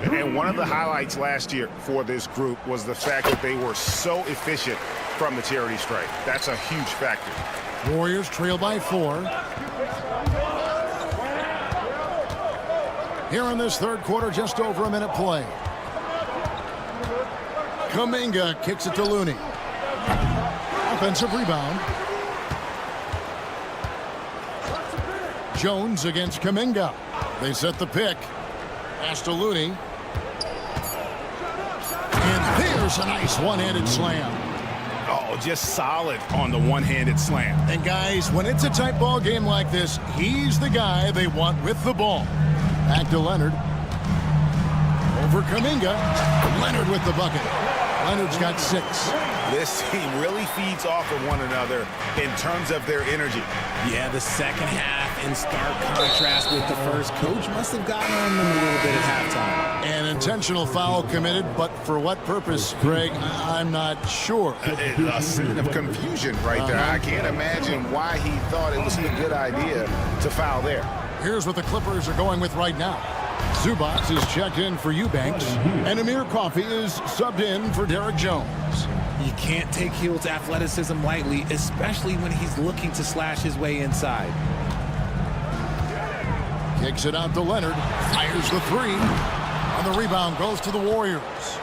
And one of the highlights last year for this group was the fact that they were so efficient from the charity stripe. That's a huge factor. Warriors trail by 4. Here in this third quarter, just over a minute play. Kuminga kicks it to Looney. Offensive rebound. Jones against Kuminga. They set the pick. Pass to Looney. And there's a nice one-handed slam. Oh, just solid on the one-handed slam. And guys, when it's a tight ball game like this, he's the guy they want with the ball. Back to Leonard. Over Kuminga. Leonard with the bucket. Leonard's got 6. This team really feeds off of one another in terms of their energy. Yeah, the second half in stark contrast with the first. Coach must have gotten on them a little bit at halftime. An intentional foul committed, but for what purpose, Greg? I'm not sure. A scene of confusion right there. I can't imagine why he thought it was a good idea to foul there. Here's what the Clippers are going with right now. Zubac is checked in for Eubanks, and Amir Coffey is subbed in for Derek Jones. You can't take Hield's athleticism lightly, especially when he's looking to slash his way inside. Kicks it out to Leonard, fires the 3, and the rebound goes to the Warriors.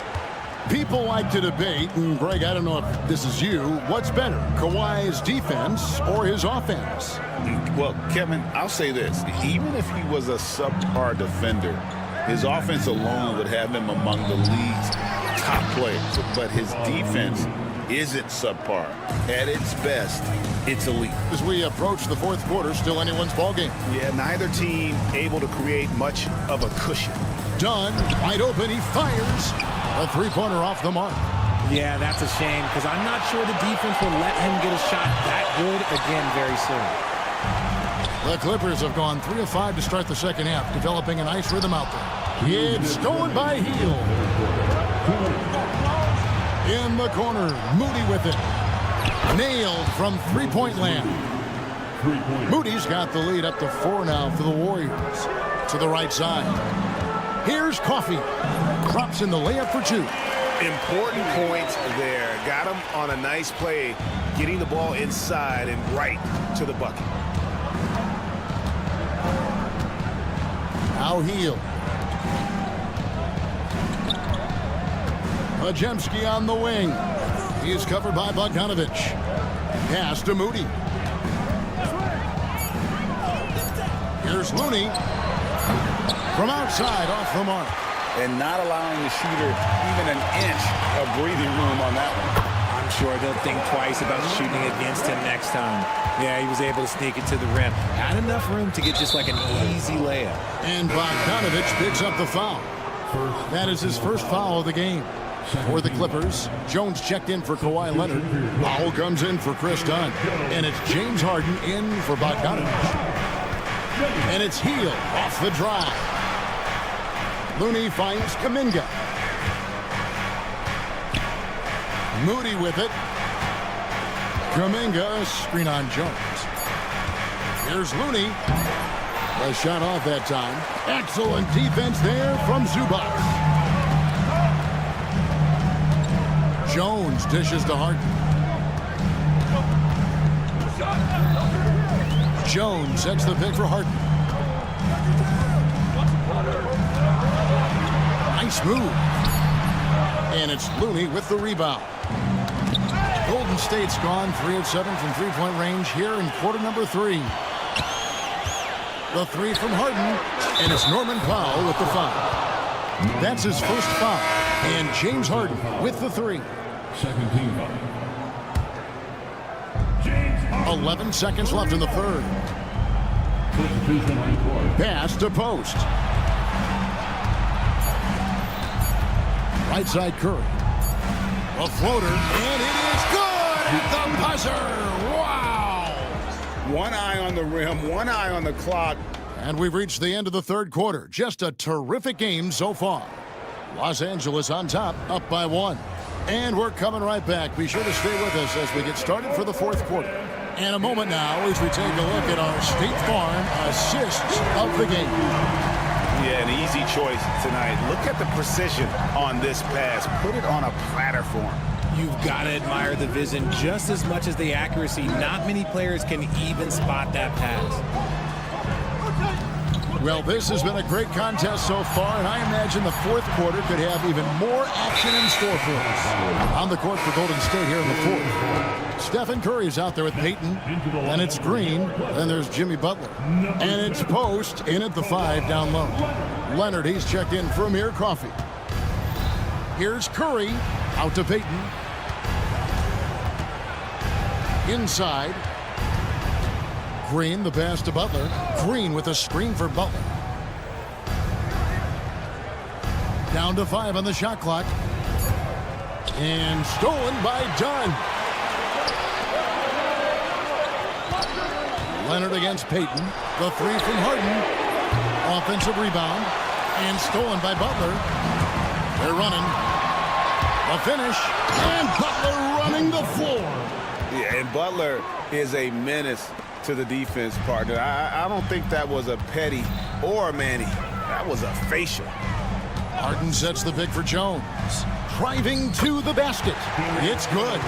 People like to debate, and Greg, I don't know if this is you, what's better, Kawhi's defense or his offense? Well, Kevin, I'll say this. Even if he was a subpar defender, his offense alone would have him among the league's top players. But his defense isn't subpar. At its best, it's elite. As we approach the fourth quarter, still anyone's ballgame. Yeah, neither team able to create much of a cushion. Dunn, wide open, he fires. A 3-pointer off the mark. Yeah, that's a shame, because I'm not sure the defense will let him get a shot that good again very soon. The Clippers have gone 3 of 5 to start the second half, developing a nice rhythm out there. It's stolen by Hield. In the corner, Moody with it. Nailed from 3-point land. Moody's got the lead up to 4 now for the Warriors. To the right side. Here's Coffey. Drops in the layup for 2. Important point there. Got him on a nice play, getting the ball inside and right to the bucket. Now Hield. Majemski on the wing. He is covered by Bogdanovich. Pass to Moody. Here's Looney. From outside, off the mark. And not allowing the shooter even an inch of breathing room on that one. I'm sure they'll think twice about shooting against him next time. Yeah, he was able to sneak it to the rim. Had enough room to get just like an easy layup. And Bogdanovich picks up the foul. That is his first foul of the game. For the Clippers, Jones checked in for Kawhi Leonard. Foul comes in for Chris Dunn. And it's James Harden in for Bogdanovich. And it's Hield off the drive. Looney finds Kuminga. Moody with it. Kuminga, screen on Jones. Here's Looney. A shot off that time. Excellent defense there from Zubac. Jones dishes to Harden. Jones sets the pick for Harden. Nice move. And it's Looney with the rebound. Golden State's gone 3 of 7 from three-point range here in quarter number 3. The three from Harden, and it's Norman Powell with the foul. That's his first foul. And James Harden with the three. Second team foul. 11 seconds left in the third. Pass to Post. Right side Curry. A floater, and it is good at the buzzer. Wow! One eye on the rim, one eye on the clock. And we've reached the end of the third quarter. Just a terrific game so far. Los Angeles on top, up by 1. And we're coming right back. Be sure to stay with us as we get started for the fourth quarter. And a moment now as we take a look at our State Farm assists of the game. Yeah, an easy choice tonight. Look at the precision on this pass. Put it on a platter for him. You've got to admire the vision just as much as the accuracy. Not many players can even spot that pass. Well, this has been a great contest so far, and I imagine the fourth quarter could have even more action in store for us. On the court for Golden State here in the fourth. Stephen Curry's out there with Payton, and it's Green, then there's Jimmy Butler. And it's Post in at the 5 down low. Leonard, he's checked in for Amir Coffey. Here's Curry, out to Payton. Inside. Green, the pass to Butler. Green with a screen for Butler. Down to 5 on the shot clock. And stolen by Dunn. Leonard against Payton. The three from Harden. Offensive rebound. And stolen by Butler. They're running. The finish. And Butler running the floor. Yeah, and Butler is a menace to the defense partner. I don't think that was a Petty or a Manny. That was a facial. Harden sets the pick for Jones. Driving to the basket. It's good.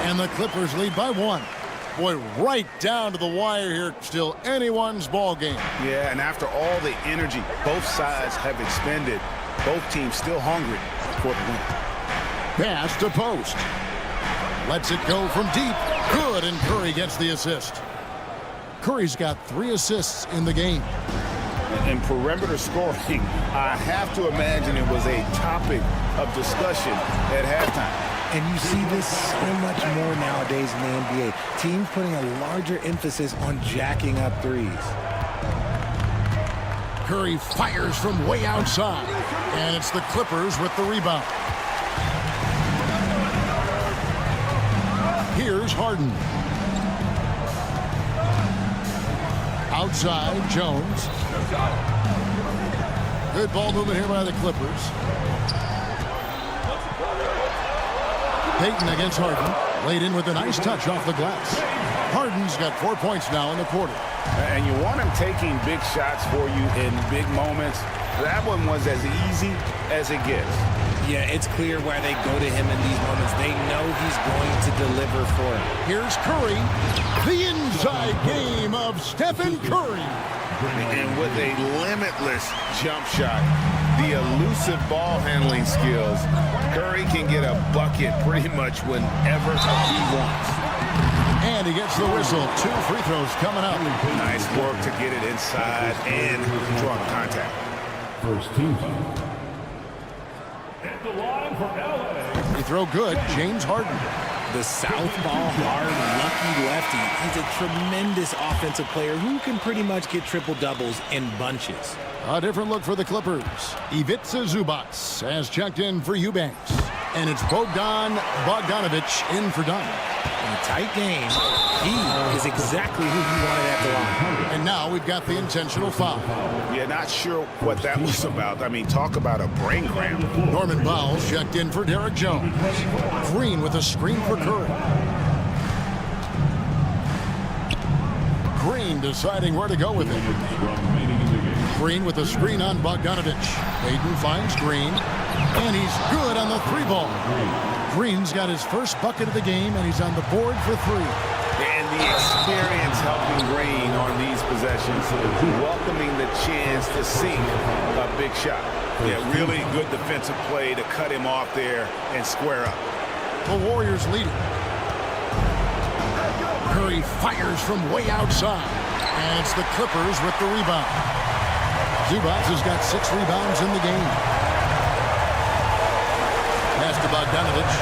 And the Clippers lead by 1. Boy, right down to the wire here. Still anyone's ball game. Yeah, and after all the energy both sides have expended, both teams still hungry for the win. Pass to Post. Lets it go from deep. Good, and Curry gets the assist. Curry's got 3 assists in the game. In perimeter scoring, I have to imagine it was a topic of discussion at halftime. And you see this so much more nowadays in the NBA. Teams putting a larger emphasis on jacking up threes. Curry fires from way outside. And it's the Clippers with the rebound. Here's Harden. Outside, Jones. Good ball movement here by the Clippers. Payton against Harden. Laid in with a nice touch off the glass. Harden's got 4 points now in the quarter. And you want him taking big shots for you in big moments. That one was as easy as it gets. Yeah, it's clear why they go to him in these moments. They know he's going to deliver for him. Here's Curry. The inside game of Stephen Curry. And with a limitless jump shot, the elusive ball handling skills, Curry can get a bucket pretty much whenever he wants. And he gets the whistle. 2 free throws coming up. Nice work to get it inside and draw the contact. First team foul. At the line for LA. Free throw good. James Harden. The southpaw, hard, lucky lefty. He's a tremendous offensive player who can pretty much get triple-doubles in bunches. A different look for the Clippers. Ivica Zubac has checked in for Eubanks. And it's Bogdanovic in for Dunn. In a tight game, he is exactly who he wanted at the line. And now we've got the intentional foul. Yeah, not sure what that was about. I mean, talk about a brain cramp. Norman Powell checked in for Derek Jones. Green with a screen for Curry. Green deciding where to go with it. Green with a screen on Bogdanovic. Payton finds Green. And he's good on the 3 ball. Green's got his first bucket of the game, and he's on the board for 3. And the experience helping Green on these possessions, welcoming the chance to sink a big shot. Yeah, really good defensive play to cut him off there and square up. The Warriors lead it. Curry fires from way outside. And it's the Clippers with the rebound. Zubac has got 6 rebounds in the game. Pass to Bogdanovich.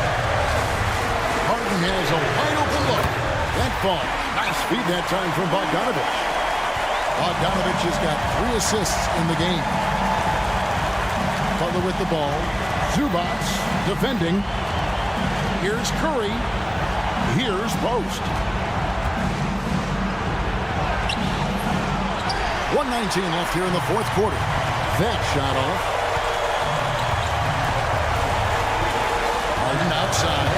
Harden has a wide open look. That ball. Nice feed that time from Bogdanovich. Bogdanovich has got 3 assists in the game. Butler with the ball. Zubac defending. Here's Curry. Here's Post. 1:19 left here in the 4th quarter. That shot off. Harden outside.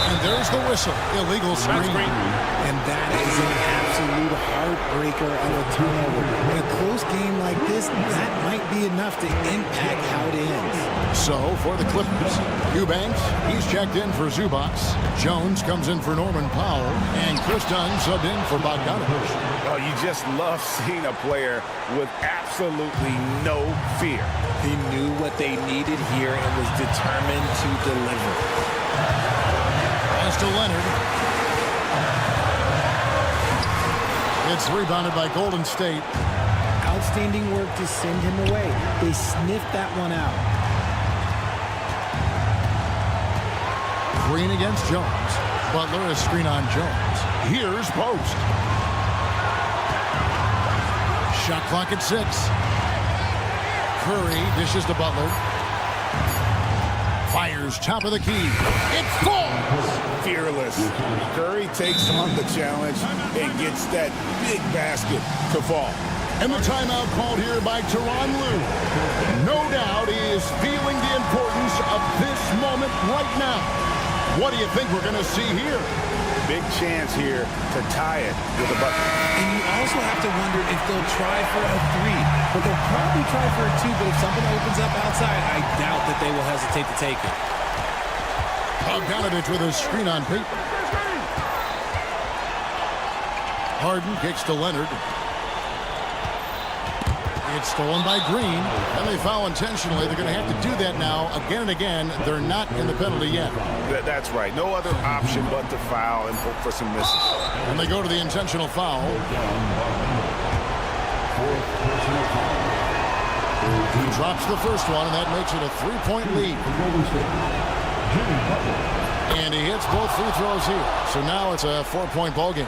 And there's the whistle. Illegal screen. And that is an absolute heartbreaker of a turnover. In a close game like this, that might be enough to impact how it ends. So, for the Clippers, Eubanks, he's checked in for Zubac. Jones comes in for Norman Powell. And Chris Dunn subbed in for Bogdanovich. Oh, you just love seeing a player with absolutely no fear. He knew what they needed here and was determined to deliver. Pass to Leonard. It's rebounded by Golden State. Outstanding work to send him away. They sniffed that one out. Green against Jones. Butler is screen on Jones. Here's Post. Shot clock at 6. Curry dishes to Butler. Fires top of the key. It falls. Fearless. Curry takes on the challenge and gets that big basket to fall. And the timeout called here by Tyronn Lue. No doubt he is feeling the importance of this moment right now. What do you think we're going to see here? Big chance here to tie it with a bucket. And you also have to wonder if they'll try for a 3. But they'll probably try for a 2. But if something opens up outside, I doubt that they will hesitate to take it. Bogdanovich with his screen on paper. Harden kicks to Leonard. It's stolen by Green, and they foul intentionally. They're going to have to do that now again and again. They're not in the penalty yet. That's right. No other option but to foul and hope for some misses. And they go to the intentional foul. He drops the first one, and that makes it a 3-point lead. And he hits both free throws here. So now it's a 4-point ball game.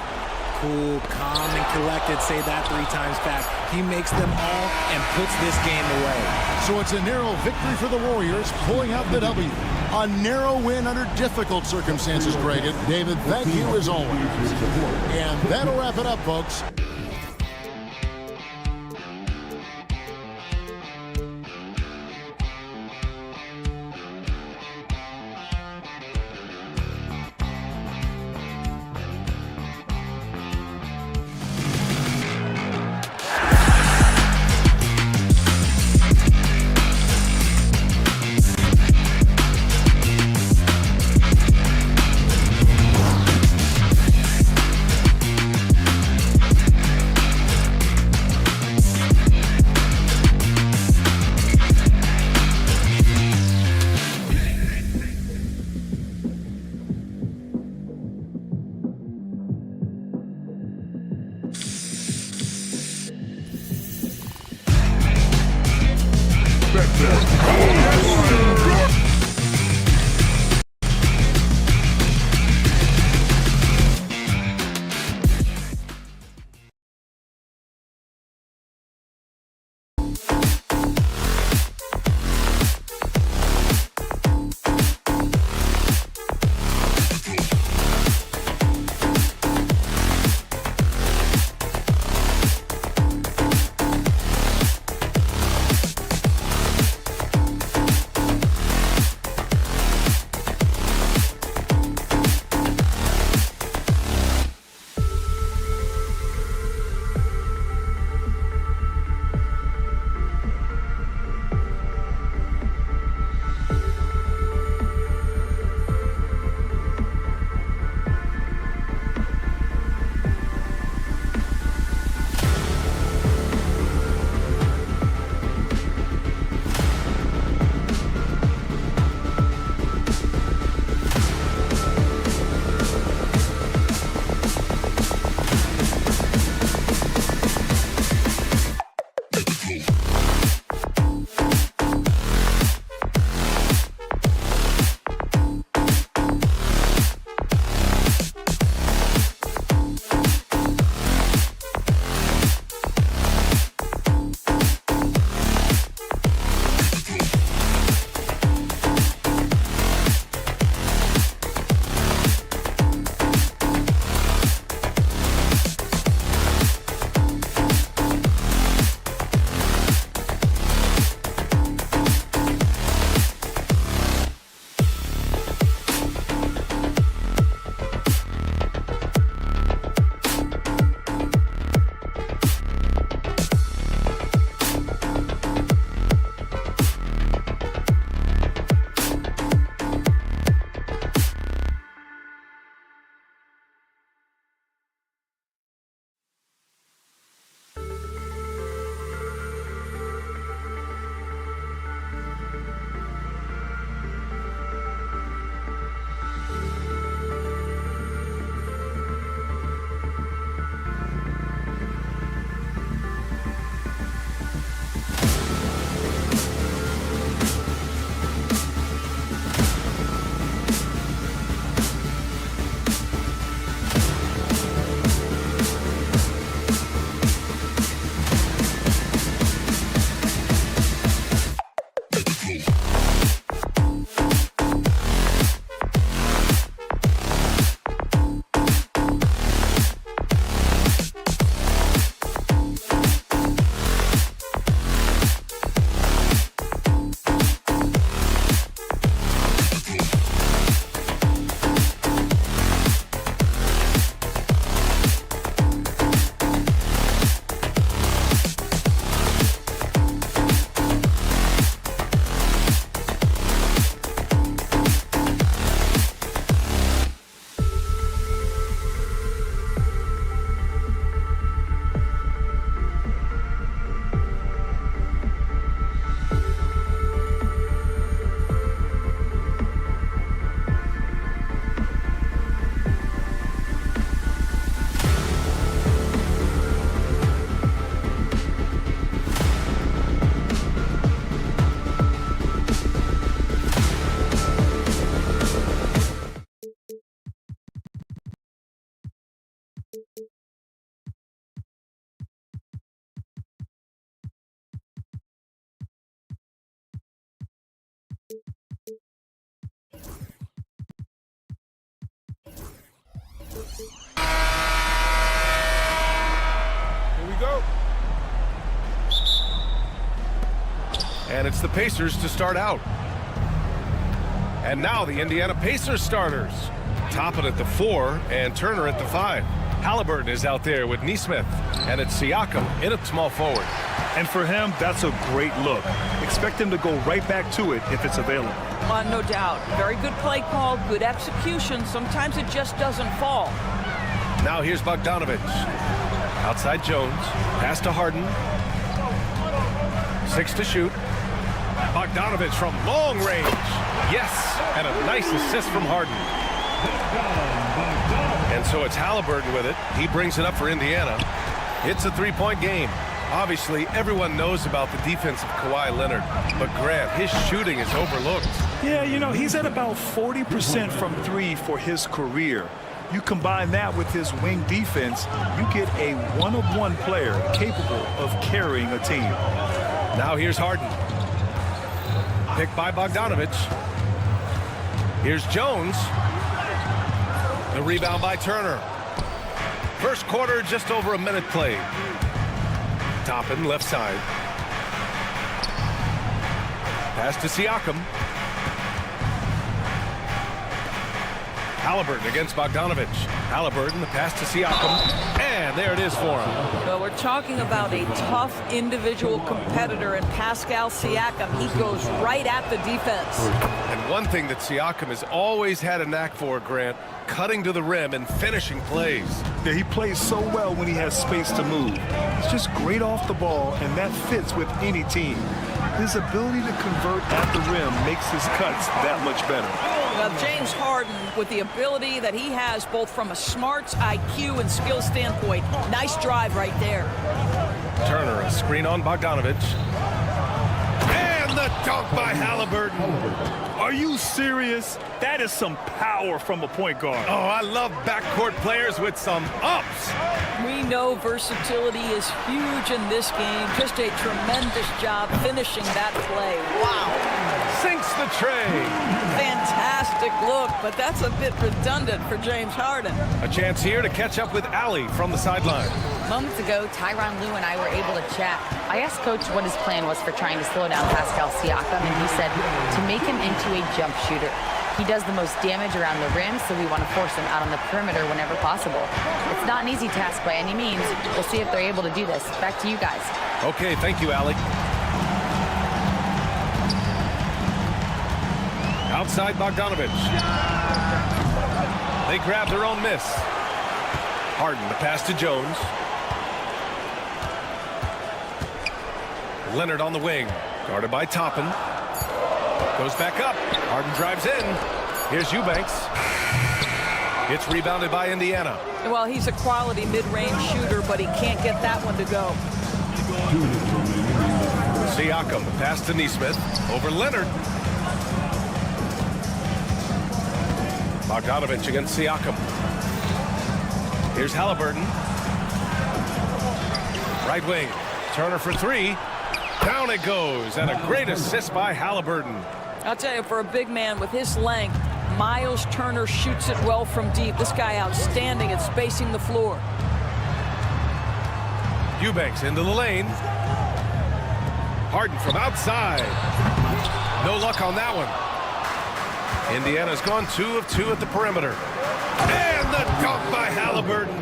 Cool, calm, and collected. Say that 3 times fast. He makes them all and puts this game away. So it's a narrow victory for the Warriors, pulling out the W. A narrow win under difficult circumstances, Greg. And David, thank you as always. And that'll wrap it up, folks. And it's the Pacers to start out. And now the Indiana Pacers starters. Toppin at the 4 and Turner at the 5. Halliburton is out there with Nesmith. And it's Siakam in at small forward. And for him, that's a great look. Expect him to go right back to it if it's available. No doubt. Very good play call, good execution. Sometimes it just doesn't fall. Now here's Bogdanovich. Outside Jones. Pass to Harden. 6 to shoot. Bogdanovich from long range. Yes, and a nice assist from Harden. And so it's Halliburton with it. He brings it up for Indiana. It's a three-point game. Obviously, everyone knows about the defense of Kawhi Leonard, but Grant, his shooting is overlooked. Yeah, you know, he's at about 40% from 3 for his career. You combine that with his wing defense, you get a one-of-one player capable of carrying a team. Now here's Harden. Picked by Bogdanovich. Here's Jones. The rebound by Turner. First quarter, just over a minute played. Toppin, left side. Pass to Siakam. Halliburton against Bogdanovich. Halliburton, the pass to Siakam. And there it is for him. Well, we're talking about a tough individual competitor in Pascal Siakam. He goes right at the defense. And one thing that Siakam has always had a knack for, Grant, cutting to the rim and finishing plays. Yeah, he plays so well when he has space to move. He's just great off the ball, and that fits with any team. His ability to convert at the rim makes his cuts that much better. Well, James Harden, with the ability that he has both from a smarts, IQ, and skill standpoint, nice drive right there. Turner, a screen on Bogdanovich. And the dunk by Halliburton. Are you serious? That is some power from a point guard. Oh, I love backcourt players with some ups. We know versatility is huge in this game. Just a tremendous job finishing that play. Wow. Sinks the tray. Fantastic look, but that's a bit redundant for James Harden. A chance here to catch up with Allie from the sideline. Moments ago, Tyronn Lue and I were able to chat. I asked Coach what his plan was for trying to slow down Pascal Siakam, and he said to make him into a jump shooter. He does the most damage around the rim, so we want to force him out on the perimeter whenever possible. It's not an easy task by any means. We'll see if they're able to do this. Back to you guys. Okay, thank you, Allie. Outside Bogdanovich. They grab their own miss. Harden, the pass to Jones. Leonard on the wing. Guarded by Toppin. Goes back up. Harden drives in. Here's Eubanks. It's rebounded by Indiana. Well, he's a quality mid-range shooter, but he can't get that one to go. Siakam, the pass to Nesmith. Over Leonard. Bogdanovich against Siakam. Here's Halliburton. Right wing. Turner for 3. Down it goes. And a great assist by Halliburton. I'll tell you, for a big man with his length, Miles Turner shoots it well from deep. This guy outstanding at spacing the floor. Eubanks into the lane. Harden from outside. No luck on that one. Indiana's gone 2 of 2 at the perimeter. And the dunk by Halliburton.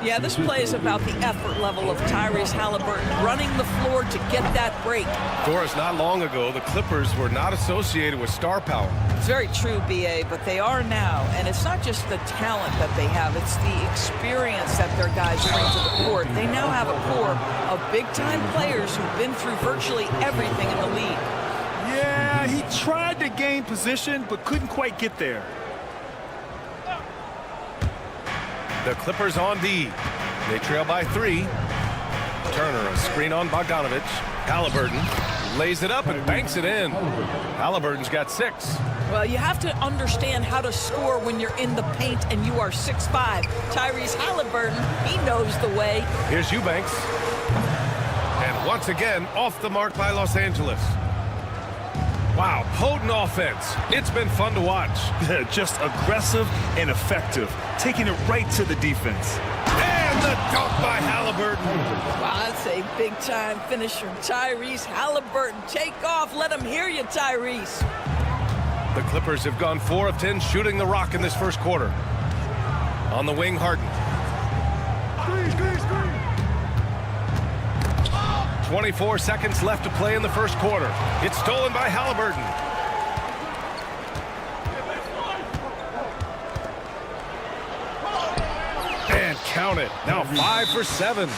Yeah, this play is about the effort level of Tyrese Halliburton running the floor to get that break. For us, not long ago, the Clippers were not associated with star power. It's very true, B.A., but they are now. And it's not just the talent that they have. It's the experience that their guys bring to the court. They now have a core of big-time players who've been through virtually everything in the league. Yeah, he tried to gain position, but couldn't quite get there. The Clippers on D. They trail by 3. Turner, a screen on Bogdanovich. Halliburton lays it up and banks it in. Halliburton's got 6. Well, you have to understand how to score when you're in the paint and you are 6'5". Tyrese Halliburton, he knows the way. Here's Eubanks. And once again, off the mark by Los Angeles. Wow, potent offense. It's been fun to watch. Just aggressive and effective, taking it right to the defense. And And the dunk by Halliburton. Wow, that's a big-time finisher. Tyrese Halliburton, take off. Let him hear you, Tyrese. The Clippers have gone 4 of 10 shooting the rock in this first quarter. On the wing, Harden. 24 seconds left to play in the first quarter. It's stolen by Halliburton. And count it. Now 5 for 7.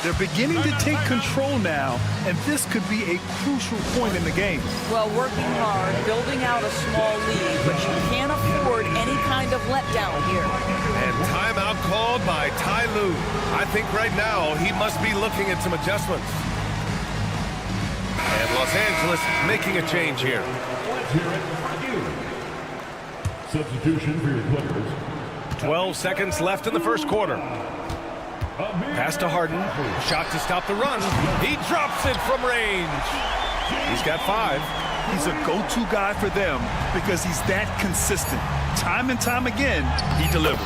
They're beginning to take control now, and this could be a crucial point in the game. Well, working hard, building out a small lead, but you can't afford any kind of letdown here. And timeout called by Ty Lue. I think right now he must be looking at some adjustments. And Los Angeles making a change here. Substitution for your Clippers. 12 seconds left in the first quarter. Pass to Harden. Shot to stop the run. He drops it from range. He's got 5. He's a go-to guy for them because he's that consistent. Time and time again, he delivers.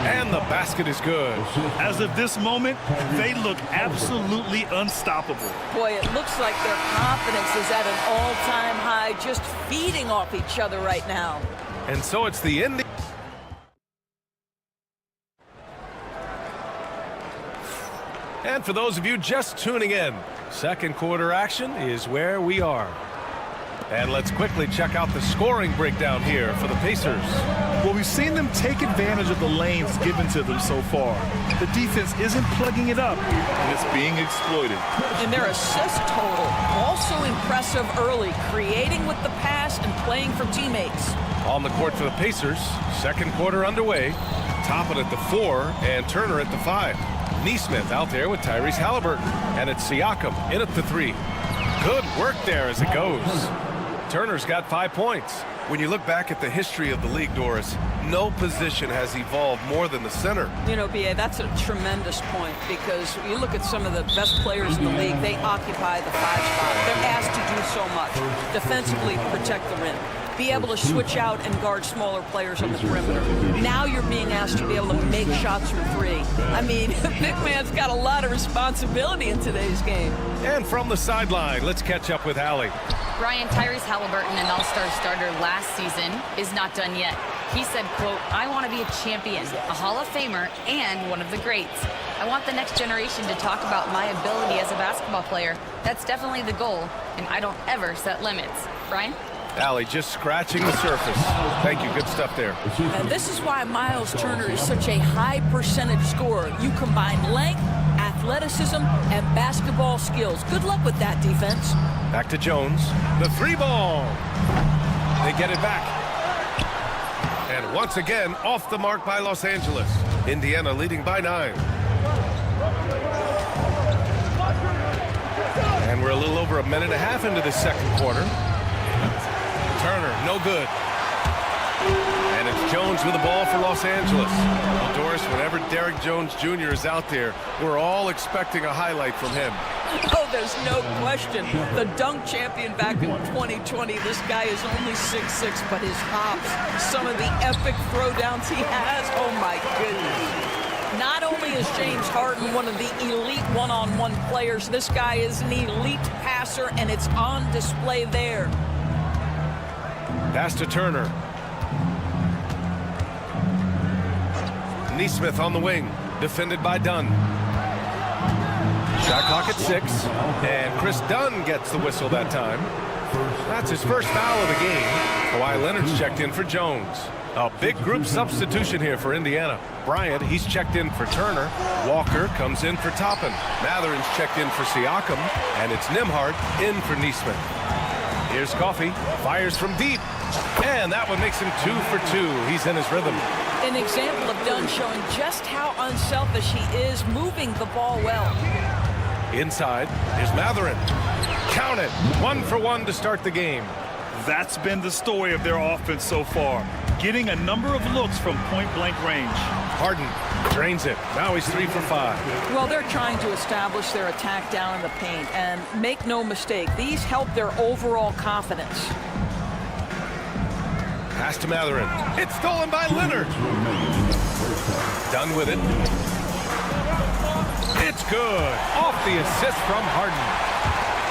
And the basket is good. As of this moment, they look absolutely unstoppable. Boy, it looks like their confidence is at an all-time high, just feeding off each other right now. And so it's the end. And for those of you just tuning in, second quarter action is where we are. And let's quickly check out the scoring breakdown here for the Pacers. Well, we've seen them take advantage of the lanes given to them so far. The defense isn't plugging it up, and it's being exploited. And their assist total, also impressive early, creating with the pass and playing for teammates. On the court for the Pacers, second quarter underway. Toppin at the 4 and Turner at the 5. Neesmith out there with Tyrese Halliburton. And it's Siakam in at the 3. Good work there as it goes. Turner's got 5 points. When you look back at the history of the league, Doris, no position has evolved more than the center. You know, B.A., that's a tremendous point because you look at some of the best players in the league, they occupy the 5 spot. They're asked to do so much. Defensively, protect the rim. Be able to switch out and guard smaller players on the perimeter. Now you're being asked to be able to make shots from 3. I mean, big man's got a lot of responsibility in today's game. And from the sideline, let's catch up with Allie. Brian, Tyrese Halliburton, an all-star starter last season, is not done yet. He said, quote, "I want to be a champion, a Hall of Famer, and one of the greats. I want the next generation to talk about my ability as a basketball player. That's definitely the goal, and I don't ever set limits." Brian? Allie just scratching the surface. Thank you. Good stuff there. And this is why Miles Turner is such a high percentage scorer. You combine length, athleticism, and basketball skills. Good luck with that defense. Back to Jones. The 3 ball. They get it back. And once again, off the mark by Los Angeles. Indiana leading by 9. And we're a little over a minute and a half into the second quarter. Turner, no good. And it's Jones with the ball for Los Angeles. Well, Doris, whenever Derrick Jones Jr. is out there, we're all expecting a highlight from him. Oh, there's no question. The dunk champion back in 2020. This guy is only 6'6", but his hops, some of the epic throwdowns he has, oh my goodness. Not only is James Harden one of the elite one-on-one players, this guy is an elite passer, and it's on display there. Pass to Turner. Neesmith on the wing, defended by Dunn. Shot clock at 6, and Chris Dunn gets the whistle that time. That's his first foul of the game. Kawhi Leonard's checked in for Jones. A big group substitution here for Indiana. Bryant, he's checked in for Turner. Walker comes in for Toppin. Mathurin's checked in for Siakam, and it's Nembhard in for Neesmith. Here's Coffey, fires from deep, and that one makes him 2 for 2. He's in his rhythm. An example of Dunn showing just how unselfish he is, moving the ball well. Inside, here's Mathurin. Count it, 1 for 1 to start the game. That's been the story of their offense so far, getting a number of looks from point-blank range. Harden drains it. Now he's 3 for 5. Well, they're trying to establish their attack down in the paint, and make no mistake, these help their overall confidence. Pass to Mathurin. It's stolen by Leonard. Done with it. It's good. Off the assist from Harden.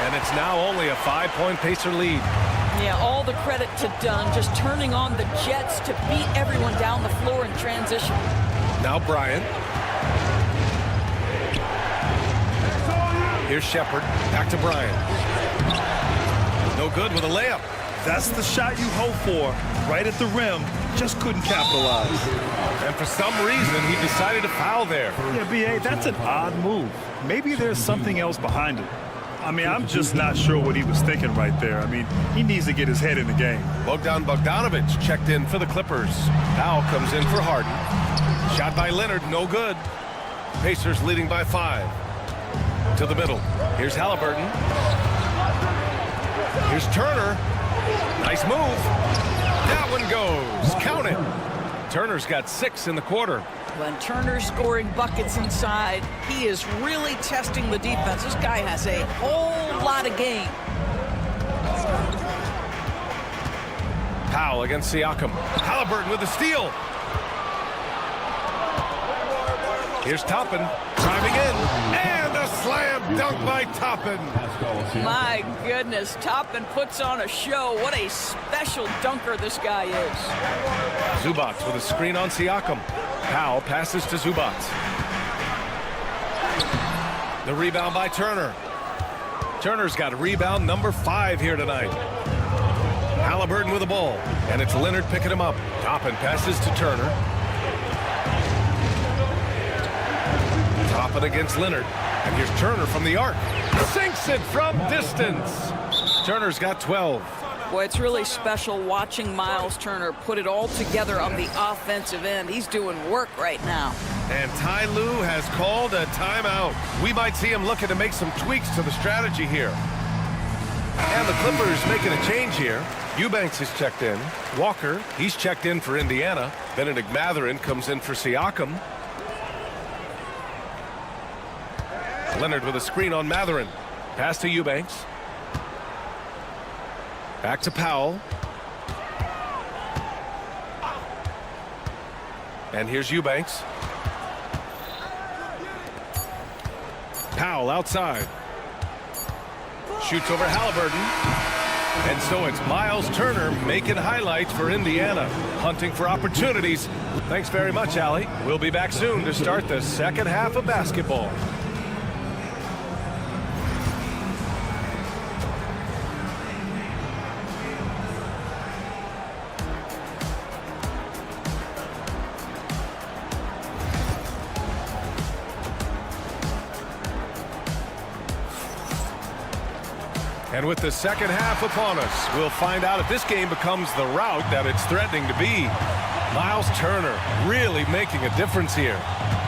And it's now only a 5-point Pacer lead. Yeah, all the credit to Dunn, just turning on the Jets to beat everyone down the floor in transition. Now Bryant. Here's Shepard. Back to Bryant. No good with a layup. That's the shot you hope for. Right at the rim. Just couldn't capitalize. And for some reason, he decided to foul there. Yeah, B.A., that's an odd move. Maybe there's something else behind it. I mean, I'm just not sure what he was thinking right there. I mean, he needs to get his head in the game. Bogdanovich checked in for the Clippers. Powell comes in for Harden. Shot by Leonard, no good. Pacers leading by 5. To the middle. Here's Halliburton. Here's Turner. Nice move. That one goes. Count it. Turner's got 6 in the quarter. When Turner's scoring buckets inside, he is really testing the defense. This guy has a whole lot of game. Powell against Siakam. Halliburton with the steal. Here's Toppin driving in. And a slam dunk by Toppin. My goodness, Toppin puts on a show. What a special dunker this guy is. Zubac with a screen on Siakam. Powell passes to Zubac. The rebound by Turner. Turner's got rebound number 5 here tonight. Halliburton with the ball. And it's Leonard picking him up. Toppin passes to Turner. Toppin against Leonard. And here's Turner from the arc. Sinks it from distance. Turner's got 12. Boy, it's really special watching Miles Turner put it all together on the offensive end. He's doing work right now. And Ty Lue has called a timeout. We might see him looking to make some tweaks to the strategy here. And the Clippers making a change here. Eubanks is checked in. Walker, he's checked in for Indiana. Benedict Mathurin comes in for Siakam. Leonard with a screen on Mathurin. Pass to Eubanks. Back to Powell. And here's Eubanks. Powell outside. Shoots over Halliburton. And so it's Miles Turner making highlights for Indiana. Hunting for opportunities. Thanks very much, Allie. We'll be back soon to start the second half of basketball. And with the second half upon us, we'll find out if this game becomes the rout that it's threatening to be. Miles Turner really making a difference here.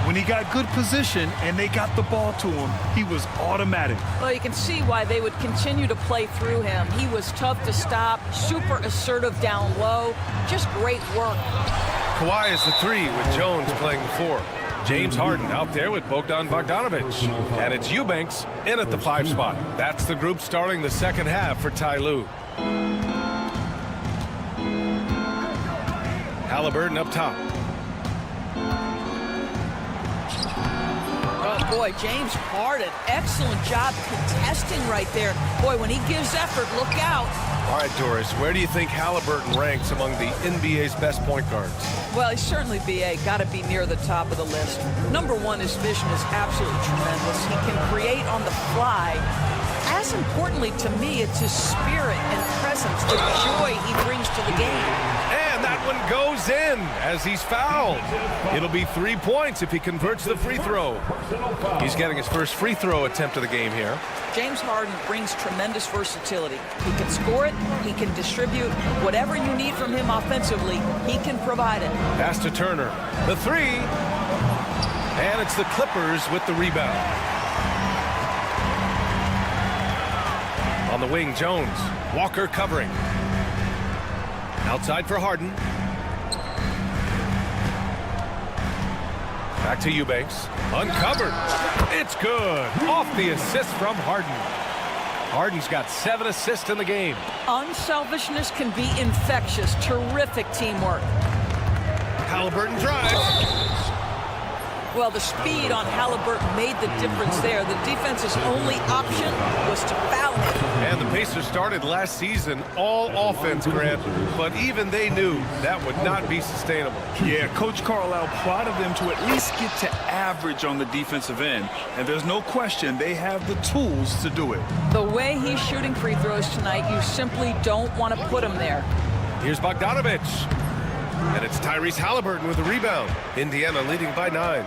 When he got good position and they got the ball to him, he was automatic. Well, you can see why they would continue to play through him. He was tough to stop, super assertive down low. Just great work. Kawhi is the 3 with Jones playing the 4. James Harden out there with Bogdanovich. And it's Eubanks in at the 5 spot. That's the group starting the second half for Ty Lue. Halliburton up top. Oh, boy, James Harden, excellent job contesting right there. Boy, when he gives effort, look out. All right, Doris, where do you think Halliburton ranks among the NBA's best point guards? Well, he's certainly, B.A., got to be near the top of the list. Number 1, his vision is absolutely tremendous. He can create on the fly. As importantly to me, it's his spirit and presence, the joy he brings to the game. And that one goes in as he's fouled. It'll be 3 points if he converts the free throw. He's getting his first free throw attempt of the game here. James Harden brings tremendous versatility. He can score it, he can distribute. Whatever you need from him offensively, he can provide it. Pass to Turner. The 3. And it's the Clippers with the rebound. On the wing, Jones. Walker covering. Outside for Harden. Back to Eubanks. Uncovered. It's good. Off the assist from Harden. Harden's got 7 assists in the game. Unselfishness can be infectious. Terrific teamwork. Halliburton drives. Well, the speed on Halliburton made the difference there. The defense's only option was to foul him. And the Pacers started last season all offense, Grant, but even they knew that would not be sustainable. Yeah, Coach Carlisle prodded them to at least get to average on the defensive end. And there's no question they have the tools to do it. The way he's shooting free throws tonight, you simply don't want to put him there. Here's Bogdanovich. And it's Tyrese Halliburton with the rebound. Indiana leading by 9.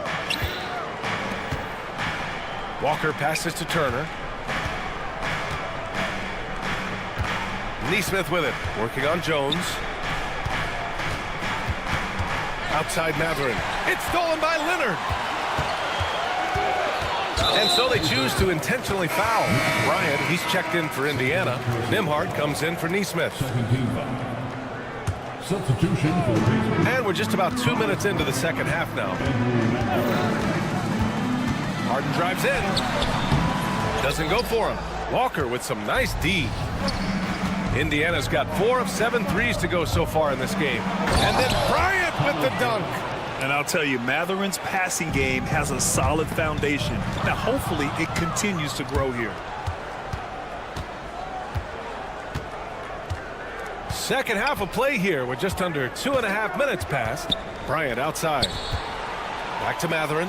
Walker passes to Turner. Neesmith with it, working on Jones. Outside Matherin. It's stolen by Leonard. And so they choose to intentionally foul. Bryant, he's checked in for Indiana. Nembhard comes in for Neesmith. Substitution for Pacers. And we're just about 2 minutes into the second half now. Harden drives in. Doesn't go for him. Walker with some nice D. Indiana's got 4 of 7 threes to go so far in this game. And then Bryant with the dunk. And I'll tell you, Matherin's passing game has a solid foundation. Now, hopefully, it continues to grow here. Second half of play here with just under 2.5 minutes passed. Bryant outside. Back to Matherin.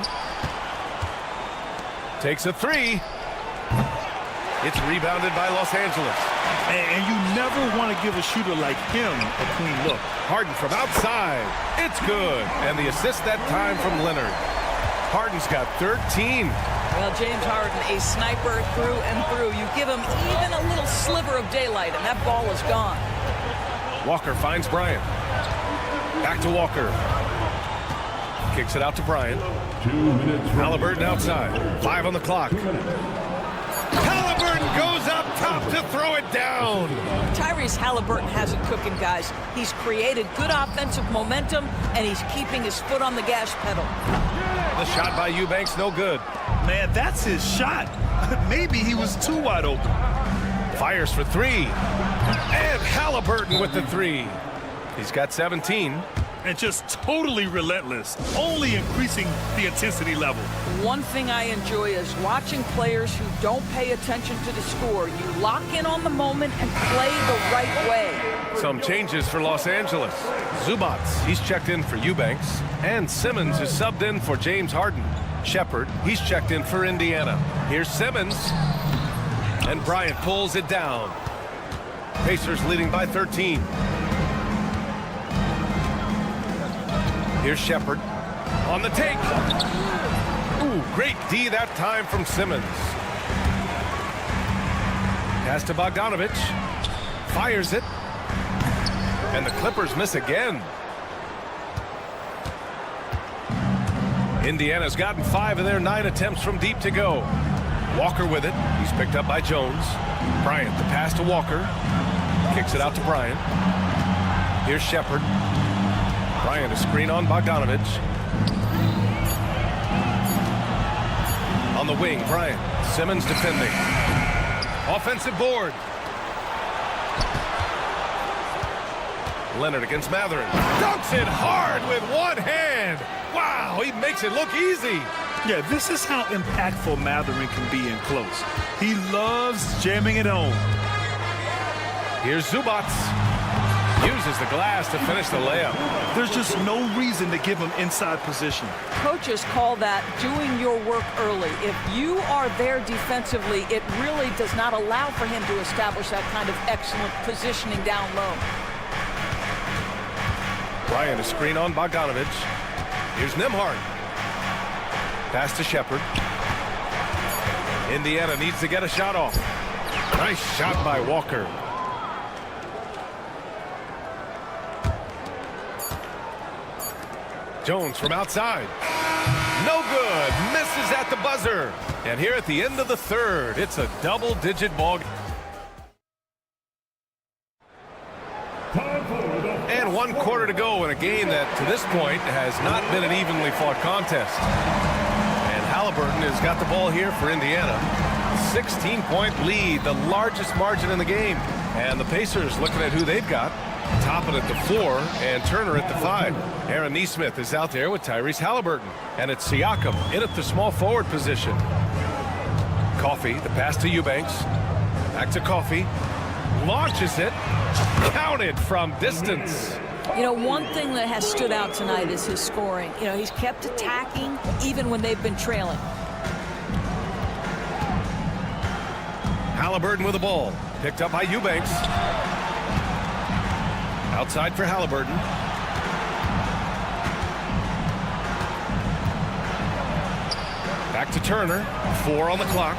Takes a 3. It's rebounded by Los Angeles. And you never want to give a shooter like him a clean look. Harden from outside. It's good. And the assist that time from Leonard. Harden's got 13. Well, James Harden, a sniper through and through. You give him even a little sliver of daylight, and that ball is gone. Walker finds Bryant. Back to Walker. Kicks it out to Bryant. 2 minutes. Halliburton outside. 5 on the clock. Halliburton goes up top to throw it down. Tyrese Halliburton has it cooking, guys. He's created good offensive momentum, and he's keeping his foot on the gas pedal. The shot by Eubanks, no good. Man, that's his shot. Maybe he was too wide open. Fires for 3. And Halliburton with the 3. He's got 17. And just totally relentless, only increasing the intensity level. One thing I enjoy is watching players who don't pay attention to the score. You lock in on the moment and play the right way. Some changes for Los Angeles. Zubats, he's checked in for Eubanks. And Simmons is subbed in for James Harden. Shepard, he's checked in for Indiana. Here's Simmons. And Bryant pulls it down. Pacers leading by 13. Here's Shepard on the take. Ooh, great D that time from Simmons. Pass to Bogdanovich. Fires it. And the Clippers miss again. Indiana's gotten 5 of their 9 attempts from deep to go. Walker with it. He's picked up by Jones. Bryant, the pass to Walker. Kicks it out to Bryant. Here's Shepard. Bryant, a screen on Bogdanovich. On the wing, Bryant. Simmons defending. Offensive board. Leonard against Matherin. Dunks it hard with one hand. Wow, he makes it look easy. Yeah, this is how impactful Matherin can be in close. He loves jamming it home. Here's Zubats. Uses the glass to finish the layup. There's just no reason to give him inside position. Coaches call that doing your work early. If you are there defensively, it really does not allow for him to establish that kind of excellent positioning down low. Bryant, a screen on Bogdanovich. Here's Nembhard. Pass to Shepard. Indiana needs to get a shot off. Nice shot by Walker. Jones from outside. No good. Misses at the buzzer. And here at the end of the third, it's a double-digit ball game. And 1 quarter to go in a game that, to this point, has not been an evenly fought contest. And Halliburton has got the ball here for Indiana. 16-point lead, the largest margin in the game. And the Pacers, looking at who they've got, Toppin at the 4 and Turner at the 5. Aaron Neesmith is out there with Tyrese Halliburton. And it's Siakam in at the small forward position. Coffee, the pass to Eubanks. Back to Coffee. Launches it. Counted from distance. You know, one thing that has stood out tonight is his scoring. You know, he's kept attacking even when they've been trailing. Halliburton with the ball. Picked up by Eubanks. Outside for Halliburton. Back to Turner. 4 on the clock.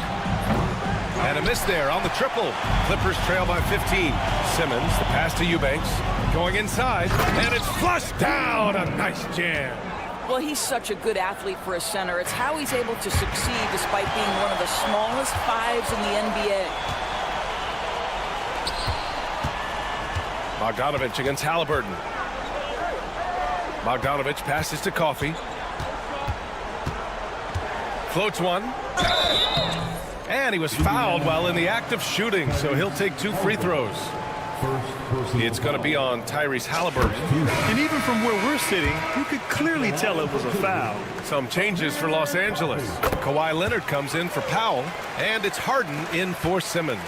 And a miss there on the triple. Clippers trail by 15. Simmons, the pass to Eubanks. Going inside. And it's flushed down. A nice jam. Well, he's such a good athlete for a center. It's how he's able to succeed despite being one of the smallest 5s in the NBA. Bogdanovich against Halliburton. Bogdanovich passes to Coffee. Floats one. And he was fouled while in the act of shooting, so he'll take 2 free throws. It's going to be on Tyrese Halliburton. And even from where we're sitting, you could clearly tell it was a foul. Some changes for Los Angeles. Kawhi Leonard comes in for Powell, and it's Harden in for Simmons.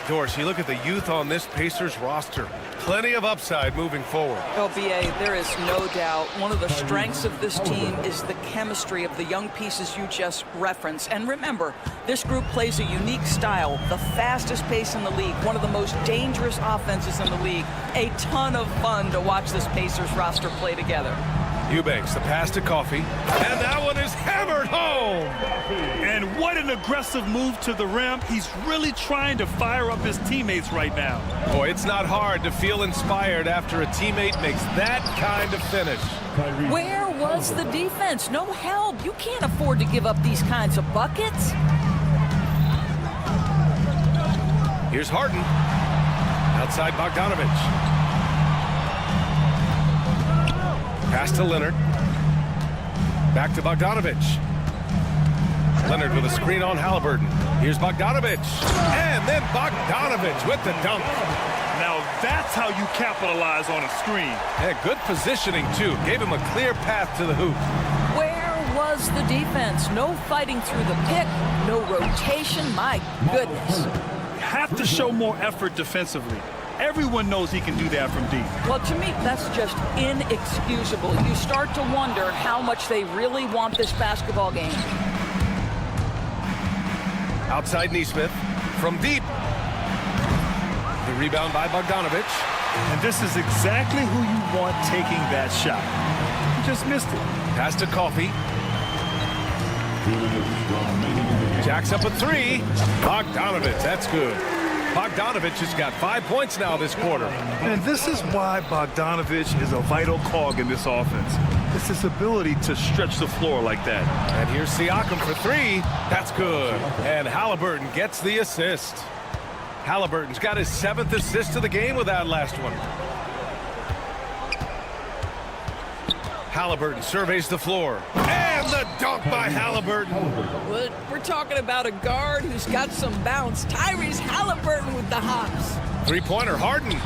Doris, you look at the youth on this Pacers roster. Plenty of upside moving forward. Oh, B.A., there is no doubt one of the strengths of this team is the chemistry of the young pieces you just referenced. And remember, this group plays a unique style, the fastest pace in the league, one of the most dangerous offenses in the league. A ton of fun to watch this Pacers roster play together. Eubanks, the pass to Coffee, and that one is hammered home. And what an aggressive move to the rim. He's really trying to fire up his teammates right now. Boy, it's not hard to feel inspired after a teammate makes that kind of finish. Where was the defense? No help. You can't afford to give up these kinds of buckets. Here's Harden. Outside Bogdanovich. Pass to Leonard. Back to Bogdanovich. Leonard with a screen on Halliburton. Here's Bogdanovich. And then Bogdanovich with the dunk. Now that's how you capitalize on a screen. Yeah, good positioning, too. Gave him a clear path to the hoop. Where was the defense? No fighting through the pick. No rotation. My goodness. You have to show more effort defensively. Everyone knows he can do that from deep. Well, to me, that's just inexcusable. You start to wonder how much they really want this basketball game. Outside Neesmith from deep. The rebound by Bogdanovich. And this is exactly who you want taking that shot. You just missed it. Pass to Coffee. Jacks up a 3. Bogdanovich, that's good. Bogdanovich has got 5 points now this quarter. And this is why Bogdanovich is a vital cog in this offense. It's his ability to stretch the floor like that. And here's Siakam for 3. That's good. And Halliburton gets the assist. Halliburton's got his 7th assist of the game with that last one. Halliburton surveys the floor. And the dunk by Halliburton. We're talking about a guard who's got some bounce. Tyrese Halliburton with the hops. 3-pointer, Harden.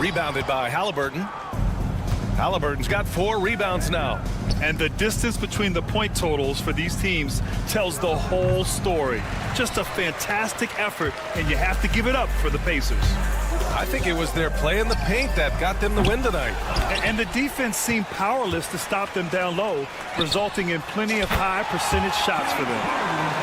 Rebounded by Halliburton. Halliburton's got 4 rebounds now. And the distance between the point totals for these teams tells the whole story. Just a fantastic effort, and you have to give it up for the Pacers. I think it was their play in the paint that got them the win tonight. And the defense seemed powerless to stop them down low, resulting in plenty of high percentage shots for them.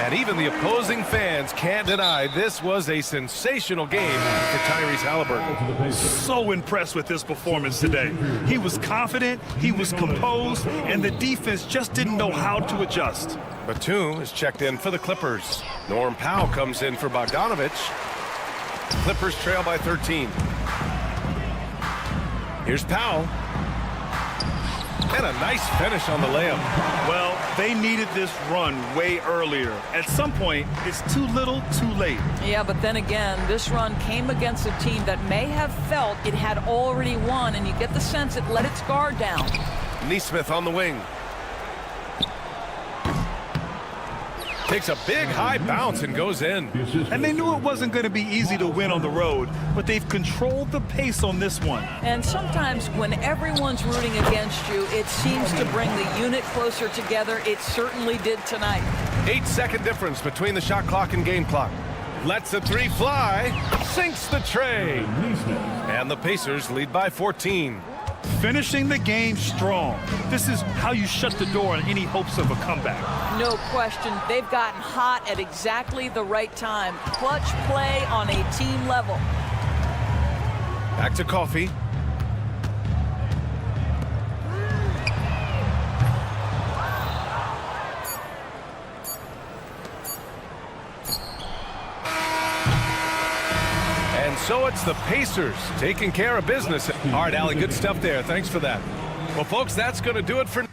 And even the opposing fans can't deny this was a sensational game for Tyrese Halliburton. So impressed with his performance today. He was confident, he was composed, and the defense just didn't know how to adjust. Batum is checked in for the Clippers. Norm Powell comes in for Bogdanovich. Clippers trail by 13. Here's Powell. And a nice finish on the layup. Well, they needed this run way earlier. At some point, it's too little, too late. Yeah, but then again, this run came against a team that may have felt it had already won, and you get the sense it let its guard down. Neesmith on the wing. Takes a big high bounce and goes in. And they knew it wasn't going to be easy to win on the road, but they've controlled the pace on this one. And sometimes when everyone's rooting against you, it seems to bring the unit closer together. It certainly did tonight. 8-second difference between the shot clock and game clock. Lets the three fly, sinks the tray. And the Pacers lead by 14. Finishing the game strong. This is how you shut the door on any hopes of a comeback. No question. They've gotten hot at exactly the right time. Clutch play on a team level. Back to Coffee. And so it's the Pacers taking care of business. All right, Allie, good stuff there. Thanks for that. Well, folks, that's going to do it for